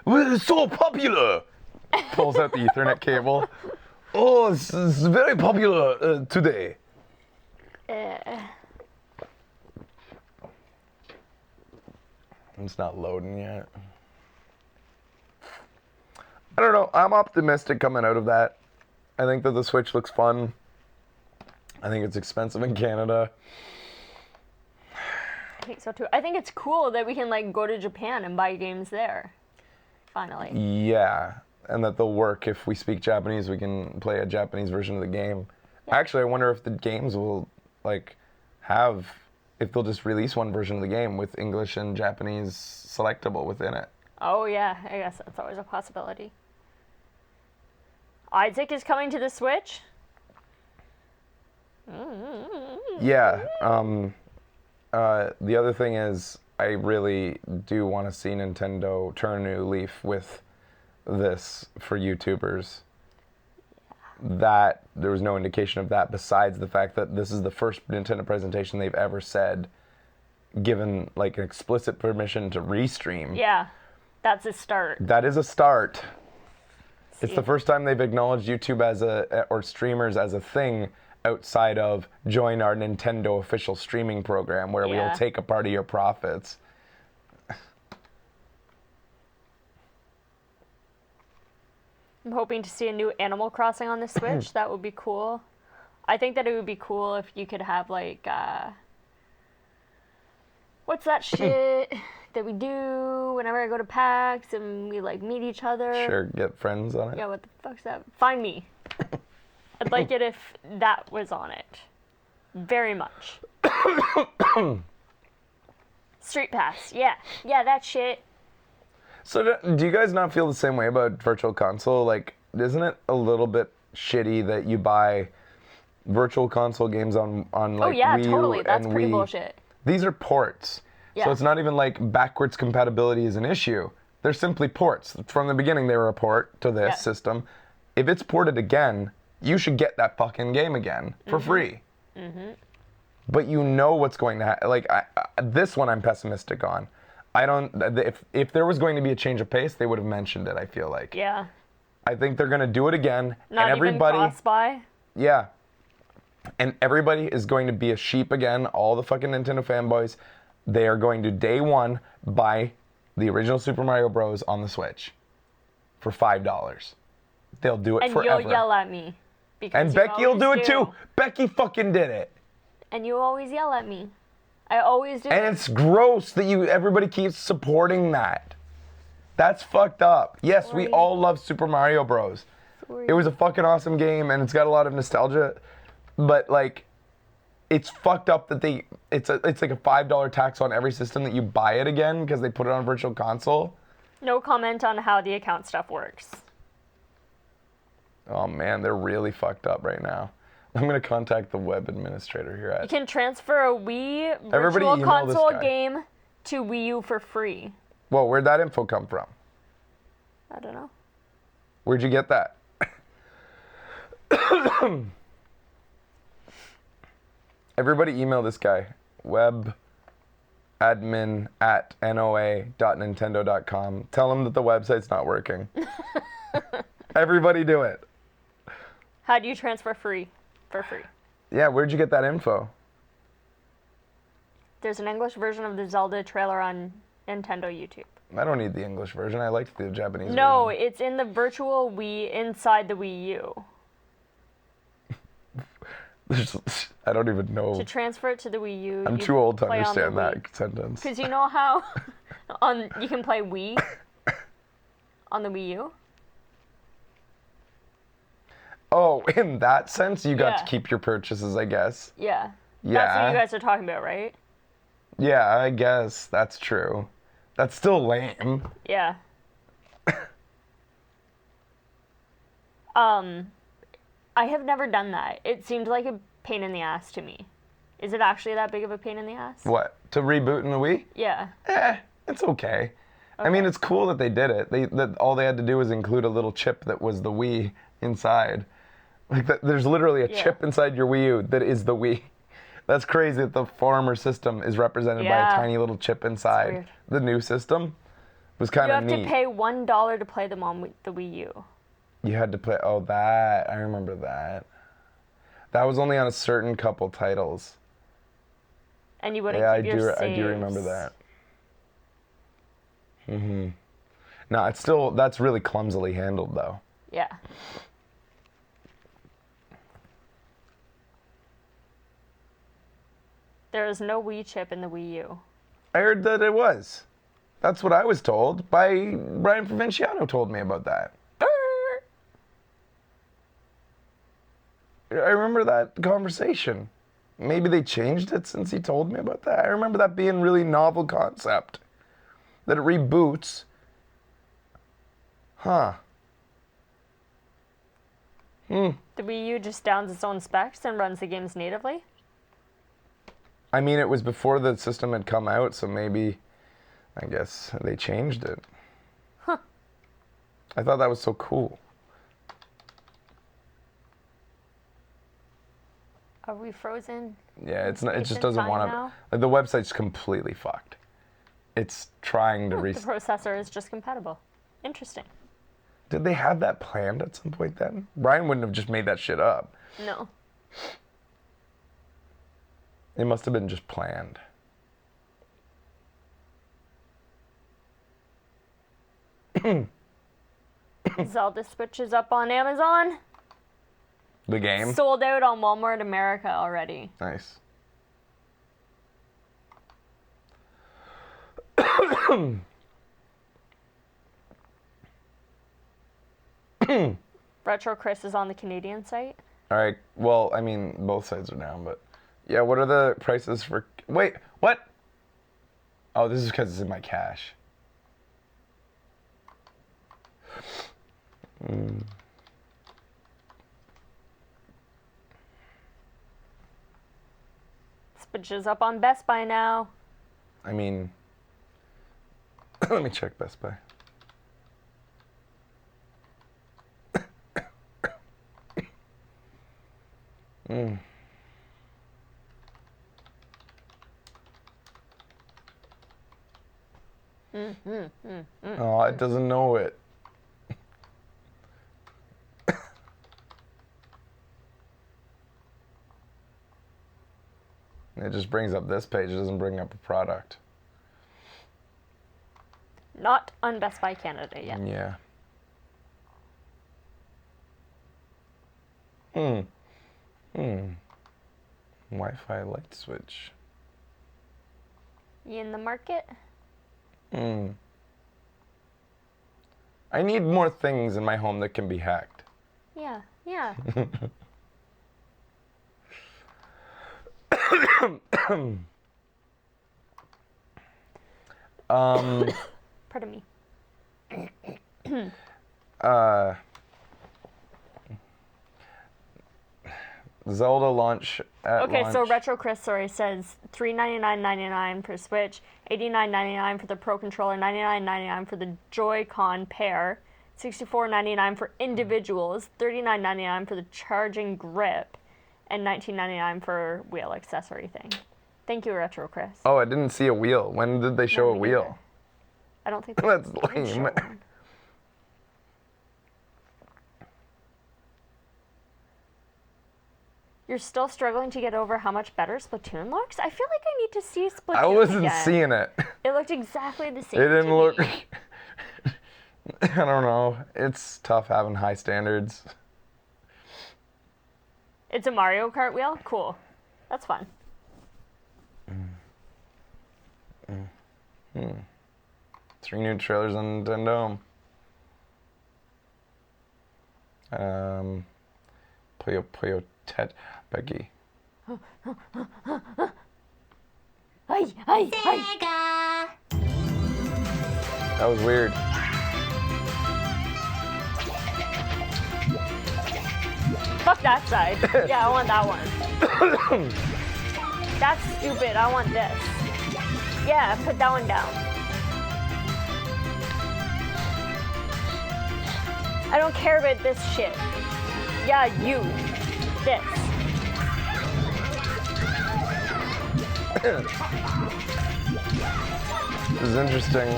we're so popular. Pulls out the Ethernet cable. Oh, it's very popular today. It's not loading yet. I don't know. I'm optimistic coming out of that. I think that the Switch looks fun. I think it's expensive in Canada. I think so too. I think it's cool that we can like go to Japan and buy games there. Finally. Yeah, and that they'll work if we speak Japanese. We can play a Japanese version of the game. Yeah. Actually, I wonder if the games will like have, if they'll just release one version of the game with English and Japanese selectable within it. Oh yeah, I guess that's always a possibility. Isaac is coming to the Switch. Yeah. The other thing is, I really do want to see Nintendo turn a new leaf with this for YouTubers. That there was no indication of that besides the fact that this is the first Nintendo presentation they've ever said given like an explicit permission to restream. Yeah, that's a start. That is a start. It's the first time they've acknowledged YouTube as or streamers as a thing outside of join our Nintendo official streaming program where we'll take a part of your profits. I'm hoping to see a new Animal Crossing on the Switch. That would be cool. I think that it would be cool if you could have like, what's that shit that we do whenever I go to PAX and we like meet each other? Sure, get friends on it. Yeah, what the fuck's that? Find me. I'd like it if that was on it. Very much. Street Pass. Yeah, that shit. So do you guys not feel the same way about Virtual Console? Like, isn't it a little bit shitty that you buy virtual console games on like Oh yeah, Wii U totally. That's and pretty Wii. bullshit. These are ports. Yeah. So it's not even like backwards compatibility is an issue. They're simply ports. From the beginning, they were a port to this system. If it's ported again, you should get that fucking game again for free. Mm-hmm. But you know what's going to happen. Like, this one I'm pessimistic on. I don't, if there was going to be a change of pace, they would have mentioned it, I feel like. Yeah. I think they're going to do it again. Not and everybody, even cross-buy? Yeah. And everybody is going to be a sheep again, all the fucking Nintendo fanboys. They are going to, day one, buy the original Super Mario Bros. On the Switch for $5. They'll do it and forever. you'll yell at me. Because And you Becky will do always it too. Becky fucking did it. And you always yell at me. I always do. And it's gross that everybody keeps supporting that. That's fucked up. Yes, we all love Super Mario Bros. It was a fucking awesome game and it's got a lot of nostalgia, but like, it's fucked up that it's like a $5 tax on every system that you buy it again because they put it on Virtual Console. No comment on how the account stuff works. Oh man, they're really fucked up right now. I'm gonna contact the web administrator here You at. can transfer a Wii Everybody Virtual email this Console guy. game to Wii U for free. Whoa, where'd that info come from? I don't know. Where'd you get that? Everybody email this guy, webadmin@noa.nintendo.com. Tell him that the website's not working. Everybody do it. How do you transfer for free? Yeah, where'd you get that info? There's an English version of the Zelda trailer on Nintendo YouTube. I don't need the English version. I liked the Japanese No, version. it's in the virtual Wii inside the Wii U. I don't even know. To transfer it to the Wii U, I'm you too old to play on the understand Wii. that sentence. Because you know how you can play Wii on the Wii U? Oh, in that sense, you got Yeah. to keep your purchases, I guess. Yeah. That's Yeah. what you guys are talking about, right? Yeah, I guess that's true. That's still lame. Yeah. I have never done that. It seemed like a pain in the ass to me. Is it actually that big of a pain in the ass? What? To reboot in the Wii? Yeah. It's okay. I mean, it's cool that they did it. That all they had to do was include a little chip that was the Wii inside. Like there's literally a chip inside your Wii U that is the Wii. That's crazy that the former system is represented by a Yeah. tiny little chip inside. weird. The new system was kind You of have neat. to pay $1 to play them on the Wii U. You had to play. Oh, that. I remember that. That was only on a certain couple titles. And you wouldn't Yeah, keep your saves. I do remember that. No, it's still, that's really clumsily handled though. Yeah. There is no Wii chip in the Wii U. I heard that it was. That's what I was told by Brian Provinciano told me about that. I remember that conversation. Maybe they changed it since he told me about that. I remember that being really novel concept. That it reboots. Huh. The Wii U just downs its own specs and runs the games natively? I mean, it was before the system had come out, so maybe, I guess, they changed it. Huh. I thought that was so cool. Are we frozen? Yeah, it's not, it Space just and doesn't time want to, now? like the website's completely fucked. It's trying to The restart. processor is just compatible. Interesting. Did they have that planned at some point then? Brian wouldn't have just made that shit up. No. It must have been just planned. Zelda Switch is up on Amazon. The game? Sold out on Walmart America already. Nice. Retro Chris is on the Canadian site. All right. Well, I mean, both sides are down, but yeah. What are the prices for? Wait, what? Oh, this is because it's in my cache. Switch is up on Best Buy now. I mean, let me check Best Buy. Oh, it doesn't know it. It just brings up this page. It doesn't bring up a product. Not on Best Buy Canada yet. Yeah. Wi-Fi light switch. You in the market? I need more things in my home that can be hacked. Yeah, yeah. Pardon me. Zelda launch at Okay, launch. so Retro Chris, says $399.99 per Switch, $89.99 for the Pro Controller, $99.99 for the Joy-Con pair, $64.99 for individuals, $39.99 for the charging grip, and $19.99 for wheel accessory thing. Thank you, Retro Chris. Oh, I didn't see a wheel. When did they show a wheel? I don't think That's didn't show lame. one. You're still struggling to get over how much better Splatoon looks? I feel like I need to see Splatoon I wasn't again. seeing it. It looked exactly the same. It didn't to look. me. I don't know. It's tough having high standards. It's a Mario Kart wheel? Cool. That's fun. 3 new trailers on Nintendo. Puyo Tet Becky. That was weird. Fuck that side. Yeah, I want that one. That's stupid. I want this. Yeah, put that one down. I don't care about this shit. Yeah, you. This. This is interesting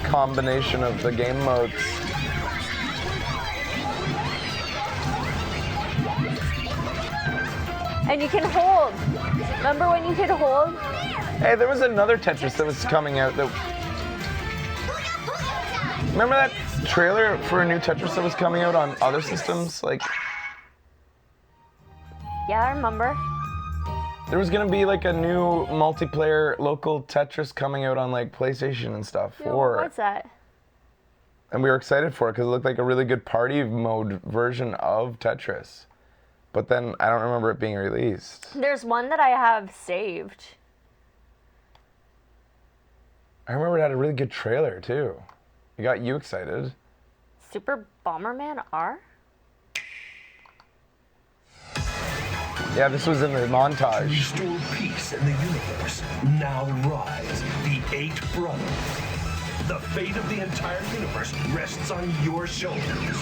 combination of the game modes. And you can hold. Remember when you could hold? Hey, there was another Tetris that was coming out that... Remember that trailer for a new Tetris that was coming out on other systems? Like, Yeah, I remember. there was gonna be like a new multiplayer local Tetris coming out on like PlayStation and stuff. What's that? And we were excited for it because it looked like a really good party mode version of Tetris. But then I don't remember it being released. There's one that I have saved. I remember it had a really good trailer too. It got you excited. Super Bomberman R? Yeah, this was in the montage. Restore peace in the universe. Now rise, the 8 brothers. The fate of the entire universe rests on your shoulders.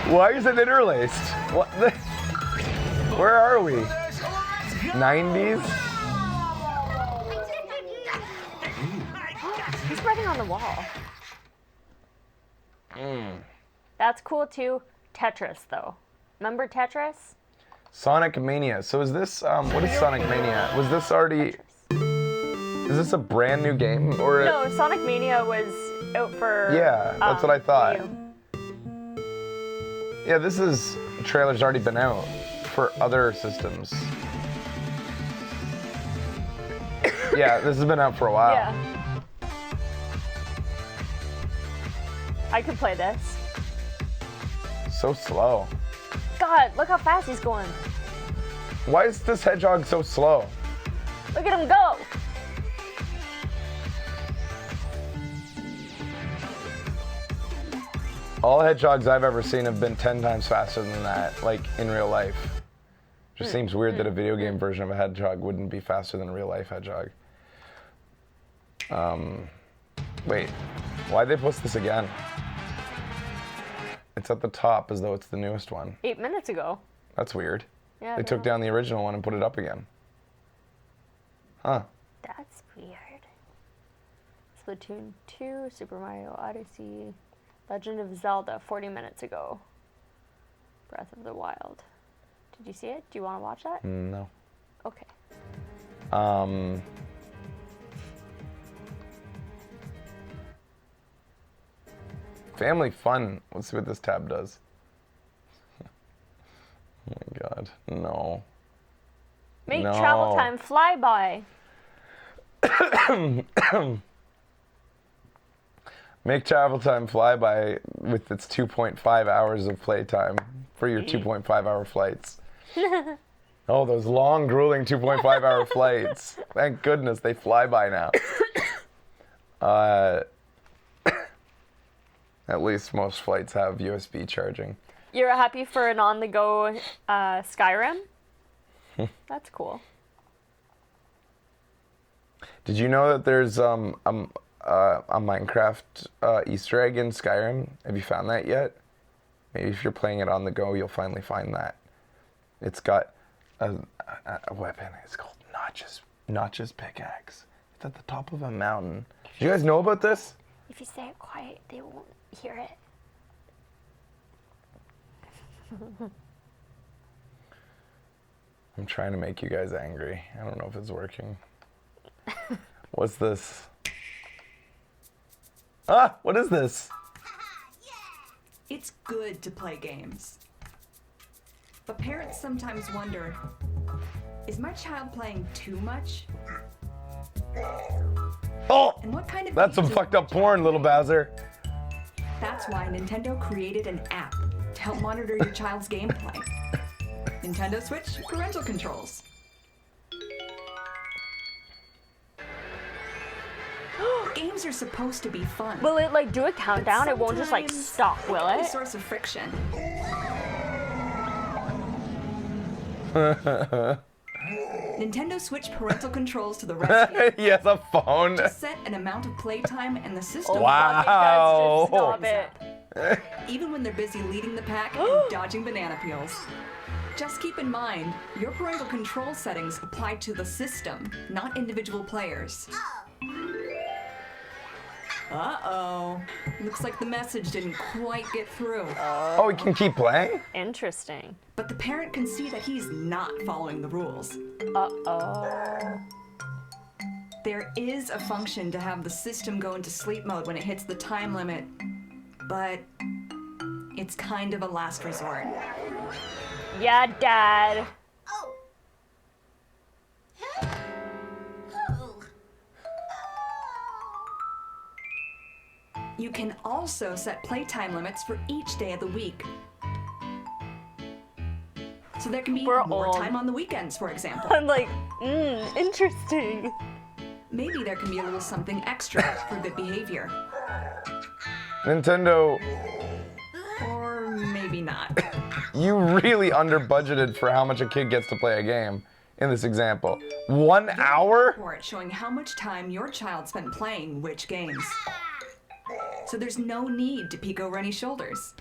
Why is it interlaced? What the? Where are we? 90s? He's writing on the wall. That's cool too. Tetris though. Remember Tetris? Sonic Mania. So is this, what is Sonic Mania? Was this already, is this a brand new game? Or? No, Sonic Mania was out for... Yeah, that's what I thought. Wii U. Yeah, this is, the trailer's already been out for other systems. Yeah, this has been out for a while. Yeah. I could play this. So slow. God, look how fast he's going. Why is this hedgehog so slow? Look at him go. All hedgehogs I've ever seen have been 10 times faster than that, like in real life. Just seems weird that a video game version of a hedgehog wouldn't be faster than a real life hedgehog. Wait, why'd they post this again? It's at the top as though it's the newest one. 8 minutes ago. That's weird. Yeah. They took down the original one and put it up again. Huh. That's weird. Splatoon 2, Super Mario Odyssey, Legend of Zelda, 40 minutes ago. Breath of the Wild. Did you see it? Do you want to watch that? No. Okay. Family fun. Let's see what this tab does. Oh my god. No. Make No. travel time fly by. Make travel time fly by with its 2.5 hours of playtime for your 2.5 hour flights. Oh, those long, grueling 2.5 hour flights. Thank goodness they fly by now. At least most flights have USB charging. You're happy for an on-the-go Skyrim? That's cool. Did you know that there's a Minecraft Easter egg in Skyrim? Have you found that yet? Maybe if you're playing it on the go, you'll finally find that. It's got a weapon. It's called Notch's pickaxe. It's at the top of a mountain. Did you guys know about this? If you say it quiet, they won't hear it. I'm trying to make you guys angry. I don't know if it's working. What's this? Ah, what is this? It's good to play games. But parents sometimes wonder, is my child playing too much? Oh! And what kind of That's some fucked up porn, little Bowser. That's why Nintendo created an app to help monitor your child's gameplay. Nintendo Switch parental controls. Games are supposed to be fun. Will it like do a countdown? It won't just like stop, will A it? source of friction. Nintendo Switch parental controls to the rescue. He has a phone. Just set an amount of playtime and the system. Wow. Stop it. Even when they're busy leading the pack and dodging banana peels. Just keep in mind, your parental control settings apply to the system, not individual players. Uh-oh. Looks like the message didn't quite get through. Oh, we can keep playing? Interesting. But the parent can see that he's not following the rules. Uh-oh. There is a function to have the system go into sleep mode when it hits the time limit, but it's kind of a last resort. Yeah, Dad. You can also set playtime limits for each day of the week. So there can be more time on the weekends, for example. I'm like, interesting. Maybe there can be a little something extra for good behavior. Nintendo, Or maybe not. you really under budgeted for how much a kid gets to play a game in this example. 1 hour? Report showing how much time your child spent playing which games. So there's no need to peek over any shoulders.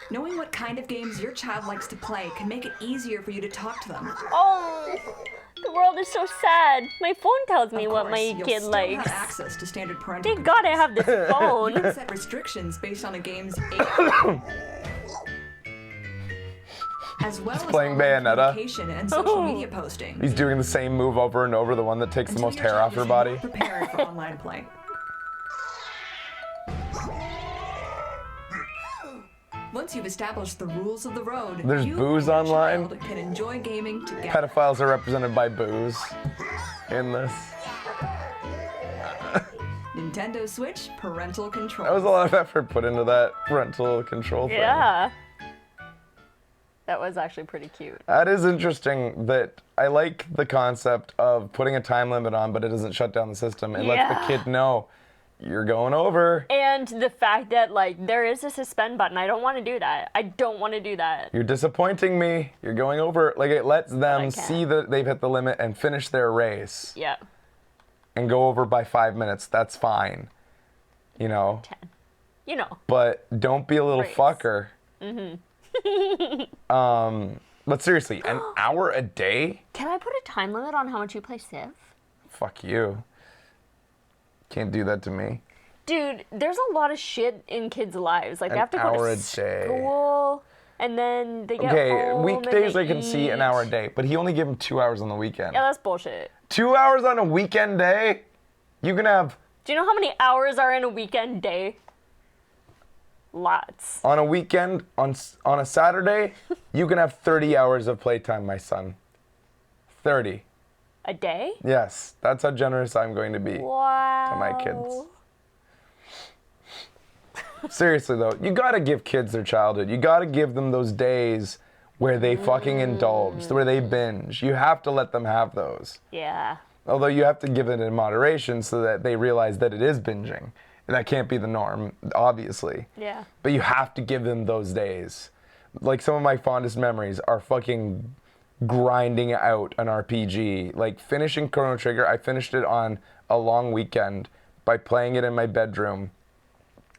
Knowing what kind of games your child likes to play can make it easier for you to talk to them. Oh, the world is so sad. My phone tells me what my You'll kid still likes. have access to standard parental Thank God I have this You phone. can set restrictions based on a game's age. As well as playing online Bayonetta. communication and social media posting. He's doing the same move over and over, the one that takes the most hair off her body. Prepared for online play. Once you've established the rules of the road, There's you booze and your online. child can enjoy gaming together. Pedophiles are represented by booze in this. Nintendo Switch parental control. That was a lot of effort put into that parental control thing. Yeah. That was actually pretty cute. That is interesting. That I like the concept of putting a time limit on, but it doesn't shut down the system. It lets the Yeah. kid know you're going over. And the fact that, like, there is a suspend button. I don't want to do that. I don't want to do that. You're disappointing me. You're going over. Like, it lets them see that they've hit the limit and finish their race. Yeah. And go over by 5 minutes. That's fine. You know? 10. You know. But don't be a little fucker. But seriously, an hour a day? Can I put a time limit on how much you play Civ? Fuck you. Can't do that to me. Dude, there's a lot of shit in kids' lives. Like, they An have to go hour to a day. school, and then they get Okay, home weekdays and I they can see an eat. hour a day, but he only gave him 2 hours on the weekend. Yeah, that's bullshit. 2 hours on a weekend day? You can have, Do you know how many hours are in a weekend day? Lots. on a weekend, on a Saturday, you can have 30 hours of playtime, my son. 30. A day? Yes, that's how generous I'm going to be Wow. to my kids. Seriously though, you gotta give kids their childhood. You gotta give them those days where they fucking indulge, where they binge. You have to let them have those. Yeah. Although you have to give it in moderation so that they realize that it is binging. And that can't be the norm, obviously. Yeah. But you have to give them those days. Like, some of my fondest memories are fucking grinding out an RPG. Like, finishing Chrono Trigger, I finished it on a long weekend by playing it in my bedroom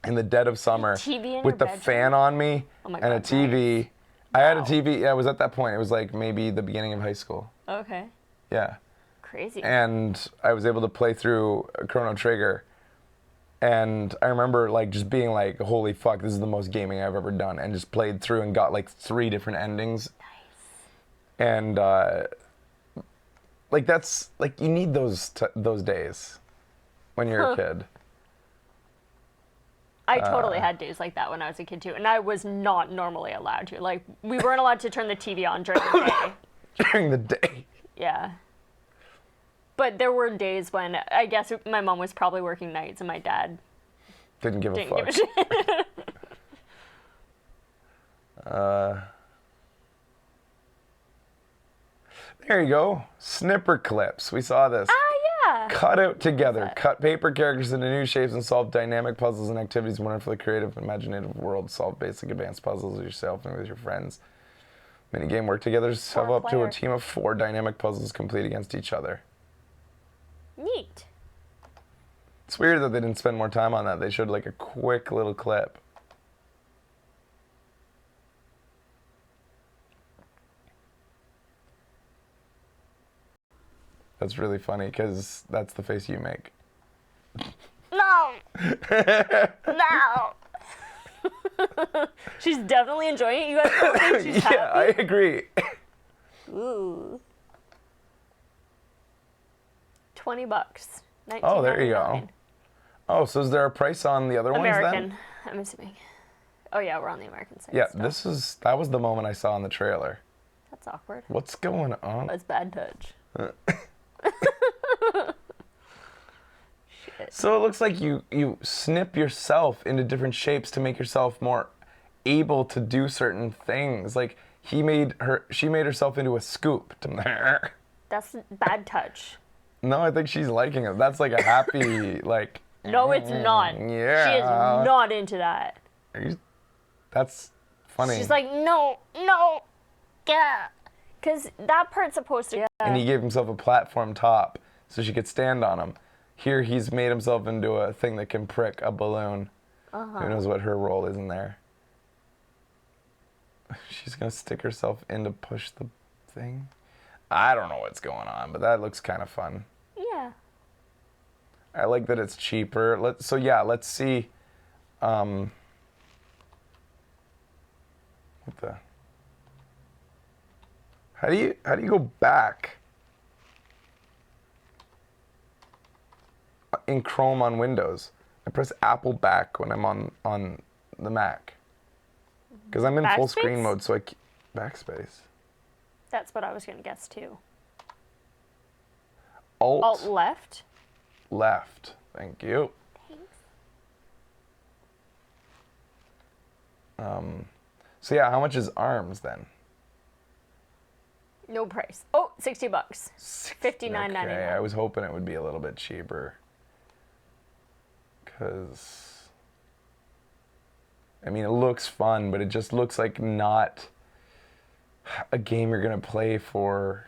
in the dead of summer TV in with your the fan on me Oh my and a God, TV. I had a TV. Yeah, it was at that point. It was like maybe the beginning of high school. Okay. Yeah. Crazy. And I was able to play through Chrono Trigger. And I remember like just being like, holy fuck, this is the most gaming I've ever done. And just played through and got like 3 different endings. Nice. And like that's, like you need those days when you're a kid. I totally had days like that when I was a kid too. And I was not normally allowed to. Like, we weren't allowed to turn the TV on during the day. During the day. Yeah. But there were days when I guess my mom was probably working nights and my dad Didn't give a didn't fuck. give a shit. There you go. Snipper clips. We saw this. Yeah. Cut out together. Cut paper characters into new shapes and solve dynamic puzzles and activities. Wonderfully creative, imaginative world. Solve basic advanced puzzles with yourself and with your friends. Minigame work together to solve up to a team of 4 dynamic puzzles complete against each other. Neat. It's weird that they didn't spend more time on that. They showed like a quick little clip. That's really funny because that's the face you make. No. No. She's definitely enjoying it. You guys don't think she's happy? Yeah, I agree. Ooh. $20. Oh, there you go. $19.99. Oh, so is there a price on the other ones American, then? I'm assuming. Oh yeah, we're on the American side. Yeah, still. that was the moment I saw in the trailer. That's awkward. What's going on? That's bad touch. So it looks like you snip yourself into different shapes to make yourself more able to do certain things. Like she made herself into a scoop. That's bad touch. No, I think she's liking it. That's like a happy like. No, it's not. Yeah. She is not into that. That's funny. She's like, no, yeah. Because that part's supposed to. And he gave himself a platform top so she could stand on him. Here he's made himself into a thing that can prick a balloon. Who knows what her role is in there. She's gonna stick herself in to push the thing. I don't know what's going on, but that looks kind of fun. Yeah. I like that it's cheaper. Let's see. What the? How do you go back in Chrome on Windows? I press Apple back when I'm on the Mac because I'm in full screen mode. So backspace. That's what I was gonna guess too. Alt left. Left. Thank you. Thanks. So yeah, how much is ARMS then? No price. Oh, $60. $59.99. Okay, I was hoping it would be a little bit cheaper. Because, I mean, it looks fun, but it just looks like not a game you're going to play for.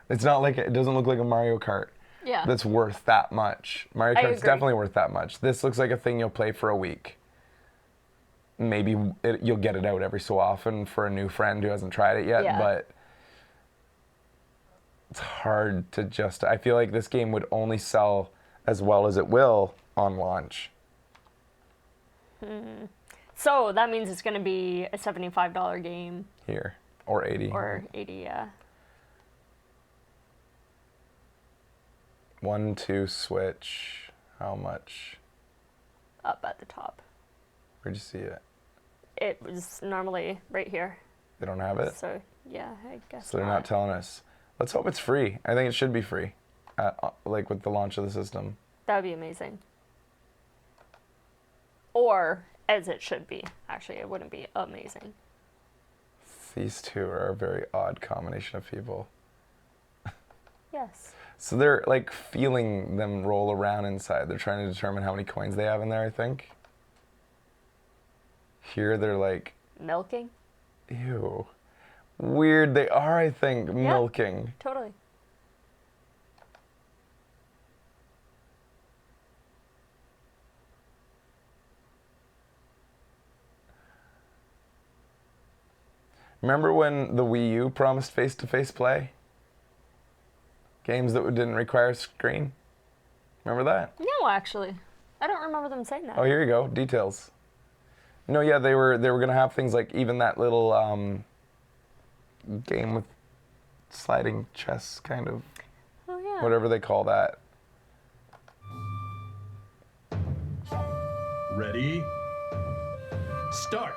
It's not like, it doesn't look like a Mario Kart. Yeah. That's worth that much. Mario I Kart's agree. definitely worth that much. This looks like a thing you'll play for a week. Maybe you'll get it out every so often for a new friend who hasn't tried it yet, Yeah. but it's hard to just, I feel like this game would only sell as well as it will on launch. So that means it's going to be a $75 game. Here, or 80. Or 80, yeah. 1, 2 Switch, how much? Up at the top. Where'd you see it? It was normally right here. They don't have it? So, yeah, I guess So they're not telling us. Let's hope it's free. I think it should be free, like with the launch of the system. That would be amazing. Or, as it should be. Actually, it wouldn't be amazing. These two are a very odd combination of people. Yes. So they're like feeling them roll around inside. They're trying to determine how many coins they have in there, I think. Here they're like, Milking? ew. Weird. They are, I think, milking. Totally. Remember when the Wii U promised face-to-face play? Games that didn't require a screen? Remember that? No, actually. I don't remember them saying that. Oh, here you go. Details. No, yeah, they were gonna have things like even that little game with sliding chess kind of. Oh yeah. Whatever they call that. Ready? Start.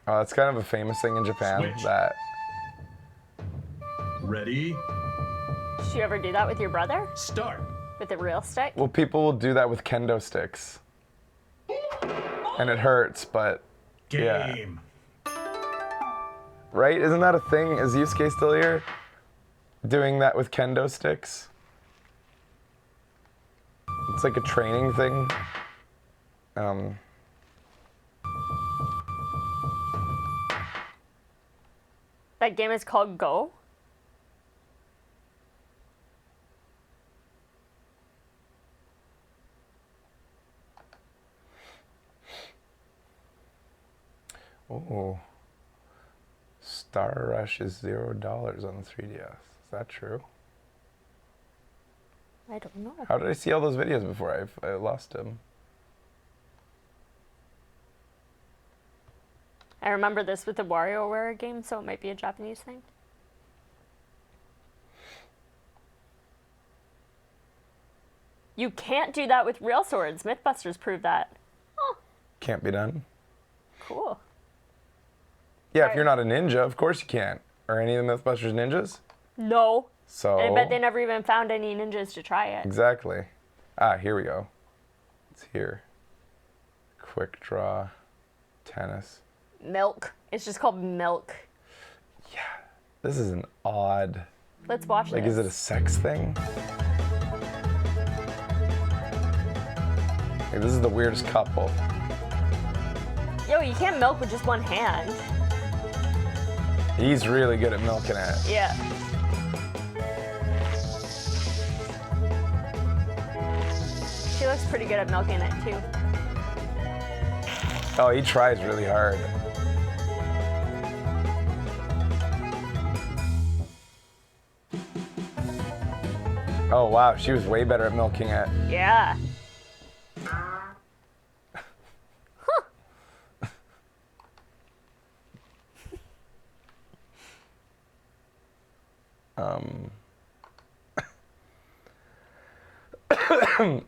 Oh, that's kind of a famous thing in Japan. Switch. That. Ready? Did you ever do that with your brother? Start. With a real stick? Well, people will do that with kendo sticks. And it hurts, but Game. yeah. Right? Isn't that a thing? Is Yusuke still here? Doing that with kendo sticks? It's like a training thing. That game is called Go? Oh. Star Rush is $0 on the 3DS. Is that true? I don't know. How did I see all those videos before? I lost them. I remember this with the WarioWare game, so it might be a Japanese thing. You can't do that with real swords. Mythbusters proved that. Oh, Can't be done. cool. Yeah, if you're not a ninja, of course you can't. Are any of the Mythbusters ninjas? No. So. I bet they never even found any ninjas to try it. Exactly. Ah, here we go. It's here. Quick draw. Tennis. Milk. It's just called Milk. This is an odd. Let's watch Like, this. is it a sex thing? Like, this is the weirdest couple. Yo, you can't milk with just one hand. He's really good at milking it. Yeah. She looks pretty good at milking it, too. Oh, he tries really hard. Oh, wow. She was way better at milking it. Yeah.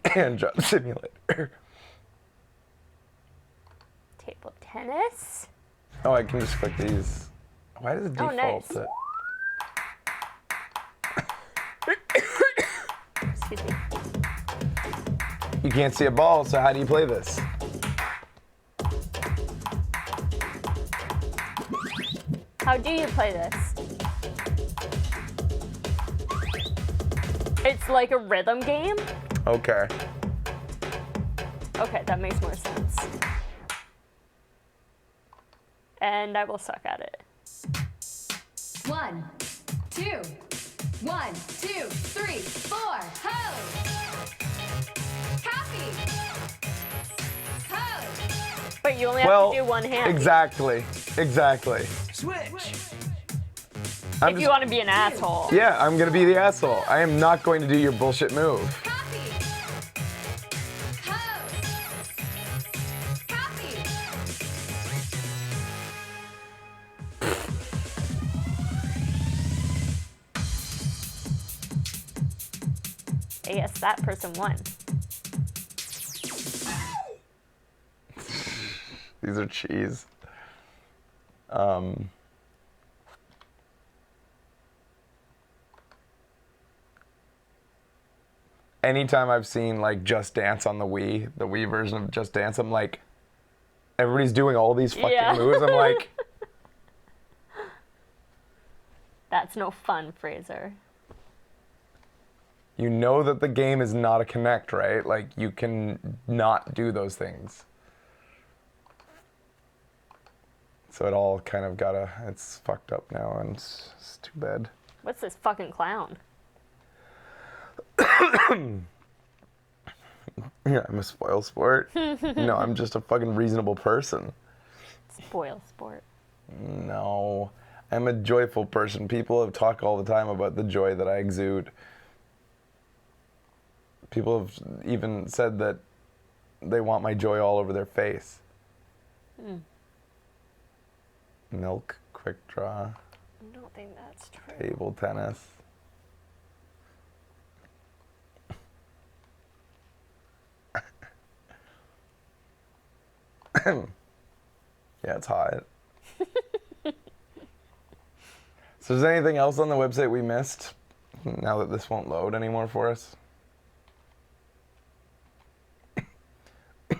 Hand job simulator. Table tennis. Oh, I can just click these. Why does it Oh, default nice. Excuse me. You can't see a ball, so how do you play this? How do you play this? It's like a rhythm game? Okay. Okay, that makes more sense. And I will suck at it. 1, 2, 1, 2, 3, 4, ho! Copy! Ho! But you only have to do one hand. Exactly. Switch! If you want to be an asshole. Yeah, I'm gonna be the asshole. I am not going to do your bullshit move. I guess that person won. These are cheese. Anytime I've seen like Just Dance on the Wii version of Just Dance, I'm like, everybody's doing all these fucking moves. I'm like, that's no fun, Fraser. you know that the game is not a Kinect, right? Like, you can not do those things. So it all kind of it's fucked up now, and it's too bad. What's this fucking clown? Yeah, I'm a spoil sport. No, I'm just a fucking reasonable person. Spoil sport. No, I'm a joyful person. People have talked all the time about the joy that I exude. People have even said that they want my joy all over their face. Milk, quick draw. I don't think that's true. Table tennis. Yeah, it's hot. So is there anything else on the website we missed now that this won't load anymore for us?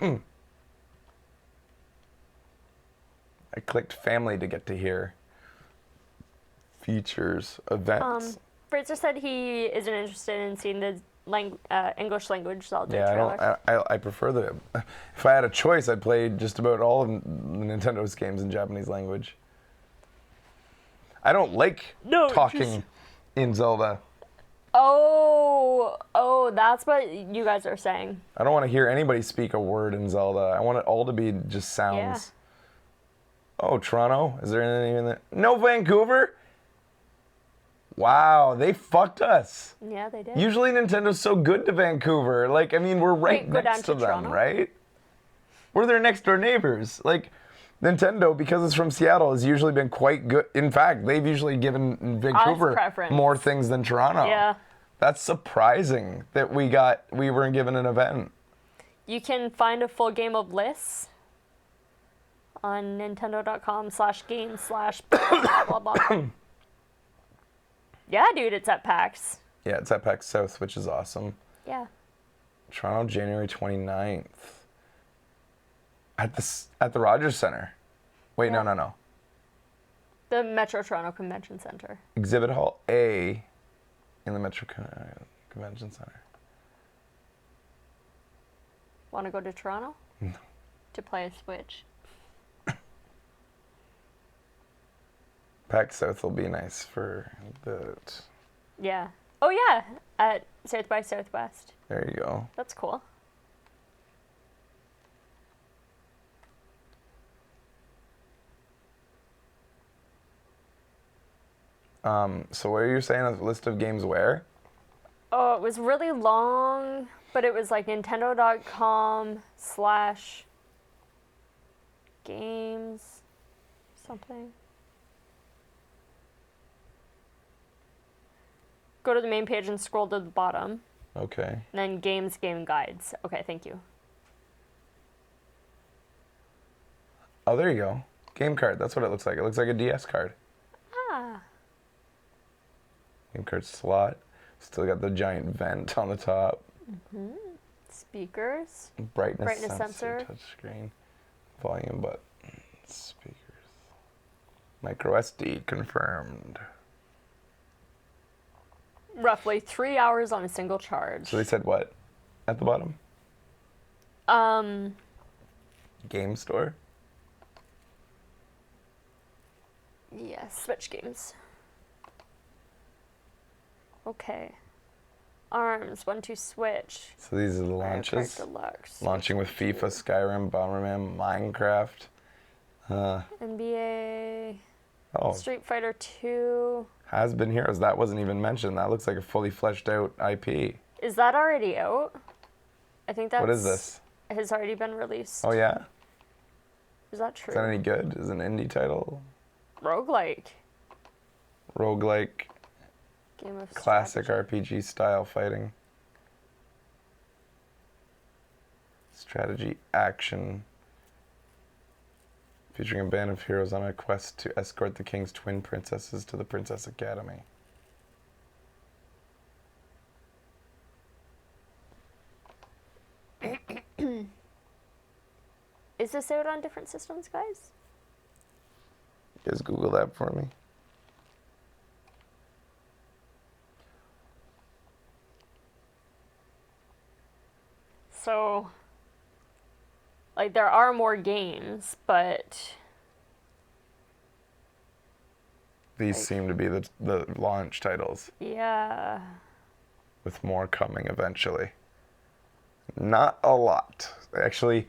I clicked family to get to here. Features, events. Fraser said he isn't interested in seeing the English language, so I'll do a Yeah, trailer. I prefer the. If I had a choice, I'd play just about all of Nintendo's games in Japanese language. I don't like talking in Zelda. Oh, that's what you guys are saying. I don't want to hear anybody speak a word in Zelda. I want it all to be just sounds. Yeah. Oh, Toronto? Is there anything in there? No, Vancouver? Wow, they fucked us. Yeah, they did. Usually Nintendo's so good to Vancouver. Like, I mean, we're right Go down next to them, Toronto? right? We're their next door neighbors. Like, Nintendo, because it's from Seattle, has usually been quite good. In fact, they've usually given Vancouver preference. more things than Toronto. Yeah. That's surprising that we were given an event. You can find a full game of lists on nintendo.com/games/blah. Yeah, dude, it's at PAX. Yeah, it's at PAX South, which is awesome. Yeah. Toronto, January 29th. At the Rogers Center. Wait, Yeah. no. The Metro Toronto Convention Center. Exhibit Hall A in the Metro Convention Center. Want to go to Toronto? No. To play a Switch. PAX South will be nice for the. Yeah. Oh, yeah. At South by Southwest. There you go. That's cool. So what are you saying? A list of games where? Oh, it was really long, but it was like nintendo.com/games something. Go to the main page and scroll to the bottom. Okay. And then games, game guides. Okay, thank you. Oh, there you go. Game card. That's what it looks like. It looks like a DS card. Ah. Game card slot. Still got the giant vent on the top. Mm-hmm. Speakers. Brightness, sensor. Touchscreen. Volume button. Speakers. Micro SD confirmed. roughly 3 hours on a single charge. So they said what at the bottom? Game store. Yeah, Switch games. Okay. ARMS, 1-2 Switch. So these are the launches. Deluxe. Launching with FIFA, Skyrim, Bomberman, Minecraft. NBA. Oh. Street Fighter 2. Has Been Heroes. That wasn't even mentioned. That looks like a fully fleshed out IP. Is that already out? I think that's... What is this? Has already been released. Oh, yeah? Is that true? Is that any good? Is it an indie title? Roguelike. Roguelike. Game of Classic RPG style fighting. Strategy action. Featuring a band of heroes on a quest to escort the king's twin princesses to the Princess Academy. Is this out on different systems, guys? Just Google that for me. So, like, there are more games, but... These seem to be the launch titles, Yeah. with more coming eventually. Not a lot. Actually,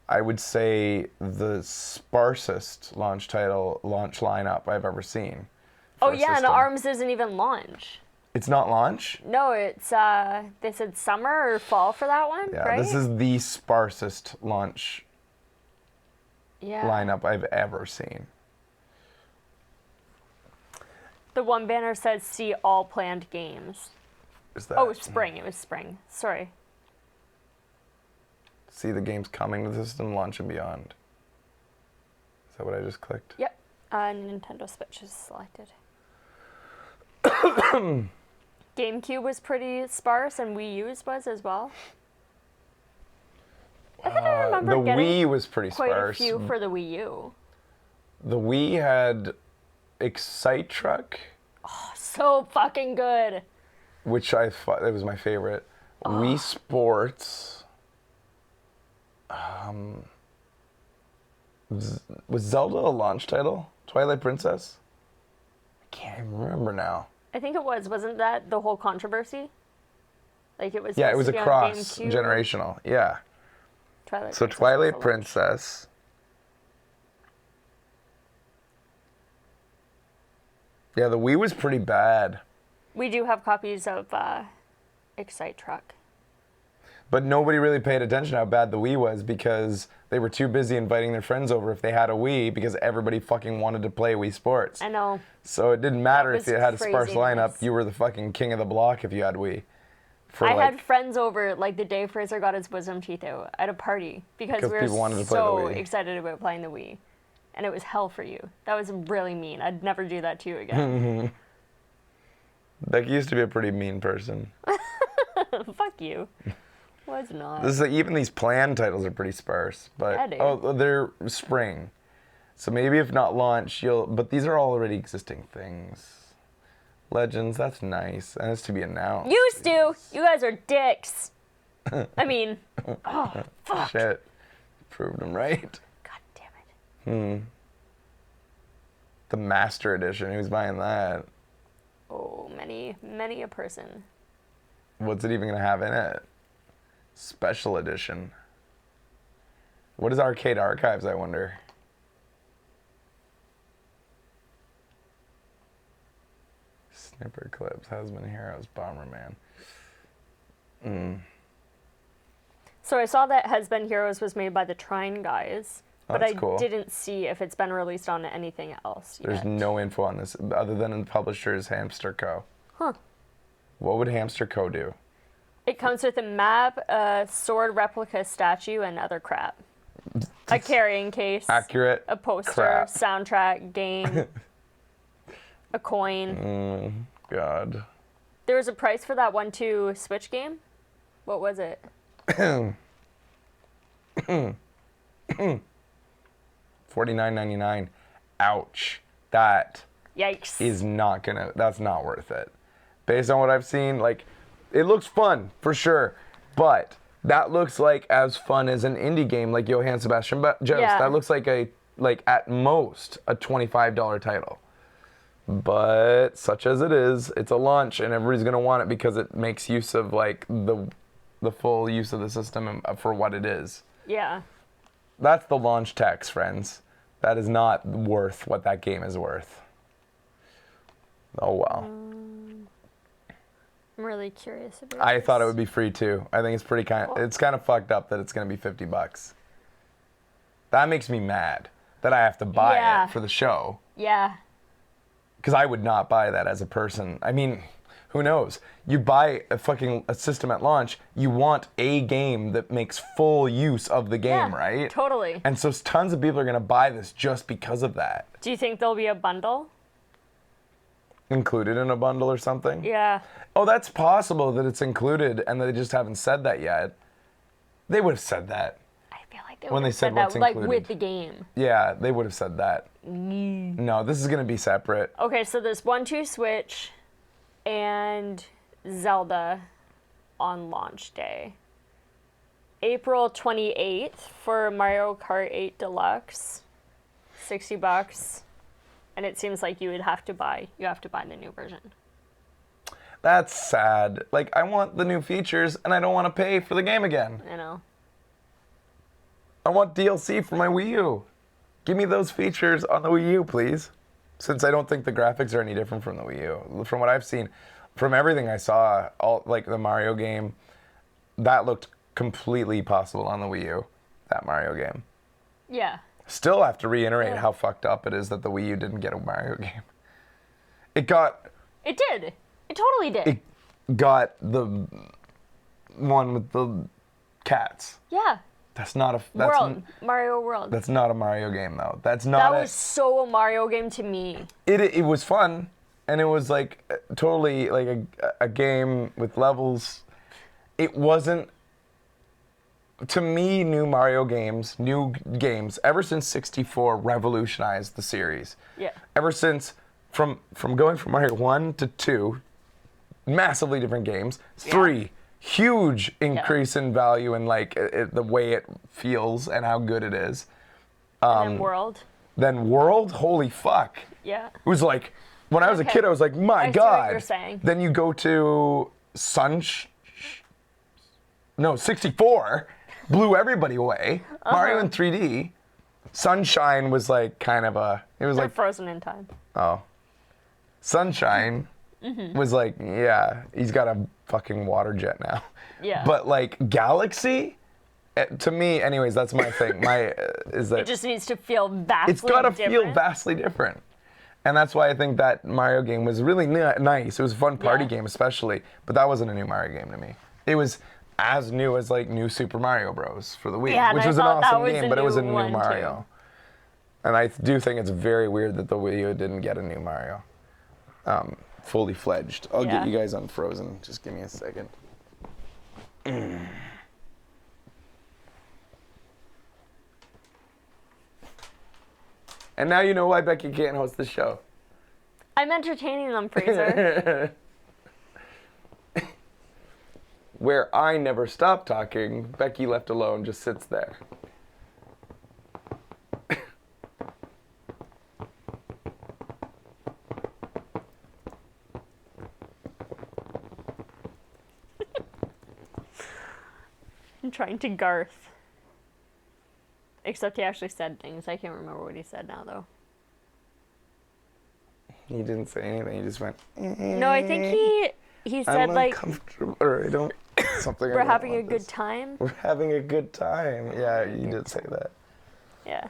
I would say the sparsest launch lineup I've ever seen. Oh, for a yeah, and system. ARMS isn't even launch. It's not launch? No, it's, they said summer or fall for that one, Yeah, right? this is the sparsest launch Yeah. lineup I've ever seen. The one banner says, see all planned games. Is that? Oh, spring. It was spring. Sorry. See the games coming to the system, launch and beyond. Is that what I just clicked? Yep. Nintendo Switch is selected. GameCube was pretty sparse, and Wii U's was as well. I think I remember the getting Wii was pretty quite sparse. a few for the Wii U. The Wii had Excite Truck, So fucking good. which I thought that was my favorite. Wii Sports. Was Zelda a launch title? Twilight Princess? I can't even remember now. I think it was. Wasn't that the whole controversy? Like it was. Yeah, it was supposed a to be on cross GameCube. generational. Yeah. Twilight So Princess Twilight was a launch. Princess. Yeah, the Wii was pretty bad. We do have copies of Excite Truck. But nobody really paid attention how bad the Wii was because they were too busy inviting their friends over if they had a Wii because everybody fucking wanted to play Wii Sports. I know. So it didn't matter if That you had a was sparse lineup, craziness. you were the fucking king of the block if you had Wii. For I like, had friends over like the day Fraser got his wisdom teeth out at a party because 'Cause we were people wanted to play the so Wii. excited about playing the Wii. And it was hell for you. That was really mean. I'd never do that to you again. Becky used to be a pretty mean person. Fuck you. Was not. This is even these planned titles are pretty sparse, but Yeah, dude. oh, they're spring. So maybe if not launch, but these are all already existing things. Legends, that's nice. And it's to be announced. Used to. You guys are dicks. I mean, oh, fuck. Shit. Proved them right. God damn it. The Master Edition, who's buying that? Oh, many a person. What's it even gonna have in it? Special Edition. What is Arcade Archives, I wonder? Snipper Clips, Husband Heroes, Bomberman. So I saw that Has Been Heroes was made by the Trine guys, Oh, but that's I cool. didn't see if it's been released on anything else There's yet. no info on this other than the publisher's Hamster Co. Huh. What would Hamster Co. do? It comes with a map, a sword replica statue, and other crap. A carrying case. Accurate A poster, crap. soundtrack, game, a coin. God. There was a price for that 1-2 Switch game. What was it? $49.99. Ouch. That Yikes. is not gonna. That's not worth it. based on what I've seen. Like, it looks fun for sure, but that looks like as fun as an indie game like Johann Sebastian Joust. Yeah. That looks like at most a $25 title. But such as it is, it's a launch, and everybody's gonna want it because it makes use of like the full use of the system for what it is. Yeah. That's the launch tax, friends. That is not worth what that game is worth. Oh well. I'm really curious about I this. thought it would be free too. I think it's it's kind of fucked up that it's gonna be $50. That makes me mad that I have to buy Yeah. it for the show. Yeah. Because I would not buy that as a person. I mean, who knows? You buy a system at launch, you want a game that makes full use of the game, Yeah, right? totally. And so tons of people are going to buy this just because of that. Do you think there'll be a bundle? Included in a bundle or something? Yeah. Oh, that's possible that it's included and they just haven't said that yet. They would have said that. They When they would've said that, what's like included. with the game. Yeah, they would have said that. No, this is going to be separate. Okay, so there's 1-2 Switch and Zelda on launch day. April 28th for Mario Kart 8 Deluxe, $60, and it seems like you have to buy the new version. That's sad. Like, I want the new features and I don't want to pay for the game again. I know. I want DLC for my Wii U. Give me those features on the Wii U, please. Since I don't think the graphics are any different from the Wii U. From what I've seen, from everything I saw, all like the Mario game, that looked completely possible on the Wii U, that Mario game. Yeah. Still have to reiterate how fucked up it is that the Wii U didn't get a Mario game. It got It totally did. It got the one with the cats. Yeah. That's not a Mario World. That's not a Mario game though. That's That not was so a Mario game to me. It was fun, and it was like totally like a game with levels. It wasn't, to me, new games ever since 64 revolutionized the series. Yeah. Ever since from going from Mario 1 to 2, massively different games. 3, huge increase in value and like the way it feels and how good it is. And then World. Then World, holy fuck. Yeah. It was like, when I was a kid, I was like, my I see God. what you're saying. Then you go to 64, blew everybody away. Mario in 3D. Sunshine was like kind of it was They're like, frozen in time. oh. Sunshine was like, yeah, he's got a fucking water jet now. Yeah. But like Galaxy, to me, anyways, that's my thing. Is that It just needs to feel vastly it's got to different. feel vastly different. And that's why I think that Mario game was really nice. It was a fun party game, especially. But that wasn't a new Mario game to me. It was as new as like New Super Mario Bros. For the Wii, Yeah, and which I was an thought that awesome was game, a but it was a new new one, too. Mario. And I do think it's very weird that the Wii U didn't get a new Mario, fully fledged. I'll get you guys unfrozen. Just give me a second. And now you know why Becky can't host the show. I'm entertaining them, Fraser. Where I never stop talking, Becky left alone just sits there. I'm trying to Garth. Except he actually said things. I can't remember what he said now, though. He didn't say anything. He just went. No, I think he said I'm like uncomfortable, or I don't something. I we're don't having a want good this. time. We're having a good time. Yeah, you did say that. Yeah.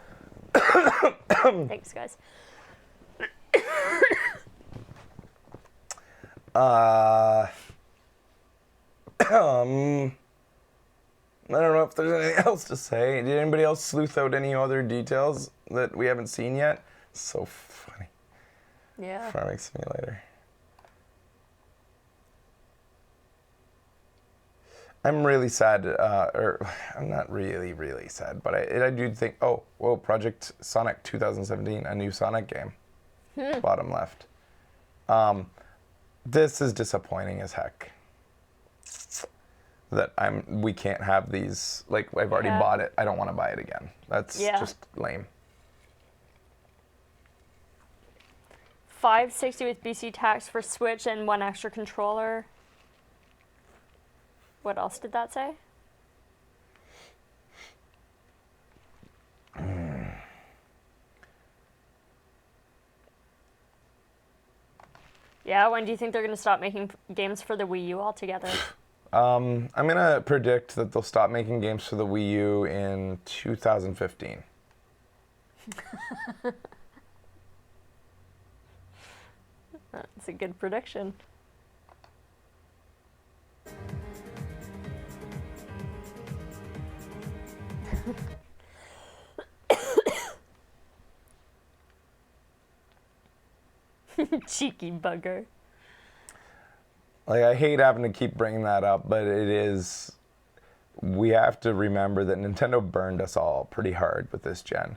Thanks, guys. I don't know if there's anything else to say. Did anybody else sleuth out any other details that we haven't seen yet? So funny. Yeah. Farming Simulator. I'm really sad, or I'm not really, really sad, but I do think, Project Sonic 2017, a new Sonic game. Bottom left. This is disappointing as heck. That we can't have these. Like, I've already bought it. I don't want to buy it again. That's just lame. $560 with BC tax for Switch and 1 extra controller. What else did that say? Yeah, when do you think they're going to stop making games for the Wii U altogether? I'm going to predict that they'll stop making games for the Wii U in 2015. That's a good prediction. Cheeky bugger. Like, I hate having to keep bringing that up, but it is. We have to remember that Nintendo burned us all pretty hard with this gen.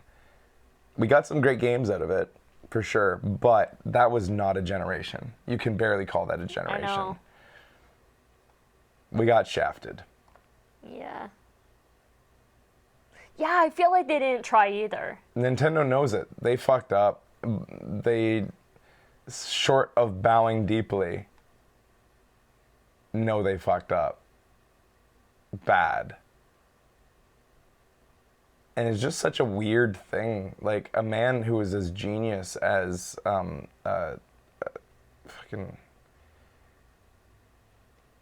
We got some great games out of it, for sure, but that was not a generation. You can barely call that a generation. I know. We got shafted. Yeah. Yeah, I feel like they didn't try either. Nintendo knows it. They fucked up. They, short of bowing deeply, know they fucked up. Bad. And it's just such a weird thing. Like, a man who is as genius as fucking.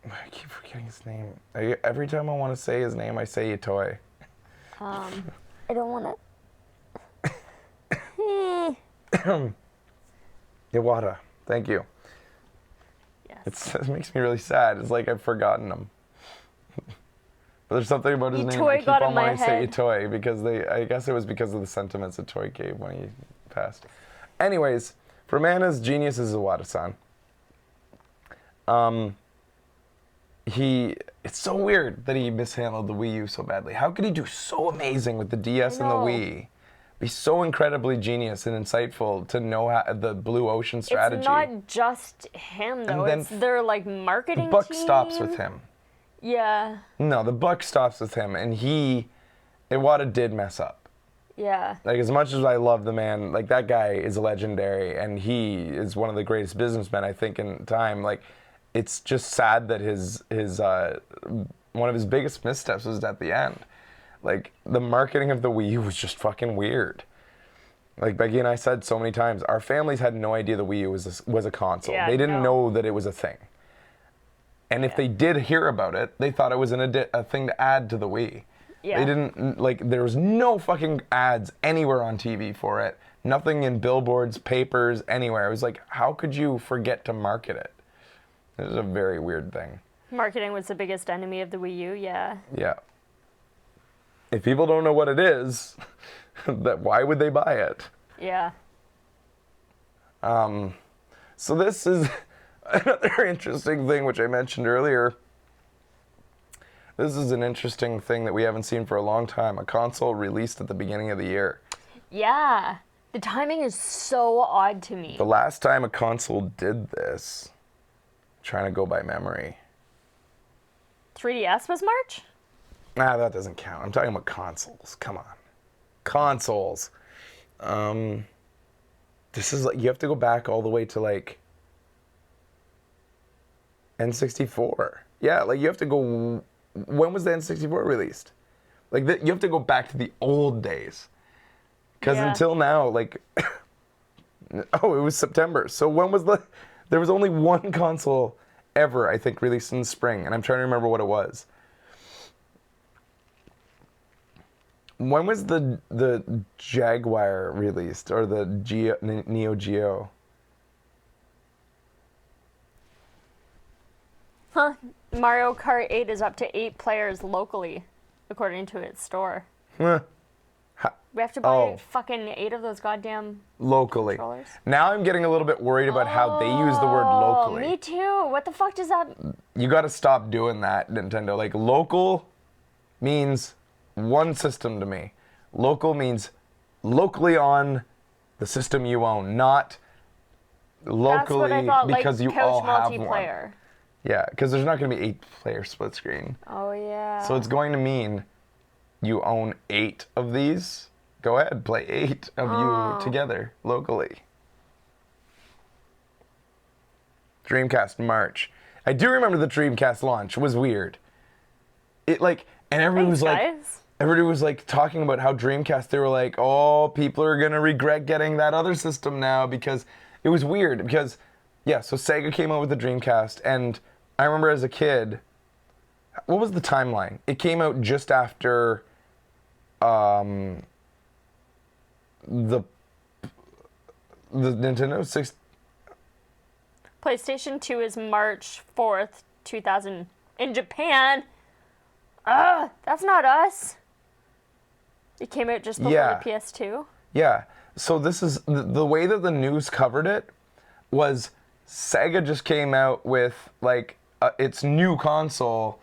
I keep forgetting his name. Every time I want to say his name, I say Itoi. I don't want to. Iwata. Thank you. Yes. It makes me really sad. It's like I've forgotten him. But there's something about his name Itoi I keep got in on my wanting to say head. Itoi because I guess it was because of the sentiments Itoi gave when he passed. Anyways, for a man as genius as Iwata-san, it's so weird that he mishandled the Wii U so badly. How could he do so amazing with the DS and the Wii? Be so incredibly genius and insightful to know the blue ocean strategy. It's not just him though. then It's their like marketing The buck team. stops with him. Yeah. No, the buck stops with him, and Iwata did mess up. Yeah. Like, as much as I love the man, like, that guy is legendary, and he is one of the greatest businessmen, I think, in time. Like, it's just sad that his one of his biggest missteps was at the end. Like, the marketing of the Wii U was just fucking weird. Like Becky and I said so many times, our families had no idea the Wii U was a console. Yeah, they didn't know that it was a thing. And if they did hear about it, they thought it was a thing to add to the Wii. Yeah. They didn't, like, there was no fucking ads anywhere on TV for it. Nothing in billboards, papers, anywhere. It was like, how could you forget to market it? It was a very weird thing. Marketing was the biggest enemy of the Wii U, yeah. Yeah. If people don't know what it is, why would they buy it? Yeah. So this is another interesting thing which I mentioned earlier. This is an interesting thing that we haven't seen for a long time. A console released at the beginning of the year. Yeah. The timing is so odd to me. The last time a console did this, trying to go by memory. 3DS was March? Nah, that doesn't count. I'm talking about consoles. Come on. Consoles. This is like, you have to go back all the way to like N64. Yeah, like you have to go, when was the N64 released? Like you have to go back to the old days. Because until now, like, oh, it was September. So when was there was only one console ever, I think, released in the spring. And I'm trying to remember what it was. When was the Jaguar released, or the Neo Geo? Huh. Mario Kart 8 is up to 8 players locally, according to its store. Huh. We have to buy fucking 8 of those goddamn locally. controllers. Now I'm getting a little bit worried about how they use the word locally. Me too. What the fuck does that... You gotta stop doing that, Nintendo. Like, local means one system to me. Local means locally on the system you own, not locally what I thought, because like, you all couch have one. multiplayer. Yeah, because there's not going to be 8-player split screen. Oh yeah. So it's going to mean you own 8 of these. Go ahead, play 8 of you together locally. Dreamcast March. I do remember the Dreamcast launch was weird. It like, and everybody was like, everybody was like talking about how Dreamcast. They were like, oh, people are gonna regret getting that other system now because it was weird. Because yeah, so Sega came out with the Dreamcast, and I remember as a kid. What was the timeline? It came out just after the Nintendo 6. PlayStation 2 is March 4th, 2000 in Japan. That's not us. It came out just before the PS2. Yeah. So this is the way that the news covered it was Sega just came out with like its new console,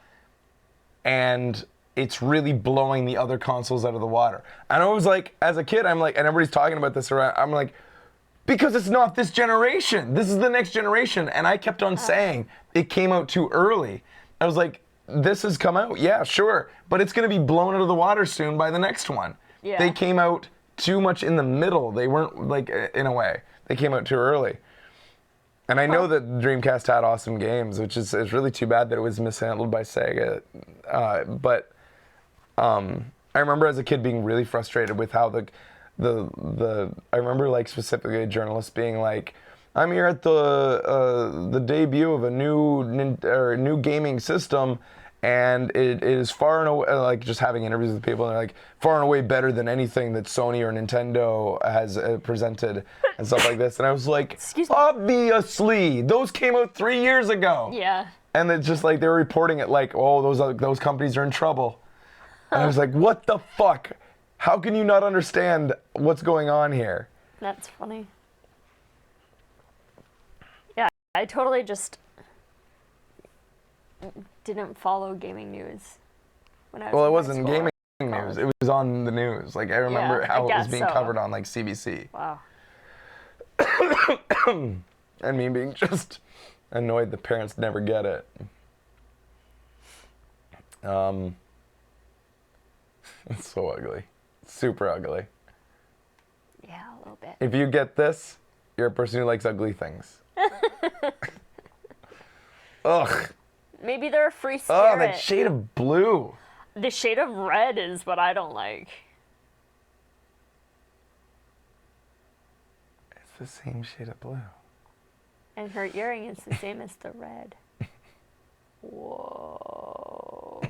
and it's really blowing the other consoles out of the water. And I was like, as a kid, I'm like, and everybody's talking about this around, I'm like, because it's not this generation. This is the next generation. And I kept on saying it came out too early. I was like, this has come out, yeah, sure, but it's going to be blown out of the water soon by the next one. Yeah. They came out too much in the middle. They weren't, like, in a way, they came out too early. And I know that Dreamcast had awesome games, which is it's really too bad that it was mishandled by Sega. But I remember as a kid being really frustrated with how I remember like specifically a journalist being like, I'm here at the debut of a new gaming system, and it is far and away, like just having interviews with people, and they're like, far and away better than anything that Sony or Nintendo has presented and stuff like this. And I was like, obviously, those came out 3 years ago. Yeah. And it's just like they were reporting it like, oh, those companies are in trouble. And I was like, what the fuck? How can you not understand what's going on here? That's funny. Yeah, I totally just didn't follow gaming news when I was Well, it in wasn't high school gaming or news. It was on the news. Like I remember how it was being covered on like CBC. Wow. And me being just annoyed the parents never get it. It's so ugly. Super ugly. Yeah, a little bit. If you get this, you're a person who likes ugly things. Ugh. Maybe they're a free spirit. Oh, that shade of blue. The shade of red is what I don't like. It's the same shade of blue. And her earring is the same as the red. Whoa.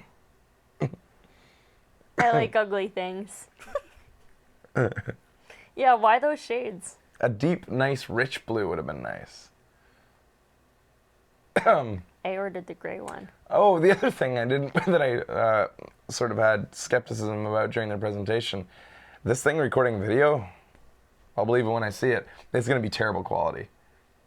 I like ugly things. Yeah, why those shades? A deep, nice, rich blue would have been nice. I ordered the gray one. Oh, the other thing that I sort of had skepticism about during the presentation, this thing recording video, I'll believe it when I see it. It's going to be terrible quality.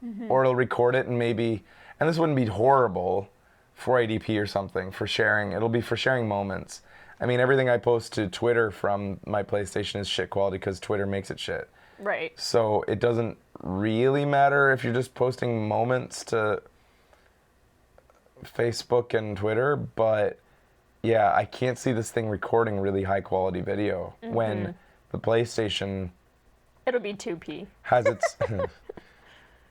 Mm-hmm. Or it'll record it and maybe, and this wouldn't be horrible for 480p or something, for sharing. It'll be for sharing moments. I mean, everything I post to Twitter from my PlayStation is shit quality because Twitter makes it shit. Right. So it doesn't really matter if you're just posting moments to Facebook and Twitter, but yeah, I can't see this thing recording really high quality video when the PlayStation It'll be 2p. has its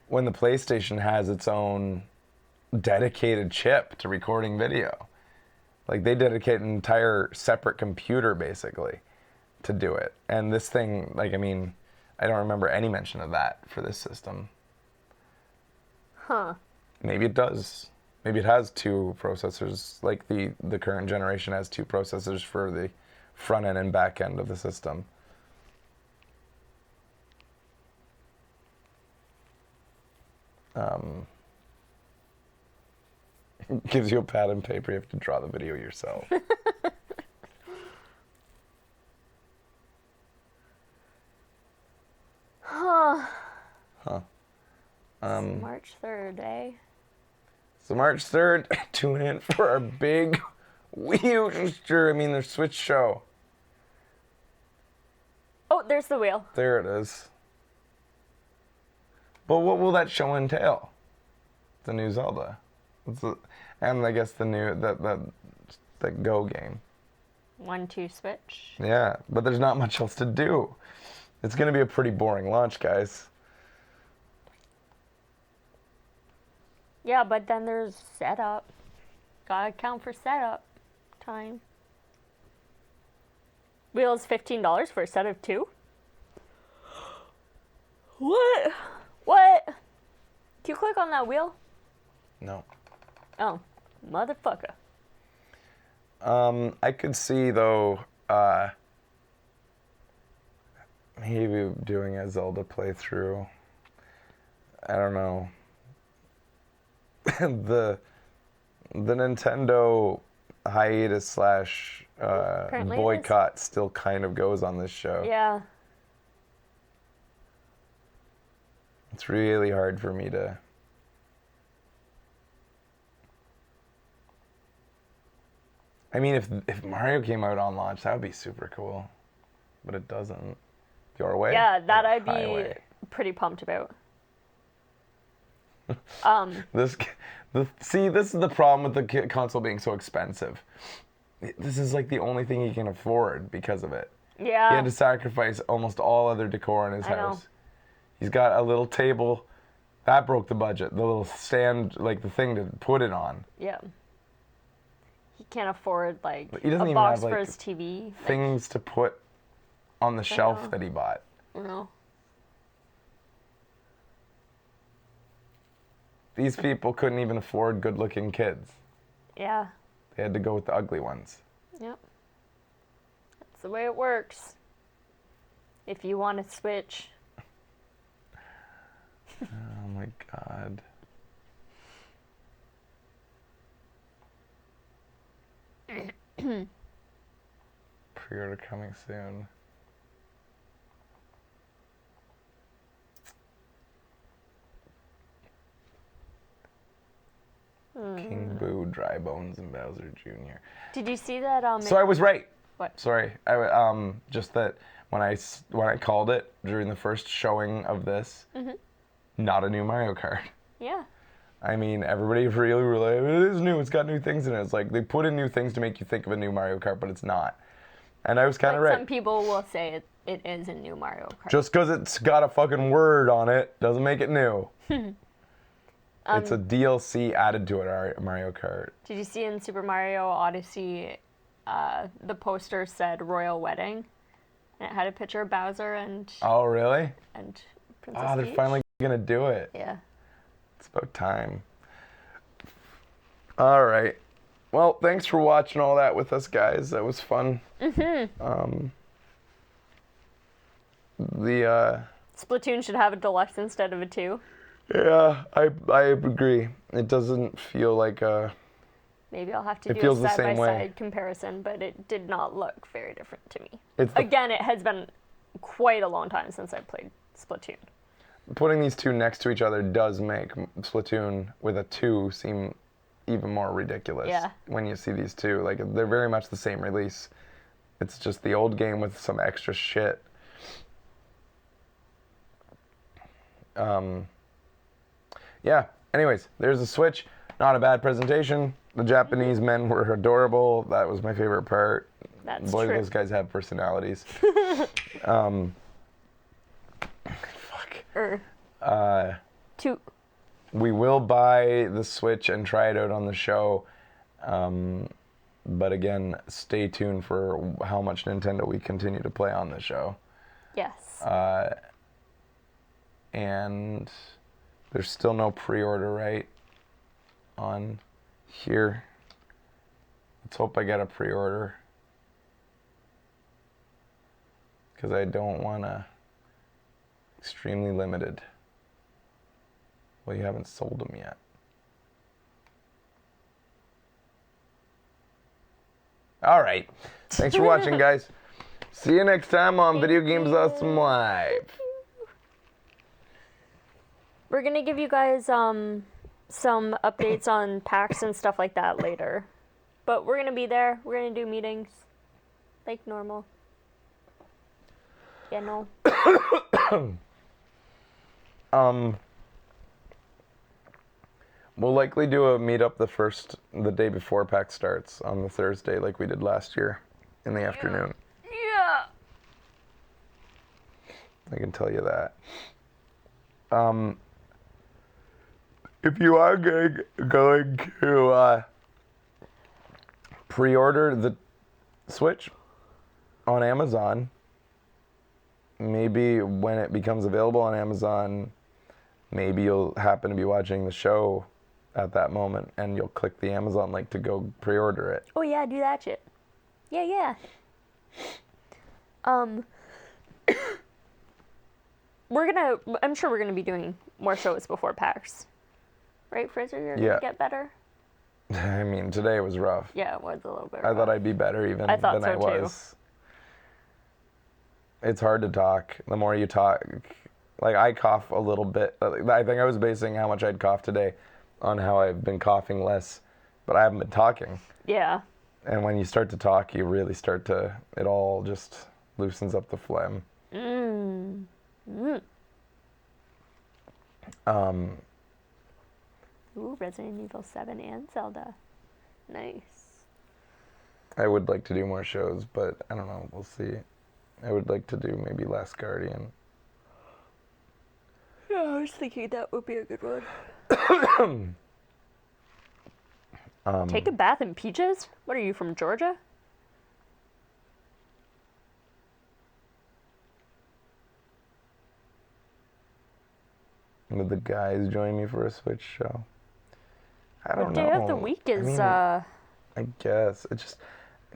when the PlayStation has its own dedicated chip to recording video. Like they dedicate an entire separate computer basically to do it. And this thing, like, I mean, I don't remember any mention of that for this system. Huh. Maybe it does. Maybe it has 2 processors, like the current generation has 2 processors for the front end and back end of the system. Gives you a pad and paper, you have to draw the video yourself. Huh. Huh. March 3rd, eh? So March 3rd, tune in for our big their Switch show. Oh, there's the wheel. There it is. But what will that show entail? The new Zelda. And I guess the new that Go game. 1-2 Switch. Yeah, but there's not much else to do. It's going to be a pretty boring launch, guys. Yeah, but then there's setup. Gotta account for setup time. Wheel's $15 for a set of 2? What? What? Can you click on that wheel? No. Oh, motherfucker. I could see, though, maybe doing a Zelda playthrough. I don't know. the Nintendo hiatus / Apparently it is. boycott still kind of goes on this show. Yeah. It's really hard for me to... I mean, if Mario came out on launch, that would be super cool. But it doesn't. Your way? Yeah, that Or I'd be highway? pretty pumped about. See, this is the problem with the console being so expensive. This is like the only thing he can afford because of it. Yeah. He had to sacrifice almost all other decor in his I know. house. He's got a little table. That broke the budget. The little stand, like the thing to put it on. Yeah. He can't afford like He doesn't a even box have, for like, his TV. Things to put on the know. shelf that he bought. No. These people couldn't even afford good-looking kids. Yeah. They had to go with the ugly ones. Yep. That's the way it works. If you want to switch. Oh my god. Pre-order coming soon. King Boo, Dry Bones, and Bowser Jr. Did you see that? So I was right. What? Sorry. Just that when I called it during the first showing of this, Mhm. not a new Mario Kart. Yeah. I mean, everybody really were like, it is new, it's got new things in it. It's like, they put in new things to make you think of a new Mario Kart, but it's not. And I was kind of right. Some people will say it is a new Mario Kart. Just because it's got a fucking word on it doesn't make it new. It's a DLC added to it, Mario Kart. Did you see in Super Mario Odyssey, the poster said Royal Wedding? And it had a picture of Bowser and Oh, really? Princess Oh, they're Peach. finally going to do it. Yeah. It's about time. All right. Well, thanks for watching all that with us, guys. That was fun. Splatoon should have a deluxe instead of a 2. Yeah, I agree. It doesn't feel like Maybe I'll have to It do feels a the same way. side-by-side comparison, but it did not look very different to me. It's the- Again, it has been quite a long time since I played Splatoon. Putting these two next to each other does make Splatoon with a 2 seem even more ridiculous. Yeah. When you see these two, like they're very much the same release. It's just the old game with some extra shit. Yeah. Anyways, there's the Switch. Not a bad presentation. The Japanese men were adorable. That was my favorite part. That's Boy, true. those guys have personalities. Two. We will buy the Switch and try it out on the show. But again, stay tuned for how much Nintendo we continue to play on the show. Yes. And there's still no pre-order, right? On here. Let's hope I get a pre-order. Because I don't want to... Extremely limited. Well, you haven't sold them yet. All right. Thanks for watching, guys. See you next time on Video Games Awesome Live. We're going to give you guys some updates on PAX and stuff like that later. But we're going to be there. We're going to do meetings like normal. You know. We'll likely do a meetup the day before PAX starts on the Thursday, like we did last year, in the afternoon. Yeah. I can tell you that. If you are going to pre-order the Switch on Amazon, maybe when it becomes available on Amazon, maybe you'll happen to be watching the show at that moment and you'll click the Amazon link to go pre-order it. Oh yeah, do that shit. Yeah. I'm sure we're gonna be doing more shows before PAX. Right, Fraser? You're gonna get better? I mean, today was rough. Yeah, it was a little bit I thought I'd be better even than I was. It's hard to talk. The more you talk, like I cough a little bit. I think I was basing how much I'd cough today on how I've been coughing less, but I haven't been talking. Yeah. And when you start to talk, you really start to, it all just loosens up the phlegm. Ooh, Resident Evil 7 and Zelda. Nice. I would like to do more shows, but I don't know. We'll see. I would like to do maybe Last Guardian. Yeah, I was thinking that would be a good one. Take a bath in peaches? What are you, from Georgia? Would the guys join me for a Switch show? I don't know. Day of the week is, I guess. It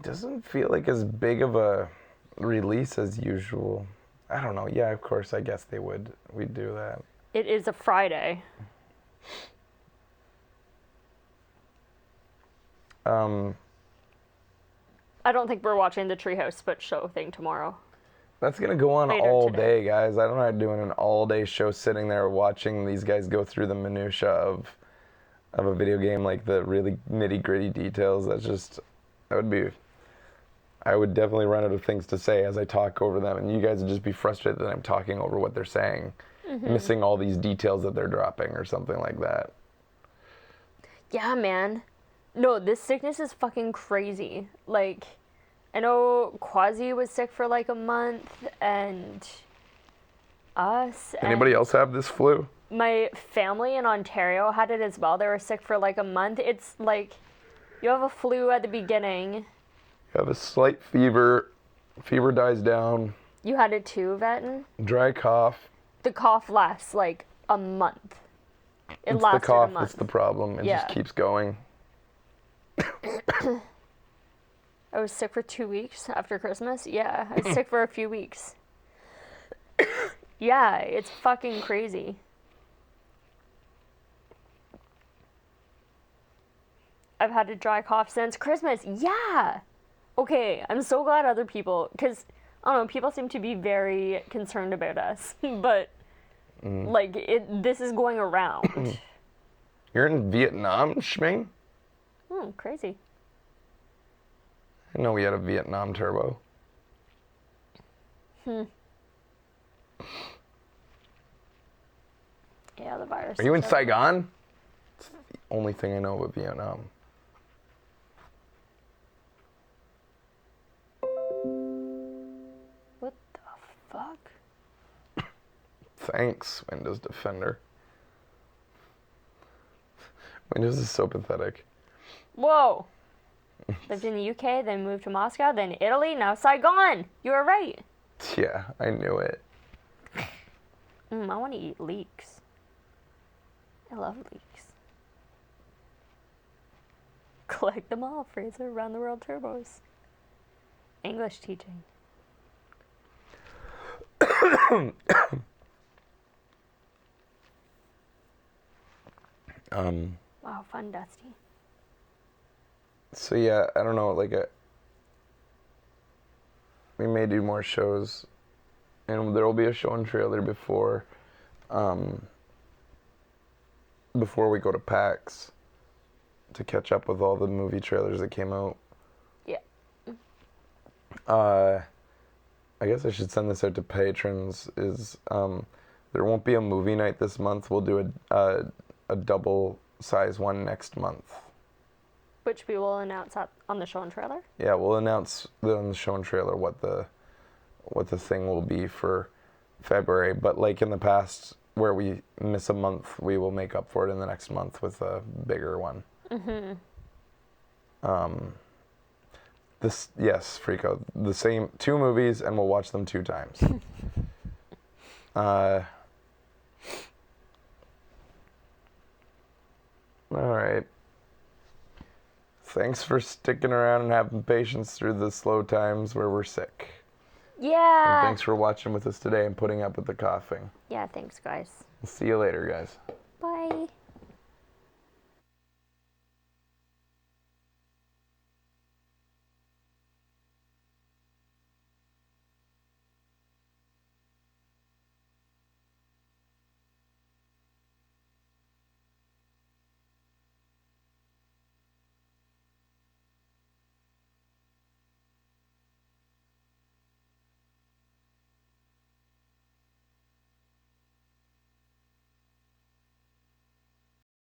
doesn't feel like as big of a release as usual. I don't know. Yeah, of course, I guess they would. We'd do that. It is a Friday. I don't think we're watching the Treehouse Split show thing tomorrow. That's going to go on Later all today. day, guys. I don't know doing an all-day show sitting there watching these guys go through the minutia of a video game, like the really nitty-gritty details. I would definitely run out of things to say as I talk over them, and you guys would just be frustrated that I'm talking over what they're saying, missing all these details that they're dropping or something like that. Yeah, man. No, this sickness is fucking crazy. Like, I know Quasi was sick for like a month, and us. Anybody else have this flu? My family in Ontario had it as well. They were sick for like a month. It's like, you have a flu at the beginning. You have a slight fever. Fever dies down. You had it too, Vetten? Dry cough. The cough lasts like a month. It's the cough that's the problem. It Yeah. just keeps going. I was sick for 2 weeks after Christmas. Yeah, I was sick for a few weeks. Yeah, it's fucking crazy. I've had a dry cough since Christmas. Yeah. Okay, I'm so glad other people, because, I don't know, people seem to be very concerned about us, but, like, this is going around. You're in Vietnam, Schming? Crazy. I know we had a Vietnam turbo. Yeah, the virus. Are you in Saigon? It's the only thing I know about Vietnam. What the fuck? Thanks, Windows Defender. Windows is so pathetic. Whoa. Lived in the UK, then moved to Moscow, then Italy, now Saigon. You were right. Yeah, I knew it. I want to eat leeks. I love leeks. Collect them all, Fraser. Around the world turbos. English teaching. Wow, fun, Dusty. So yeah, I don't know, like we may do more shows, and there will be a show and trailer before we go to PAX to catch up with all the movie trailers that came out. Yeah. I guess I should send this out to patrons. There won't be a movie night this month. We'll do a double size one next month. Which we will announce on the show and trailer. Yeah, we'll announce on the show and trailer what the thing will be for February. But like in the past, where we miss a month, we will make up for it in the next month with a bigger one. Yes, Frico. The same 2 movies, and we'll watch them 2 times. All right. Thanks for sticking around and having patience through the slow times where we're sick. Yeah. And thanks for watching with us today and putting up with the coughing. Yeah, thanks, guys. See you later, guys.